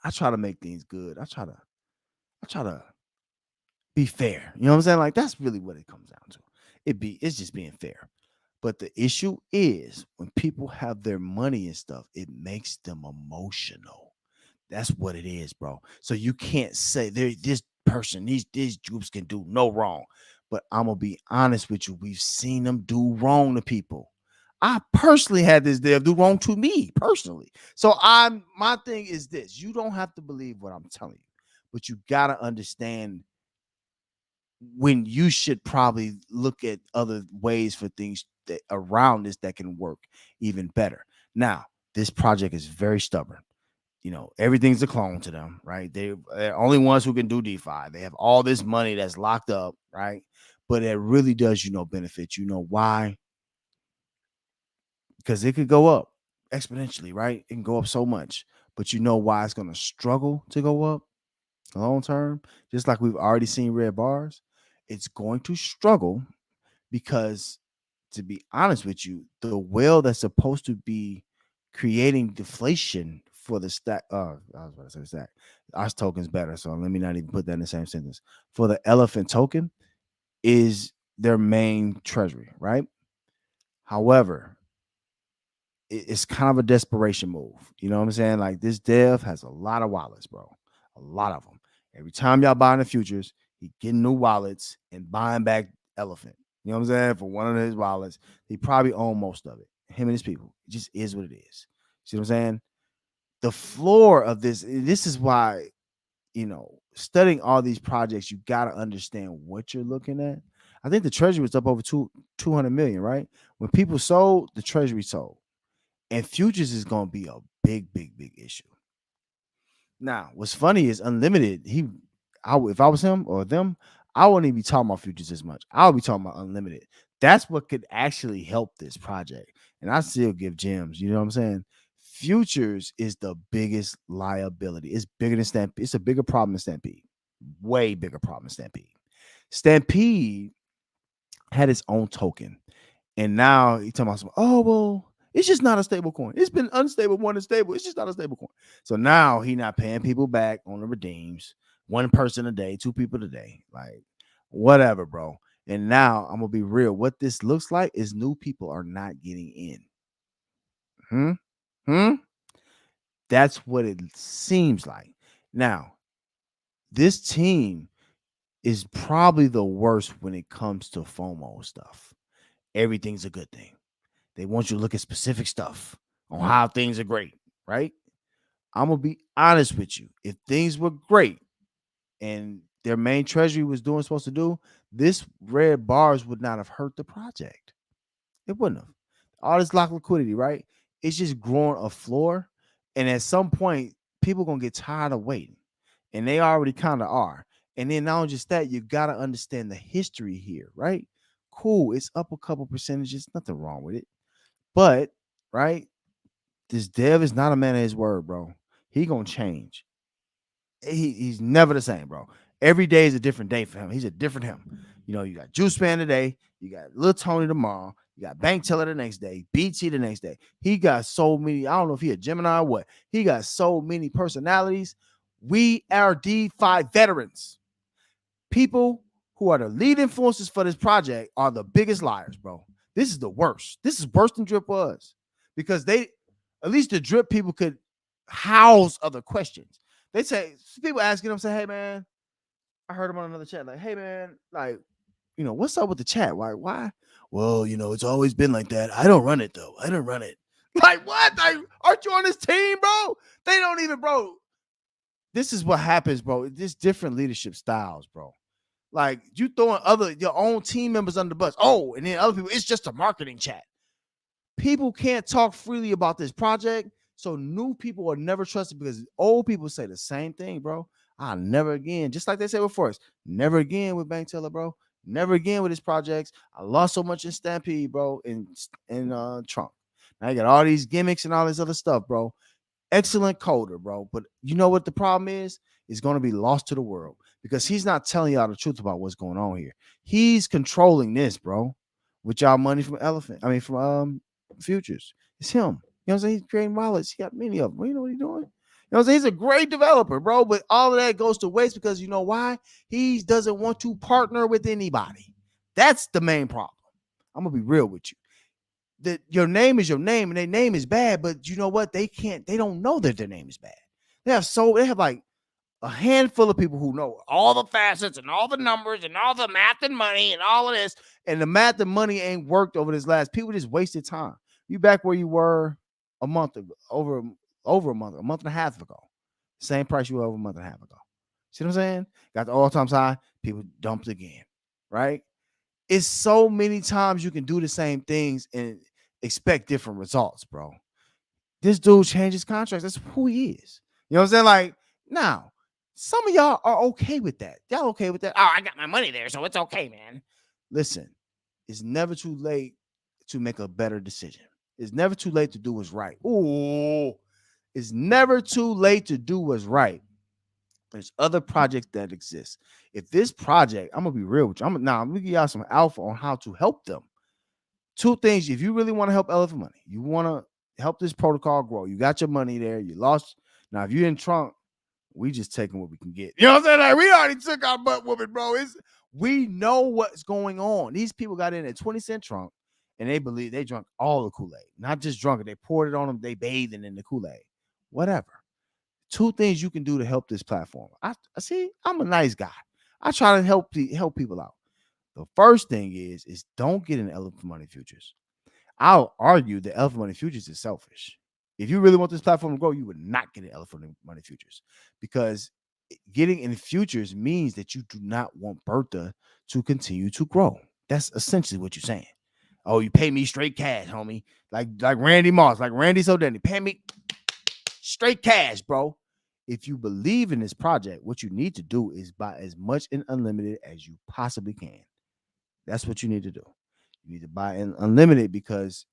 I try to make things good. I try to be fair. You know what I'm saying? Like, that's really what it comes down to. It's just being fair. But the issue is when people have their money and stuff, it makes them emotional. That's what it is, bro. So you can't say this person, these groups can do no wrong. But I'm gonna be honest with you. We've seen them do wrong to people. I personally had this dev do wrong to me personally. So my thing is this: you don't have to believe what I'm telling you, but you gotta understand when you should probably look at other ways for things that around this that can work even better. Now, this project is very stubborn. Everything's a clone to them, right? They're only ones who can do DeFi. They have all this money that's locked up, right? But it really does, benefit. You know why? Because it could go up exponentially, right? It can go up so much. But you know why it's going to struggle to go up long term? Just like we've already seen red bars, it's going to struggle because, to be honest with you, the whale that's supposed to be creating deflation for the stack. I was about to say stack. Our token's better, so let me not even put that in the same sentence. For the elephant token is their main treasury, right? However, it's kind of a desperation move. You know what I'm saying? Like, this dev has a lot of wallets, bro. A lot of them. Every time y'all buying the futures, he getting new wallets and buying back elephant. You know what I'm saying? For one of his wallets, he probably own most of it. Him and his people. It just is what it is. See what I'm saying? The floor of this is why, studying all these projects, you got to understand what you're looking at. I think the treasury was up over 200 million, right? When people sold, the treasury sold. And futures is going to be a big, big, big issue. Now, what's funny is Unlimited. If I was him or them, I wouldn't even be talking about futures as much. I would be talking about Unlimited. That's what could actually help this project. And I still give gems. You know what I'm saying? Futures is the biggest liability. It's bigger than Stampede. It's a bigger problem than Stampede. Way bigger problem than Stampede. Stampede had its own token. And now he's talking about some, oh, well, it's just not a stable coin. It's been unstable, more than stable. It's just not a stable coin. So now he not paying people back on the redeems. One person a day, 2 people a day. Like, whatever, bro. And now I'm going to be real. What this looks like is new people are not getting in. That's what it seems like. Now, this team is probably the worst when it comes to FOMO stuff. Everything's a good thing. They want you to look at specific stuff on how things are great, right? I'm gonna be honest with you. If things were great and their main treasury was doing supposed to do, this red bars would not have hurt the project. It wouldn't have. All this locked liquidity, right? It's just growing a floor. And at some point, people gonna get tired of waiting. And they already kind of are. And then not just that, you gotta understand the history here, right? Cool, it's up a couple percentages, nothing wrong with it. But right, this dev is not a man of his word, bro. He gonna change. He's never the same, bro. Every day is a different day for him. He's a different him. You know, you got Juice Man today, you got Lil Tony tomorrow, you got Bank Teller the next day, BT the next day. He got so many. I don't know if he a Gemini or what. He got so many personalities. We are DeFi veterans. People who are the lead influencers for this project are the biggest liars, bro. This is the worst. This is worse than Drip was because they, at least the Drip people could house other questions. They say, people asking them, say, hey, man, I heard him on another chat, like, hey, man, like, you know, what's up with the chat? Why? Well, you know, it's always been like that. I don't run it, though. I don't run it. Like, what? Like, aren't you on this team, bro? They don't even, bro. This is what happens, bro. There's different leadership styles, bro. Like, you throwing your own team members under the bus. Oh, and then other people, it's just a marketing chat. People can't talk freely about this project, so new people are never trusted because old people say the same thing, bro. I'll never again, just like they said before us, never again with Bank Teller, bro. Never again with his projects. I lost so much in Stampede, bro, in Trump. Now you got all these gimmicks and all this other stuff, bro. Excellent coder, bro. But you know what the problem is? It's going to be lost to the world because he's not telling y'all the truth about what's going on here. He's controlling this, bro, with y'all money from from futures. It's him. You know what I'm saying? He's creating wallets. He got many of them. You know what he's doing? You know what I'm saying? He's a great developer, bro. But all of that goes to waste because you know why? He doesn't want to partner with anybody. That's the main problem. I'm gonna be real with you. That your name is your name and their name is bad, but you know what? They don't know that their name is bad. They have like a handful of people who know all the facets and all the numbers and all the math and money and all of this. And the math and money ain't worked over this last. People just wasted time. You back where you were a month ago, over a month and a half ago. Same price you were over a month and a half ago. See what I'm saying? Got the all-time high, people dumped again, right? It's so many times you can do the same things and expect different results, bro. This dude changes contracts. That's who he is. You know what I'm saying? Like, now, some of y'all are okay with that. Y'all okay with that? Oh, I got my money there, so it's okay, man. Listen, it's never too late to make a better decision. It's never too late to do what's right. Ooh, it's never too late to do what's right. There's other projects that exist. If this project, I'm gonna be real with you. I'm gonna give y'all some alpha on how to help them. Two things. If you really want to help Elephant Money, you want to help this protocol grow. You got your money there. You lost. Now, if you're in trunk, we just taking what we can get. You know what I'm saying? Like, we already took our butt whooping, bro. We know what's going on. These people got in at 20-cent trunk, and they believe they drunk all the Kool-Aid. Not just drunk it. They poured it on them. They bathing in the Kool-Aid. Whatever. Two things you can do to help this platform. I see. I'm a nice guy. I try to help people out. The first thing is don't get in Elephant Money futures. I'll argue that Elephant Money futures is selfish. If you really want this platform to grow, you would not get in Elephant Money futures because getting in futures means that you do not want Bertha to continue to grow. That's essentially what you're saying. Oh, you pay me straight cash, homie. Like Randy Moss, like Randy Sodeni. Pay me straight cash, bro. If you believe in this project, what you need to do is buy as much in unlimited as you possibly can. That's what you need to do. You need to buy in unlimited because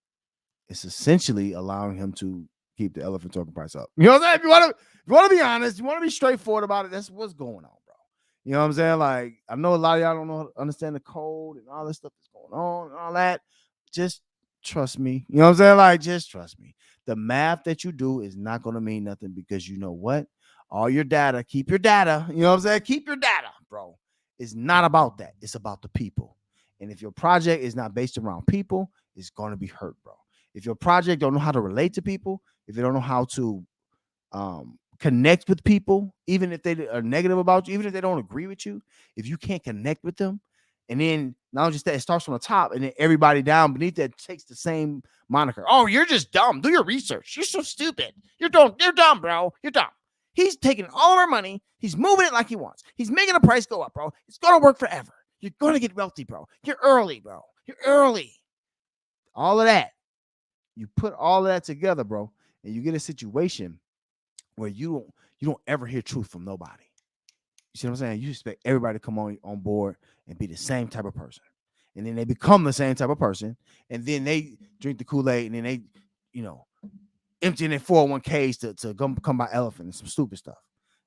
it's essentially allowing him to keep the elephant token price up. You know what I'm saying? If you want to be honest, you want to be straightforward about it. That's what's going on, bro. You know what I'm saying? Like, I know a lot of y'all don't understand the code and all this stuff that's going on and all that. Just trust me. You know what I'm saying? Like, just trust me. The math that you do is not going to mean nothing because you know what? All your data, keep your data. You know what I'm saying? Keep your data, bro. It's not about that. It's about the people. And if your project is not based around people, it's going to be hurt, bro. If your project don't know how to relate to people, if you don't know how to connect with people, even if they are negative about you, even if they don't agree with you. If you can't connect with them, and then not just that, it starts from the top, and then everybody down beneath that takes the same moniker. Oh, you're just dumb. Do your research. You're so stupid. You're dumb. You're dumb, bro. You're dumb. He's taking all of our money. He's moving it like he wants. He's making the price go up, bro. It's gonna work forever. You're gonna get wealthy, bro. You're early, bro. You're early. All of that. You put all of that together, bro, and you get a situation where you don't ever hear truth from nobody. You see what I'm saying? You expect everybody to come on board and be the same type of person. And then they become the same type of person. And then they drink the Kool-Aid, and then they, emptying their 401ks to come by elephant and some stupid stuff.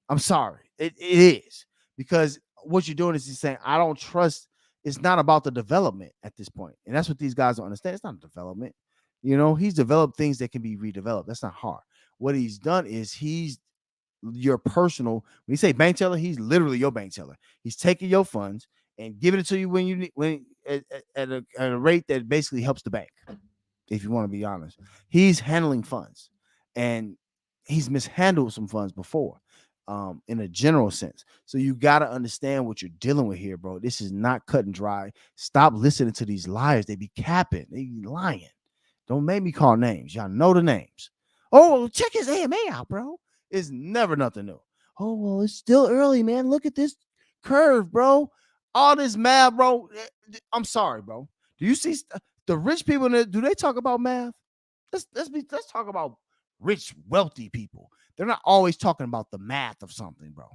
I'm sorry. It is. Because what you're doing is you're saying, I don't trust. It's not about the development at this point. And that's what these guys don't understand. It's not development. He's developed things that can be redeveloped. That's not hard. What he's done is he's your personal. When you say bank teller, he's literally your bank teller. He's taking your funds and giving it to you when at a rate that basically helps the bank. If you want to be honest, he's handling funds, and he's mishandled some funds before, in a general sense. So you got to understand what you're dealing with here, bro. This is not cut and dry. Stop listening to these liars. They be capping. They be lying. Don't make me call names. Y'all know the names. Oh, check his AMA out, bro. It's never nothing new. Oh, well, it's still early, man. Look at this curve, bro. All this math, bro. I'm sorry, bro. Do you see the rich people? Do they talk about math? Let's talk about rich, wealthy people. They're not always talking about the math of something, bro.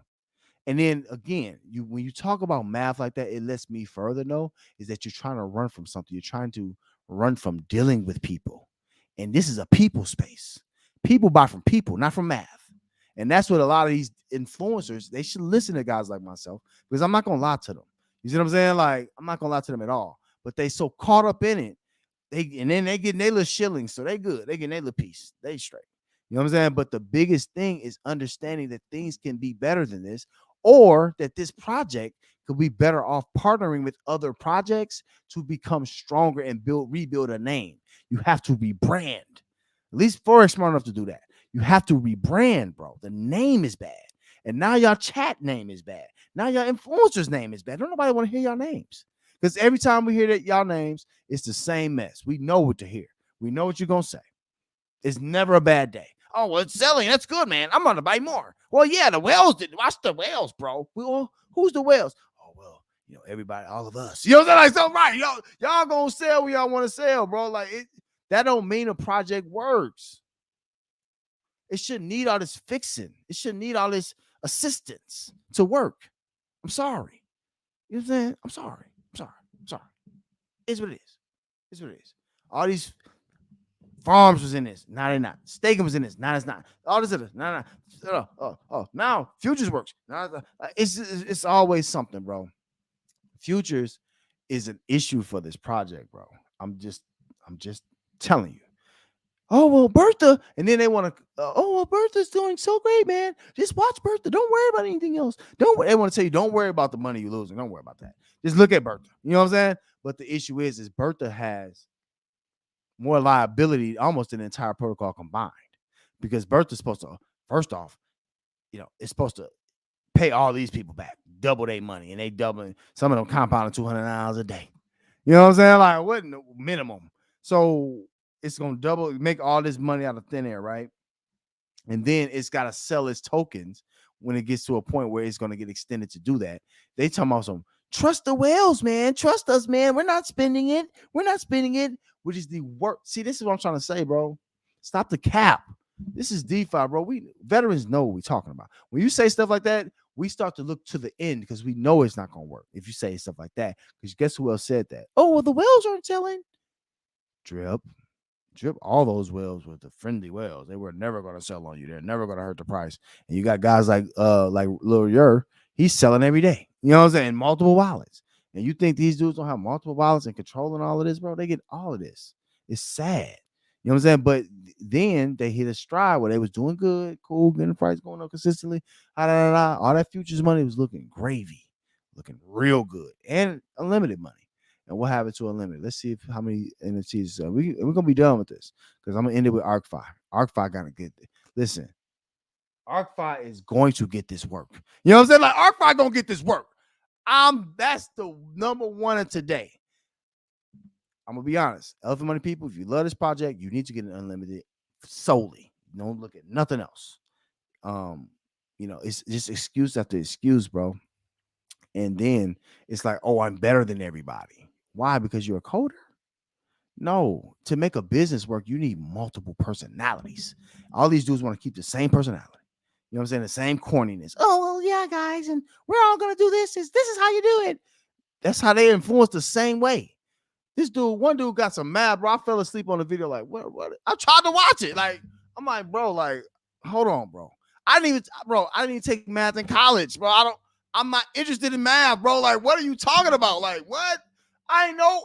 And then again, when you talk about math like that, it lets me further know is that you're trying to run from something. You're trying to run from dealing with people. And this is a people space. People buy from people, not from math. And that's what a lot of these influencers, they should listen to guys like myself, because I'm not going to lie to them. You see what I'm saying? Like, I'm not going to lie to them at all. But they so caught up in it, and then they get their little shillings, so they good. They get their little piece. They straight. You know what I'm saying? But the biggest thing is understanding that things can be better than this, or that this project could be better off partnering with other projects to become stronger and rebuild a name. You have to rebrand. At least Forex smart enough to do that. You have to rebrand, bro. The name is bad. And now y'all chat name is bad. Now y'all influencers name is bad. Don't nobody want to hear y'all names. Because every time we hear that y'all names, it's the same mess. We know what to hear. We know what you're going to say. It's never a bad day. Oh, well, it's selling. That's good, man. I'm going to buy more. Well, yeah, the whales did. Watch the whales, bro. Well, who's the whales? Oh, well, everybody, all of us. You know what I'm saying? Like, so right. Y'all going to sell when y'all want to sell, bro. Like, that don't mean a project works. It shouldn't need all this fixing. It shouldn't need all this assistance to work. I'm sorry. You know what I'm saying? I'm sorry. It's what it is. It's what it is. All these farms was in this. Now they're not. Staking was in this. Now it's not. All this other. No. Now futures works. Now it's always something, bro. Futures is an issue for this project, bro. I'm just telling you. Oh, well, Bertha. And then they want to, well, Bertha's doing so great, man. Just watch Bertha. Don't worry about anything else. They want to tell you, don't worry about the money you're losing. Don't worry about that. Just look at Bertha. You know what I'm saying? But the issue is Bertha has more liability almost than the entire protocol combined, because Bertha's supposed to, first off, it's supposed to pay all these people back, double their money, and they doubling, some of them compounding $200 a day. You know what I'm saying? Like, what minimum? So it's going to double, make all this money out of thin air, right? And then it's got to sell its tokens when it gets to a point where it's going to get extended to do that. They talking about some, trust the whales, man. Trust us, man. We're not spending it. Which is the work. See, this is what I'm trying to say, bro. Stop the cap. This is DeFi, bro. We veterans know what we're talking about. When you say stuff like that, we start to look to the end because we know it's not going to work if you say stuff like that. Because guess who else said that? Oh, well, the whales aren't selling. Drip. All those whales were the friendly whales. They were never going to sell on you. They're never going to hurt the price. And you got guys like Lil Yer. He's selling every day. You know what I'm saying? Multiple wallets. And you think these dudes don't have multiple wallets and controlling all of this, bro? They get all of this. It's sad. You know what I'm saying? But then they hit a stride where they was doing good, cool, getting the price going up consistently. All that futures money was looking gravy, looking real good, and unlimited money. And what happened to unlimited? Let's see how many NFTs. We're gonna be done with this because I'm gonna end it with ArcFi. ArcFi got a good. Listen, ArcFi is going to get this work. You know what I'm saying? Like ArcFi gonna get this work. That's the number one of today. I'm gonna be honest. Elephant Money people, if you love this project, you need to get an unlimited solely. Don't look at nothing else. It's just excuse after excuse, bro. And then it's like, oh, I'm better than everybody. Why? Because you're a coder? No. To make a business work, you need multiple personalities. All these dudes want to keep the same personality. You know what I'm saying? The same corniness. Oh, well, yeah, guys, and we're all gonna do this. This is how you do it. That's how they influence the same way. One dude got some mad, bro. I fell asleep on the video. Like, what? I tried to watch it. Like, I'm like, bro, like, hold on, bro. I didn't even take math in college, bro. I'm not interested in math, bro. Like, what are you talking about? Like, what?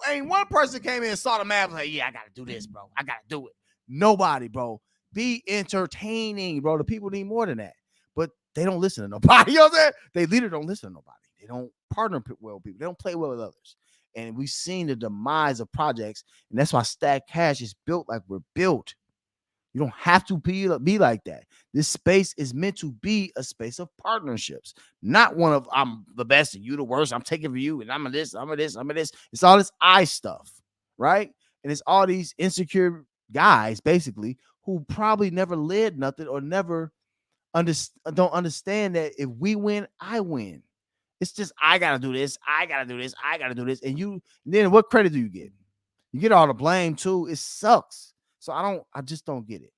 Ain't one person came in and saw the math and like, yeah, I gotta do this, bro. I gotta do it. Nobody, bro. Be entertaining, bro. The people need more than that. But they don't listen to nobody. You know what I'm saying? They literally don't listen to nobody. They don't partner well with people. They don't play well with others. And we've seen the demise of projects. And that's why Stack Cache is built like we're built. You don't have to be like that. This space is meant to be a space of partnerships, not one of I'm the best and you the worst. I'm taking for you and I'm a this, I'm a this, I'm a this. It's all this I stuff, right? And it's all these insecure guys, basically, who probably never led nothing or never don't understand that if we win, I win. It's just I gotta do this, I gotta do this, I gotta do this, and then what credit do you get? You get all the blame too. It sucks. So I just don't get it.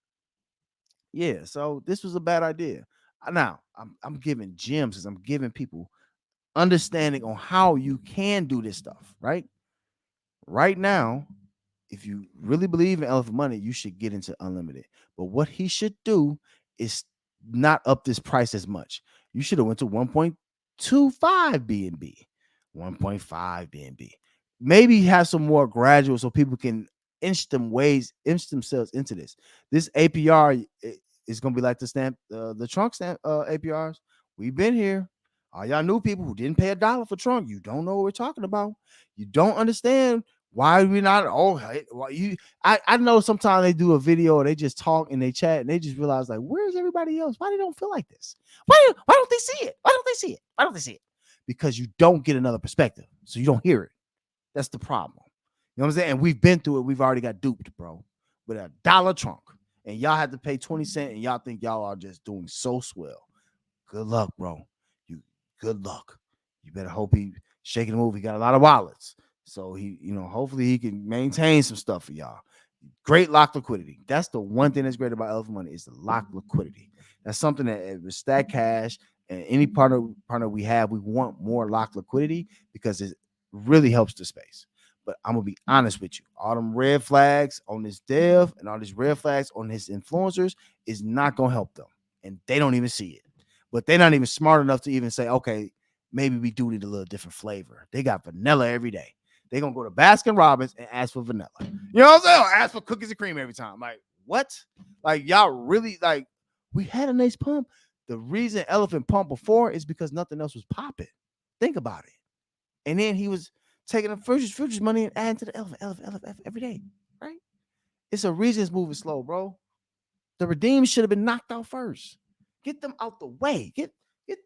Yeah, so this was a bad idea. Now I'm giving gems because I'm giving people understanding on how you can do this stuff, right? Right now, if you really believe in Elephant Money, you should get into unlimited. But what he should do is not up this price as much. You should have went to 1.25 BNB, 1.5 BNB. Maybe have some more gradual so people can inch themselves into this. This APR is going to be like the trunk stamp APRs. We've been here. All y'all new people who didn't pay $1 for trunk, you don't know what we're talking about. You don't understand why we not. I know sometimes they do a video or they just talk and they chat and they just realize like, where's everybody else? Why they don't feel like this? Why don't they see it? Why don't they see it? Why don't they see it? Because you don't get another perspective, so you don't hear it. That's the problem. You know what I'm saying? And we've been through it. We've already got duped, bro, with $1 trunk, and y'all had to pay 20 cents, and y'all think y'all are just doing so swell. Good luck, bro. Good luck. You better hope he shaking the move. He got a lot of wallets. So he, hopefully he can maintain some stuff for y'all. Great lock liquidity. That's the one thing that's great about Elephant Money is the lock liquidity. That's something that with Stack Cache and any partner we have, we want more lock liquidity because it really helps the space. But I'm gonna be honest with you. All them red flags on this dev and all these red flags on his influencers is not gonna help them. And they don't even see it. But they're not even smart enough to even say, okay, maybe we do need a little different flavor. They got vanilla every day. They're going to go to Baskin Robbins and ask for vanilla. You know what I'm saying? Or ask for cookies and cream every time. Like, what? Like, y'all really, like, we had a nice pump. The reason Elephant pumped before is because nothing else was popping. Think about it. And then he was taking the futures money and adding to the elephant every day, right? It's a reason it's moving slow, bro. The redeems should have been knocked out first. Get them out the way. Get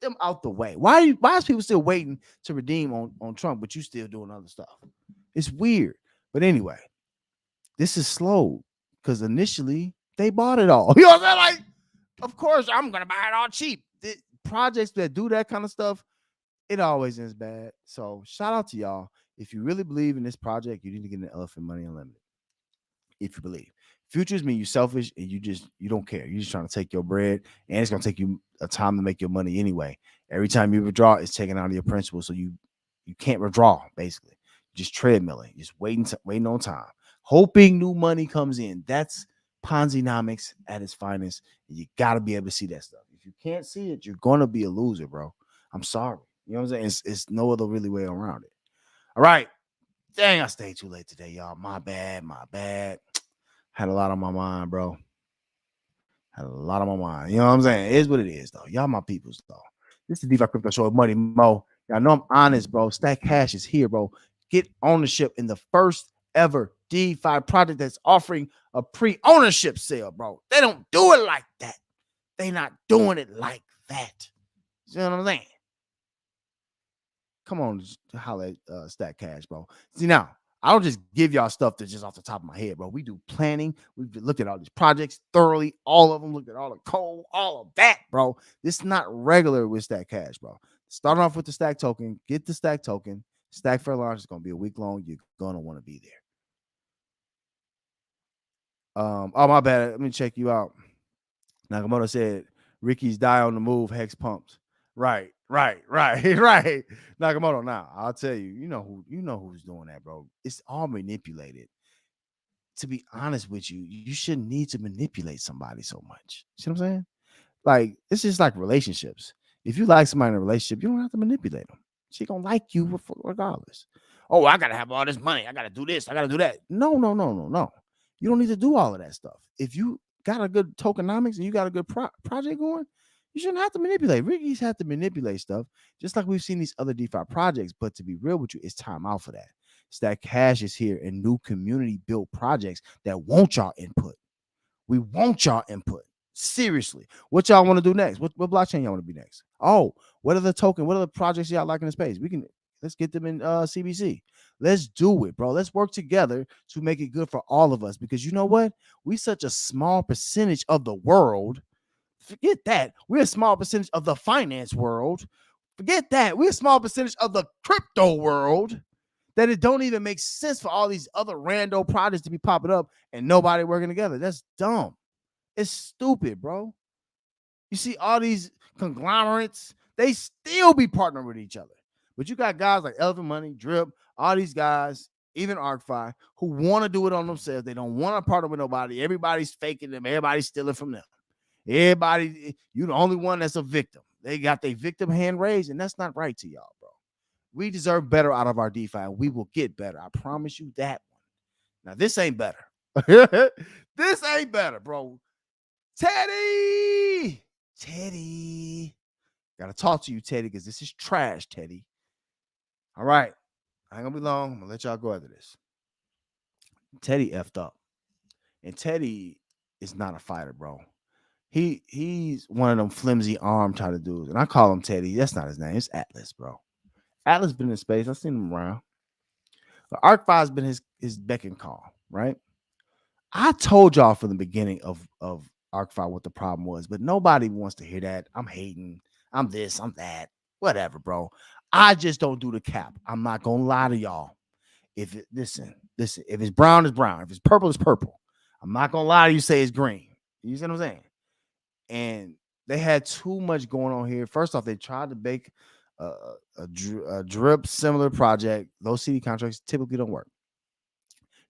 them out the way. Why is people still waiting to redeem on Trump, but you still doing other stuff? It's weird. But anyway, this is slow because initially they bought it all. You know what I'm saying? Like, of course, I'm gonna buy it all cheap. Projects that do that kind of stuff, it always ends bad. So shout out to y'all. If you really believe in this project, you need to get an Elephant Money Unlimited. If you believe. Futures mean you selfish and you don't care. You're just trying to take your bread, and it's gonna take you a time to make your money anyway. Every time you withdraw, it's taken out of your principal, so you can't withdraw. Basically, just treadmilling, just waiting on time, hoping new money comes in. That's Ponzi-nomics at its finest. And you gotta be able to see that stuff. If you can't see it, you're gonna be a loser, bro. I'm sorry. You know what I'm saying? It's no other really way around it. All right. Dang, I stayed too late today, y'all. My bad. Had a lot on my mind, bro. Had a lot on my mind. You know what I'm saying? It is what it is, though. Y'all my peoples, though. This is the DeFi Crypto Show with Money Mo. Y'all know I'm honest, bro. Stack Cache is here, bro. Get ownership in the first ever DeFi project that's offering a pre-ownership sale, bro. They don't do it like that. They not doing it like that. You know what I'm saying? Come on, holla at Stack Cache, bro. See, now, I don't just give y'all stuff that's just off the top of my head, bro. We do planning. We've looked at all these projects thoroughly, all of them, looked at all the code, all of that, bro. This is not regular with Stack Cache, bro. Starting off with the Stack token, get the Stack token. Stack Fair launch is going to be a week long. You're going to want to be there. Oh, my bad. Let me check you out. Nakamoto said, Ricky's die on the move, hex pumps. Right. Nakamoto, now I'll tell you, you know who's doing that, bro. It's all manipulated. To be honest with you, you shouldn't need to manipulate somebody so much. See what I'm saying? Like, it's just like relationships. If you like somebody in a relationship, you don't have to manipulate them. She gonna like you regardless. Oh, I gotta have all this money. I gotta do this. I gotta do that. No. You don't need to do all of that stuff. If you got a good tokenomics and you got a good project going, you shouldn't have to manipulate. Ricky's have to manipulate stuff, just like we've seen these other DeFi projects. But to be real with you, it's time out for that. Stack Cache is here and new community built projects that want y'all input. We want y'all input. Seriously. What y'all want to do next? What blockchain y'all want to be next? Oh, what are the projects y'all like in the space? Let's get them in CBC. Let's do it, bro. Let's work together to make it good for all of us. Because you know what? We such a small percentage of the world. Forget that. We're a small percentage of the finance world. Forget that. We're a small percentage of the crypto world. That it don't even make sense for all these other rando projects to be popping up and nobody working together. That's dumb. It's stupid, bro. You see all these conglomerates, they still be partnering with each other. But you got guys like Elephant Money, Drip, all these guys, even ArcFi, who want to do it on themselves. They don't want to partner with nobody. Everybody's faking them. Everybody's stealing from them. Everybody, you're the only one that's a victim. They got their victim hand raised, and that's not right to y'all, bro. We deserve better out of our DeFi, and we will get better. I promise you that one. Now, this ain't better. This ain't better, bro. Teddy. Gotta talk to you, Teddy, because this is trash, Teddy. All right. I ain't gonna be long. I'm gonna let y'all go after this. Teddy effed up. And Teddy is not a fighter, bro. He's one of them flimsy arm type of dudes. And I call him Teddy. That's not his name. It's Atlas, bro. Atlas been in space. I've seen him around. But ArcFi has been his beck and call, right? I told y'all from the beginning of ArcFi what the problem was, but nobody wants to hear that. I'm hating. I'm this. I'm that. Whatever, bro. I just don't do the cap. I'm not gonna lie to y'all. Listen. If it's brown, it's brown. If it's purple, it's purple. I'm not gonna lie to you. Say it's green. You see what I'm saying? And they had too much going on here. First off, they tried to bake a drip similar project. Those CD contracts typically don't work.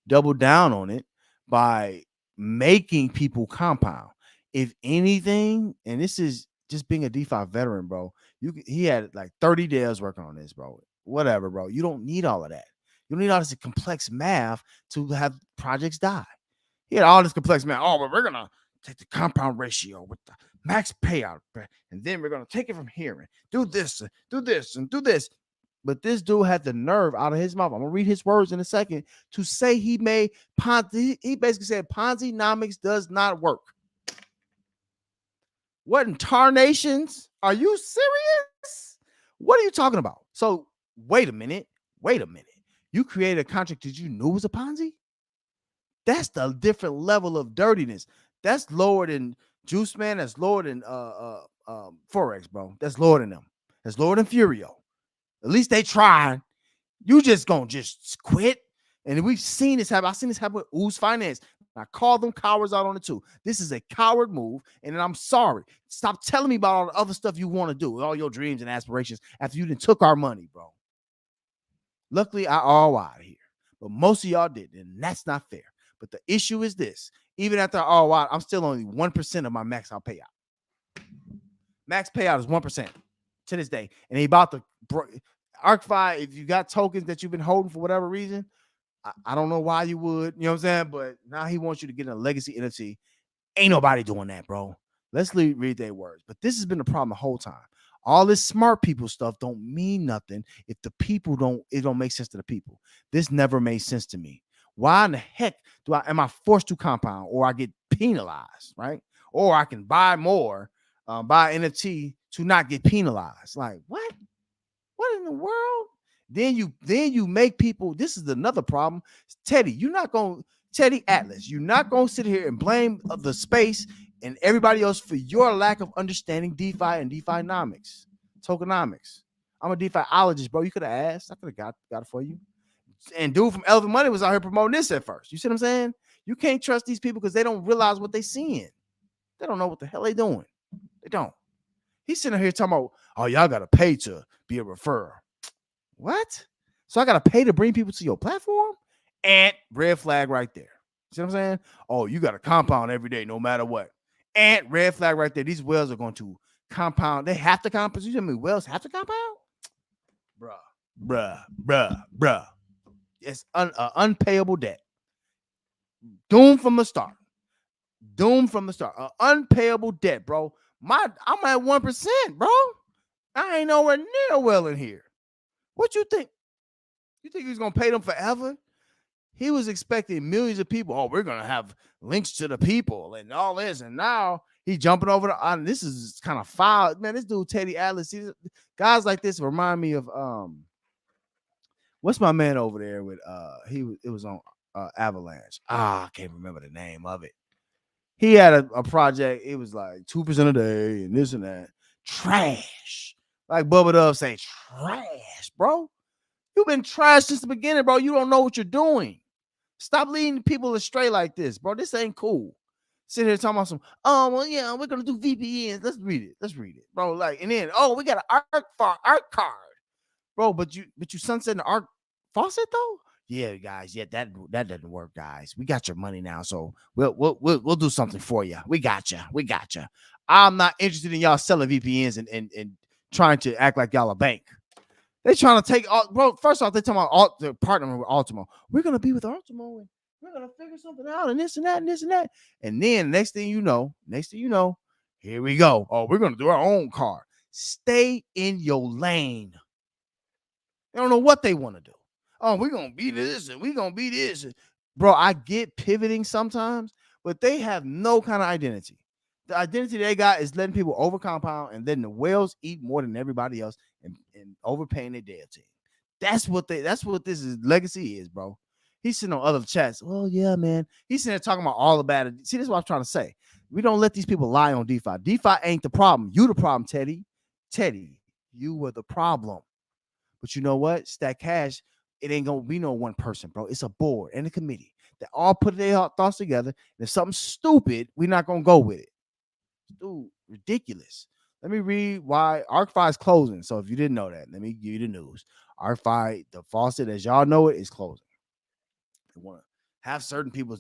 Double down on it by making people compound. If anything, and this is just being a DeFi veteran, bro. He had like 30 days working on this, bro. Whatever, bro. You don't need all of that. You don't need all this complex math to have projects die. He had all this complex math. Oh, but we're gonna take the compound ratio with the max payout, and then we're gonna take it from here and do this, and do this, and do this. But this dude had the nerve out of his mouth. I'm gonna read his words in a second to say he made Ponzi. He basically said Ponzi-nomics does not work. What in tarnations? Are you serious? What are you talking about? So wait a minute. You created a contract that you knew was a Ponzi? That's the different level of dirtiness. That's lower than Juice Man. That's lower than Forex, bro. That's lower than them. That's lower than Furio. At least they tried. You just gonna just quit. And we've seen this happen. I've seen this happen with Ooze Finance. I call them cowards out on it too. This is a coward move, and I'm sorry. Stop telling me about all the other stuff you want to do, all your dreams and aspirations after you done took our money, bro. Luckily, I all out of here. But most of y'all didn't, and that's not fair. But the issue is this. Even after all out, I'm still only 1% of my max out payout. Max payout is 1% to this day. And he about to ArcFi, if you got tokens that you've been holding for whatever reason, I don't know why you would, you know what I'm saying? But now he wants you to get a legacy NFT. Ain't nobody doing that, bro. Let's read their words. But this has been the problem the whole time. All this smart people stuff don't mean nothing if the people it don't make sense to the people. This never made sense to me. Why in the heck am I forced to compound or I get penalized, right? Or I can buy more buy an NFT to not get penalized. Like what? What in the world? Then you make people. This is another problem, Teddy. You're not gonna Teddy Atlas. You're not gonna sit here and blame the space and everybody else for your lack of understanding DeFi and DeFinomics, tokenomics. I'm a DeFiologist, bro. You could have asked. I could have got it for you. And dude from Elephant Money was out here promoting this at first. You see what I'm saying? You can't trust these people because they don't realize what they're seeing. They don't know what the hell they doing. They don't. He's sitting here talking about, oh, y'all got to pay to be a referrer. What? So I got to pay to bring people to your platform? And red flag right there. See what I'm saying? Oh, you got to compound every day, no matter what. And red flag right there. These whales are going to compound. They have to compound. You tell me whales have to compound? Bruh. It's unpayable debt. Doomed from the start. Unpayable debt, bro. I'm at 1%, bro. I ain't nowhere near well in here. What you think? You think he's gonna pay them forever? He was expecting millions of people. Oh, we're gonna have links to the people and all this, and now he's jumping over the. This is kind of foul, man. This dude Teddy Atlas, guys like this remind me of what's my man over there with it was on Avalanche. I can't remember the name of it. He had a project. It was like 2% a day and this and that. Trash. Like Bubba Dove say, trash, bro. You've been trash since the beginning, bro. You don't know what you're doing. Stop leading people astray like this, bro. This ain't cool. Sit here talking about some, oh, well, yeah, we're going to do VPNs. Let's read it, bro. Like, and then, oh, we got an art card. Bro, but you sunset the art faucet, though? Yeah, guys. Yeah, that doesn't work, guys. We got your money now, so we'll do something for you. We got you. I'm not interested in y'all selling VPNs and trying to act like y'all a bank. They trying to take all, bro. First off, they talking about they're partnering with Ultimo. We're gonna be with Ultimo and we're gonna figure something out and this and that and this and that. And then next thing you know, here we go. Oh, we're gonna do our own card. Stay in your lane. They don't know what they want to do. Oh, we're going to be this and we're going to be this. Bro, I get pivoting sometimes, but they have no kind of identity. The identity they got is letting people overcompound and letting the whales eat more than everybody else and overpaying their debt team. That's what this is legacy is, bro. He's sitting on other chats. Oh, yeah, man. He's sitting there talking about all the bad. See, this is what I'm trying to say. We don't let these people lie on DeFi. DeFi ain't the problem. You the problem, Teddy. Teddy, you were the problem. But you know what? Stack Cache, it ain't going to be no one person, bro. It's a board and a committee that all put their thoughts together. And if something stupid, we're not going to go with it. Dude, ridiculous. Let me read why ArcFi is closing. So if you didn't know that, let me give you the news. ArcFi, the faucet, as y'all know it, is closing. They want to have certain people,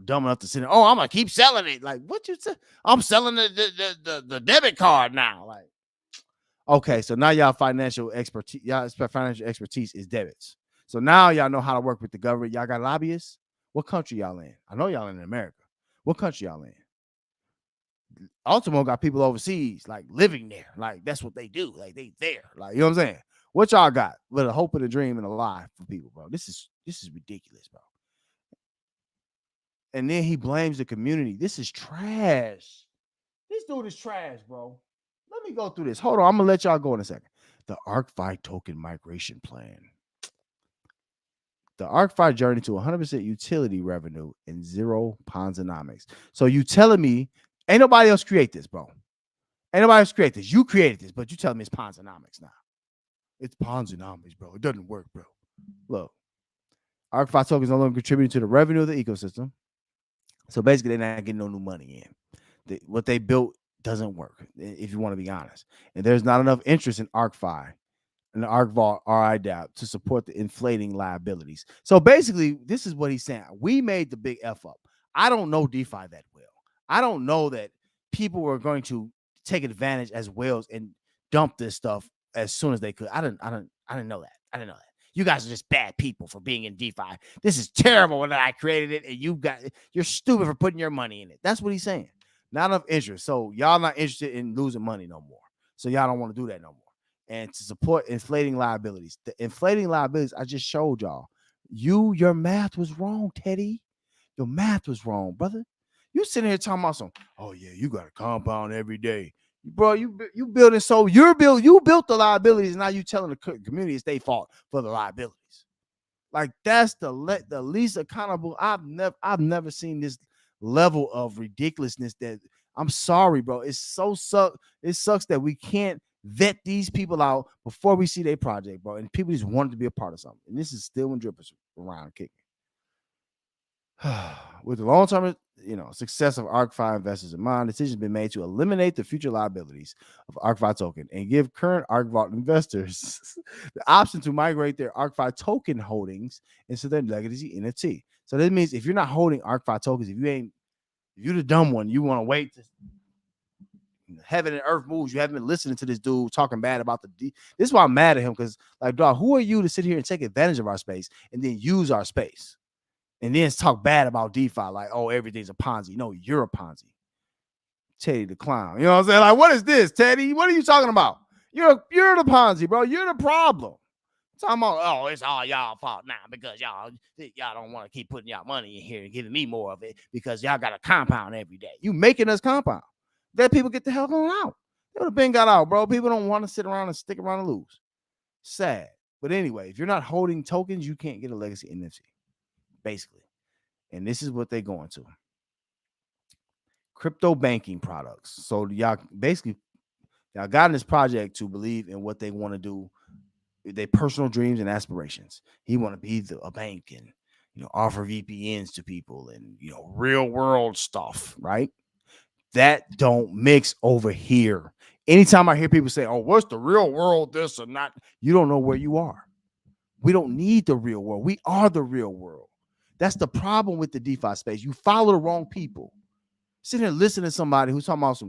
dumb enough to sit there. Oh, I'm going to keep selling it. Like, what you say? I'm selling the debit card now. Like, okay, so now y'all financial expertise is debits. So now y'all know how to work with the government. Y'all got lobbyists. What country y'all in? I know y'all in America. What country y'all in? Ultimo got people overseas, like living there. Like that's what they do. Like they there. Like, you know what I'm saying? What y'all got? With a hope and a dream and a lie for people, bro. This is ridiculous, bro. And then he blames the community. This is trash. This dude is trash, bro. Let me go through this. Hold on. I'm going to let y'all go in a second. The ArcFi token migration plan. The ArcFi journey to 100% utility revenue and zero Ponzonomics. So you telling me ain't nobody else create this, bro. Ain't nobody else create this. You created this, but you telling me it's Ponzonomics now. It's Ponzonomics, bro. It doesn't work, bro. Look, ArcFi tokens no longer contributing to the revenue of the ecosystem. So basically, they're not getting no new money in. What they built doesn't work, if you want to be honest. And there's not enough interest in ArcFi and the ArcVault RI to support the inflating liabilities. So basically, this is what he's saying. We made the big F up. I don't know DeFi that well. I don't know that people were going to take advantage as whales and dump this stuff as soon as they could. I didn't know that. You guys are just bad people for being in DeFi. This is terrible that I created it, and you're stupid for putting your money in it. That's what he's saying. Not enough interest. So y'all not interested in losing money no more. So y'all don't want to do that no more. And to support inflating liabilities. The inflating liabilities, I just showed y'all. Your math was wrong, Teddy. Your math was wrong, brother. You sitting here talking about some, oh yeah, you got to compound every day. bro. You building, so you built the liabilities. Now you telling the community it's their fault for the liabilities. Like that's the least accountable. I've never seen this level of ridiculousness. That I'm sorry, bro. It sucks that we can't vet these people out before we see their project, bro. And people just wanted to be a part of something. And this is still when drippers around kicking. With the long-term, success of ARC-V investors in mind, decisions have been made to eliminate the future liabilities of ARC-V token and give current ARC Vault investors the option to migrate their ARC-V token holdings into their legacy NFT. So that means if you're not holding ARC-V tokens, if you're the dumb one, you want to wait to heaven and earth moves. You haven't been listening to this dude talking bad about this is why I'm mad at him, because like, dog, who are you to sit here and take advantage of our space and then use our space? And then talk bad about DeFi, like, oh, everything's a Ponzi. No, you're a Ponzi. Teddy the clown. You know what I'm saying? Like, what is this, Teddy? What are you talking about? You're the Ponzi, bro. You're the problem. Talking about, oh, it's all y'all fault now because y'all don't want to keep putting y'all money in here and giving me more of it because y'all got to compound every day. You making us compound. Let people get the hell on out. They would have been got out, bro. People don't want to sit around and stick around and lose. Sad. But anyway, if you're not holding tokens, you can't get a legacy NFT. Basically. And this is what they're going to. Crypto banking products. So y'all got in this project to believe in what they want to do, their personal dreams and aspirations. He want to be a bank and offer VPNs to people and real world stuff, right? That don't mix over here. Anytime I hear people say, "Oh, what's the real world? This or not?" You don't know where you are. We don't need the real world. We are the real world. That's the problem with the DeFi space. You follow the wrong people. Sitting here listening to somebody who's talking about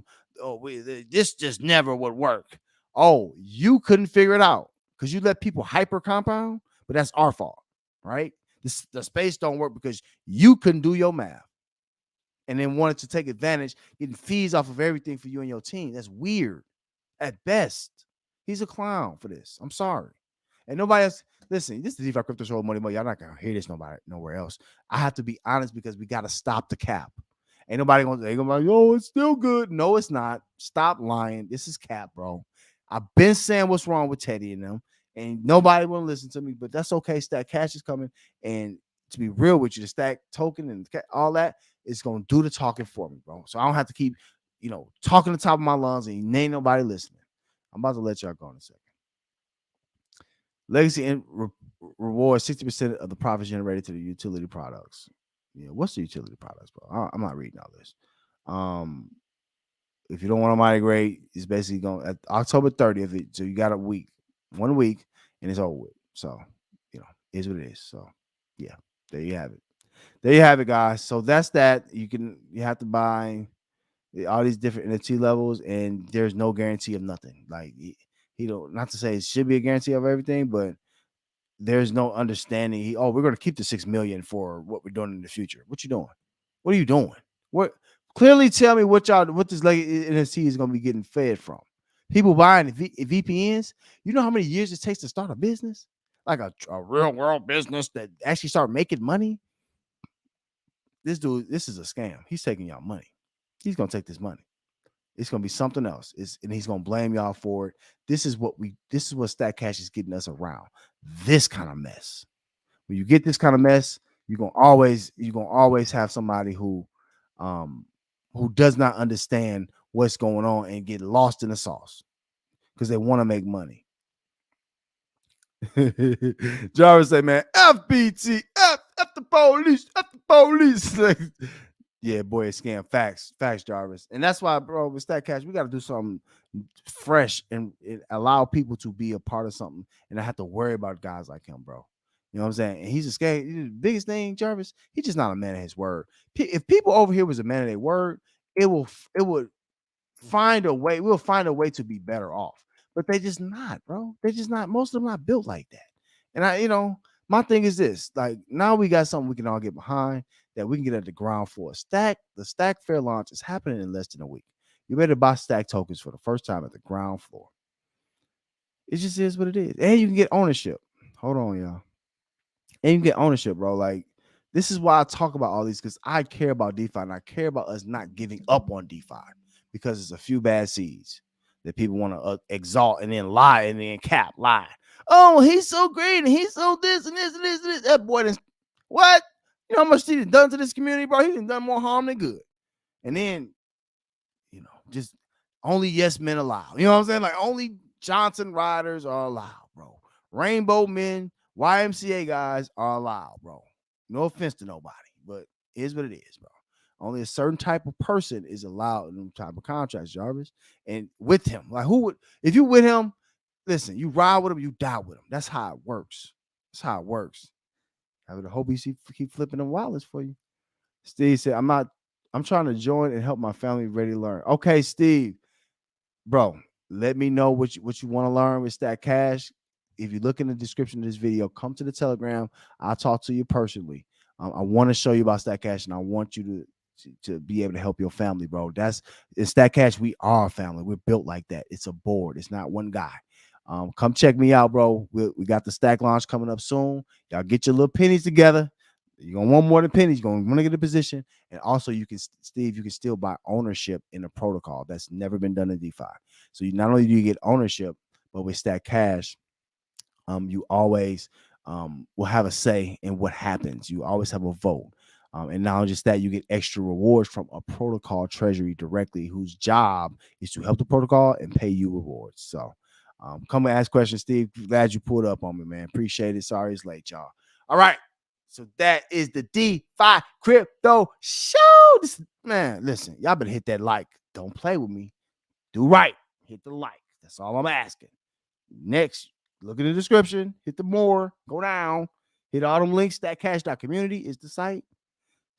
this just never would work. Oh, you couldn't figure it out because you let people hyper compound, but that's our fault, right? The space don't work because you couldn't do your math and then wanted to take advantage, getting fees off of everything for you and your team. That's weird at best. He's a clown for this. I'm sorry. And nobody else, listen, this is the Defi Crypto Show, Money. Y'all not going to hear this nowhere else. I have to be honest because we got to stop the cap. Ain't nobody going to be like, oh, it's still good. No, it's not. Stop lying. This is cap, bro. I've been saying what's wrong with Teddy and them, and nobody want to listen to me, but that's okay. Stack Cache is coming. And to be real with you, the Stack token and all that is going to do the talking for me, bro. So I don't have to keep, talking to the top of my lungs and ain't nobody listening. I'm about to let y'all go in a second. Legacy rewards 60% of the profits generated to the utility products. What's the utility products, bro? I'm not reading all this. If you don't want to migrate, it's basically going at October 30th. So you got 1 week, and it's over with. So, is what it is. So, yeah, there you have it. There you have it, guys. So that's that. You have to buy all these different NFT levels, and there's no guarantee of nothing. Like he don't, not to say it should be a guarantee of everything, but there's no understanding. We're going to keep the 6 million for what we're doing in the future. What you doing? What are you doing? What? Clearly tell me what this NFT is going to be getting fed from. People buying VPNs. You know how many years it takes to start a business? Like a real world business that actually start making money. This dude, this is a scam. He's taking y'all money. He's going to take this money. It's going to be something else. And he's going to blame y'all for it. This is what Stack Cache is getting us around. This kind of mess. When you get this kind of mess, you're going to always have somebody who does not understand what's going on and get lost in the sauce because they want to make money. Jarvis say, man, FBT, F the police. Yeah, boy, it's scam. Facts, Jarvis. And that's why, bro, with Stack Cache, we got to do something fresh and allow people to be a part of something and not have to worry about guys like him, bro. You know what I'm saying? And he's a scam. The biggest thing, Jarvis, he's just not a man of his word. If people over here was a man of their word, it would find a way. We'll find a way to be better off. But they just not, bro. They just not. Most of them not built like that. And my thing is this: like now we got something we can all get behind that we can get at the ground floor. The Stack Fair launch is happening in less than a week. You better buy Stack tokens for the first time at the ground floor. It just is what it is, and you can get ownership. Hold on, y'all. And you can get ownership, bro. Like this is why I talk about all these because I care about DeFi and I care about us not giving up on DeFi. because it's a few bad seeds that people want to exalt and then lie and then lie. Oh, he's so great and he's so this and this and this and this. That boy done, what? You know how much he's done to this community, bro? He's done more harm than good. And then, just only yes men allowed. You know what I'm saying? Like only Johnson riders are allowed, bro. Rainbow men, YMCA guys are allowed, bro. No offense to nobody, but it is what it is, bro. Only a certain type of person is allowed in them type of contracts, Jarvis. And with him, like who would, if you with him, listen, you ride with him, you die with him. That's how it works. That's how it works. I would hope he keep flipping them wallets for you. Steve said, I'm trying to join and help my family ready to learn. Okay, Steve, bro, let me know what you want to learn with Stack Cache. If you look in the description of this video, come to the Telegram. I'll talk to you personally. I want to show you about Stack Cache, and I want you to be able to help your family, bro. In Stack Cache, we are a family. We're built like that. It's a board. It's not one guy. Come check me out, bro. We got the Stack launch coming up soon. Y'all get your little pennies together. You're going to want more than pennies. You're going to want to get a position. And also, you can still buy ownership in a protocol. That's never been done in DeFi. So not only do you get ownership, but with Stack Cache, you always will have a say in what happens. You always have a vote. And not just that, you get extra rewards from a protocol treasury directly, whose job is to help the protocol and pay you rewards. So come and ask questions, Steve. Glad you pulled up on me, man. Appreciate it. Sorry it's late, y'all. All right. So that is the DeFi Crypto Show. Man, listen, y'all better hit that like. Don't play with me. Do right. Hit the like. That's all I'm asking. Next, look in the description. Hit the more. Go down. Hit all them links. StackCache.community is the site.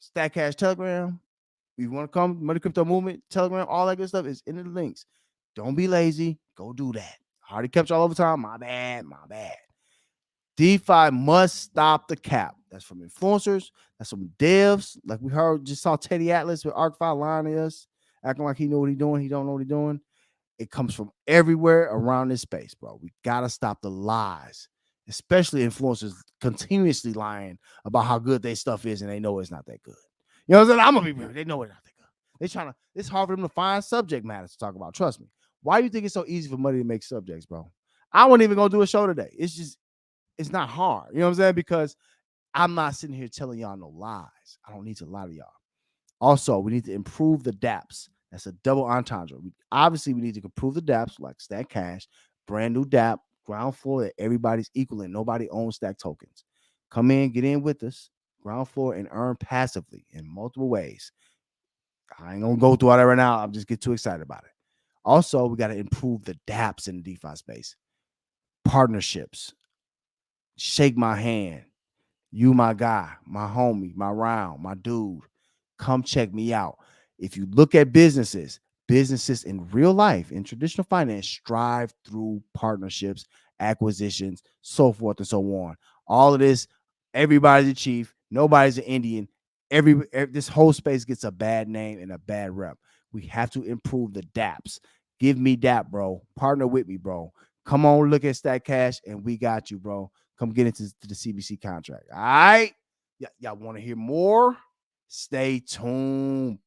Stack Cache Telegram. If you want to come, Money Crypto Movement, Telegram, all that good stuff is in the links. Don't be lazy. Go do that. I already kept y'all over time. My bad. DeFi must stop the cap. That's from influencers. That's from devs. Like we just saw Teddy Atlas with ArcFi lying to us, acting like he know what he's doing. He don't know what he's doing. It comes from everywhere around this space, bro. We got to stop the lies, especially influencers continuously lying about how good their stuff is and they know it's not that good. You know what I'm saying? I'm going to be real. They know it's not that good. It's hard for them to find subject matter to talk about. Trust me. Why do you think it's so easy for money to make subjects, bro? I wasn't even going to do a show today. It's not hard. You know what I'm saying? Because I'm not sitting here telling y'all no lies. I don't need to lie to y'all. Also, we need to improve the Dapps. That's a double entendre. We need to improve the Dapps like Stack Cache, brand new DApp, ground floor that everybody's equal in. Nobody owns Stack tokens. Come in, get in with us, ground floor, and earn passively in multiple ways. I ain't going to go through all that right now. I'm just get too excited about it. Also, we got to improve the Dapps in the DeFi space. Partnerships. Shake my hand. You, my guy, my homie, my round, my dude. Come check me out. If you look at businesses in real life, in traditional finance, strive through partnerships, acquisitions, so forth and so on. All of this, everybody's a chief. Nobody's an Indian. This whole space gets a bad name and a bad rep. We have to improve the Dapps. Give me Dapp, bro. Partner with me, bro. Come on, look at Stack Cache, and we got you, bro. Come get into the CBC contract. All right? Y'all want to hear more? Stay tuned.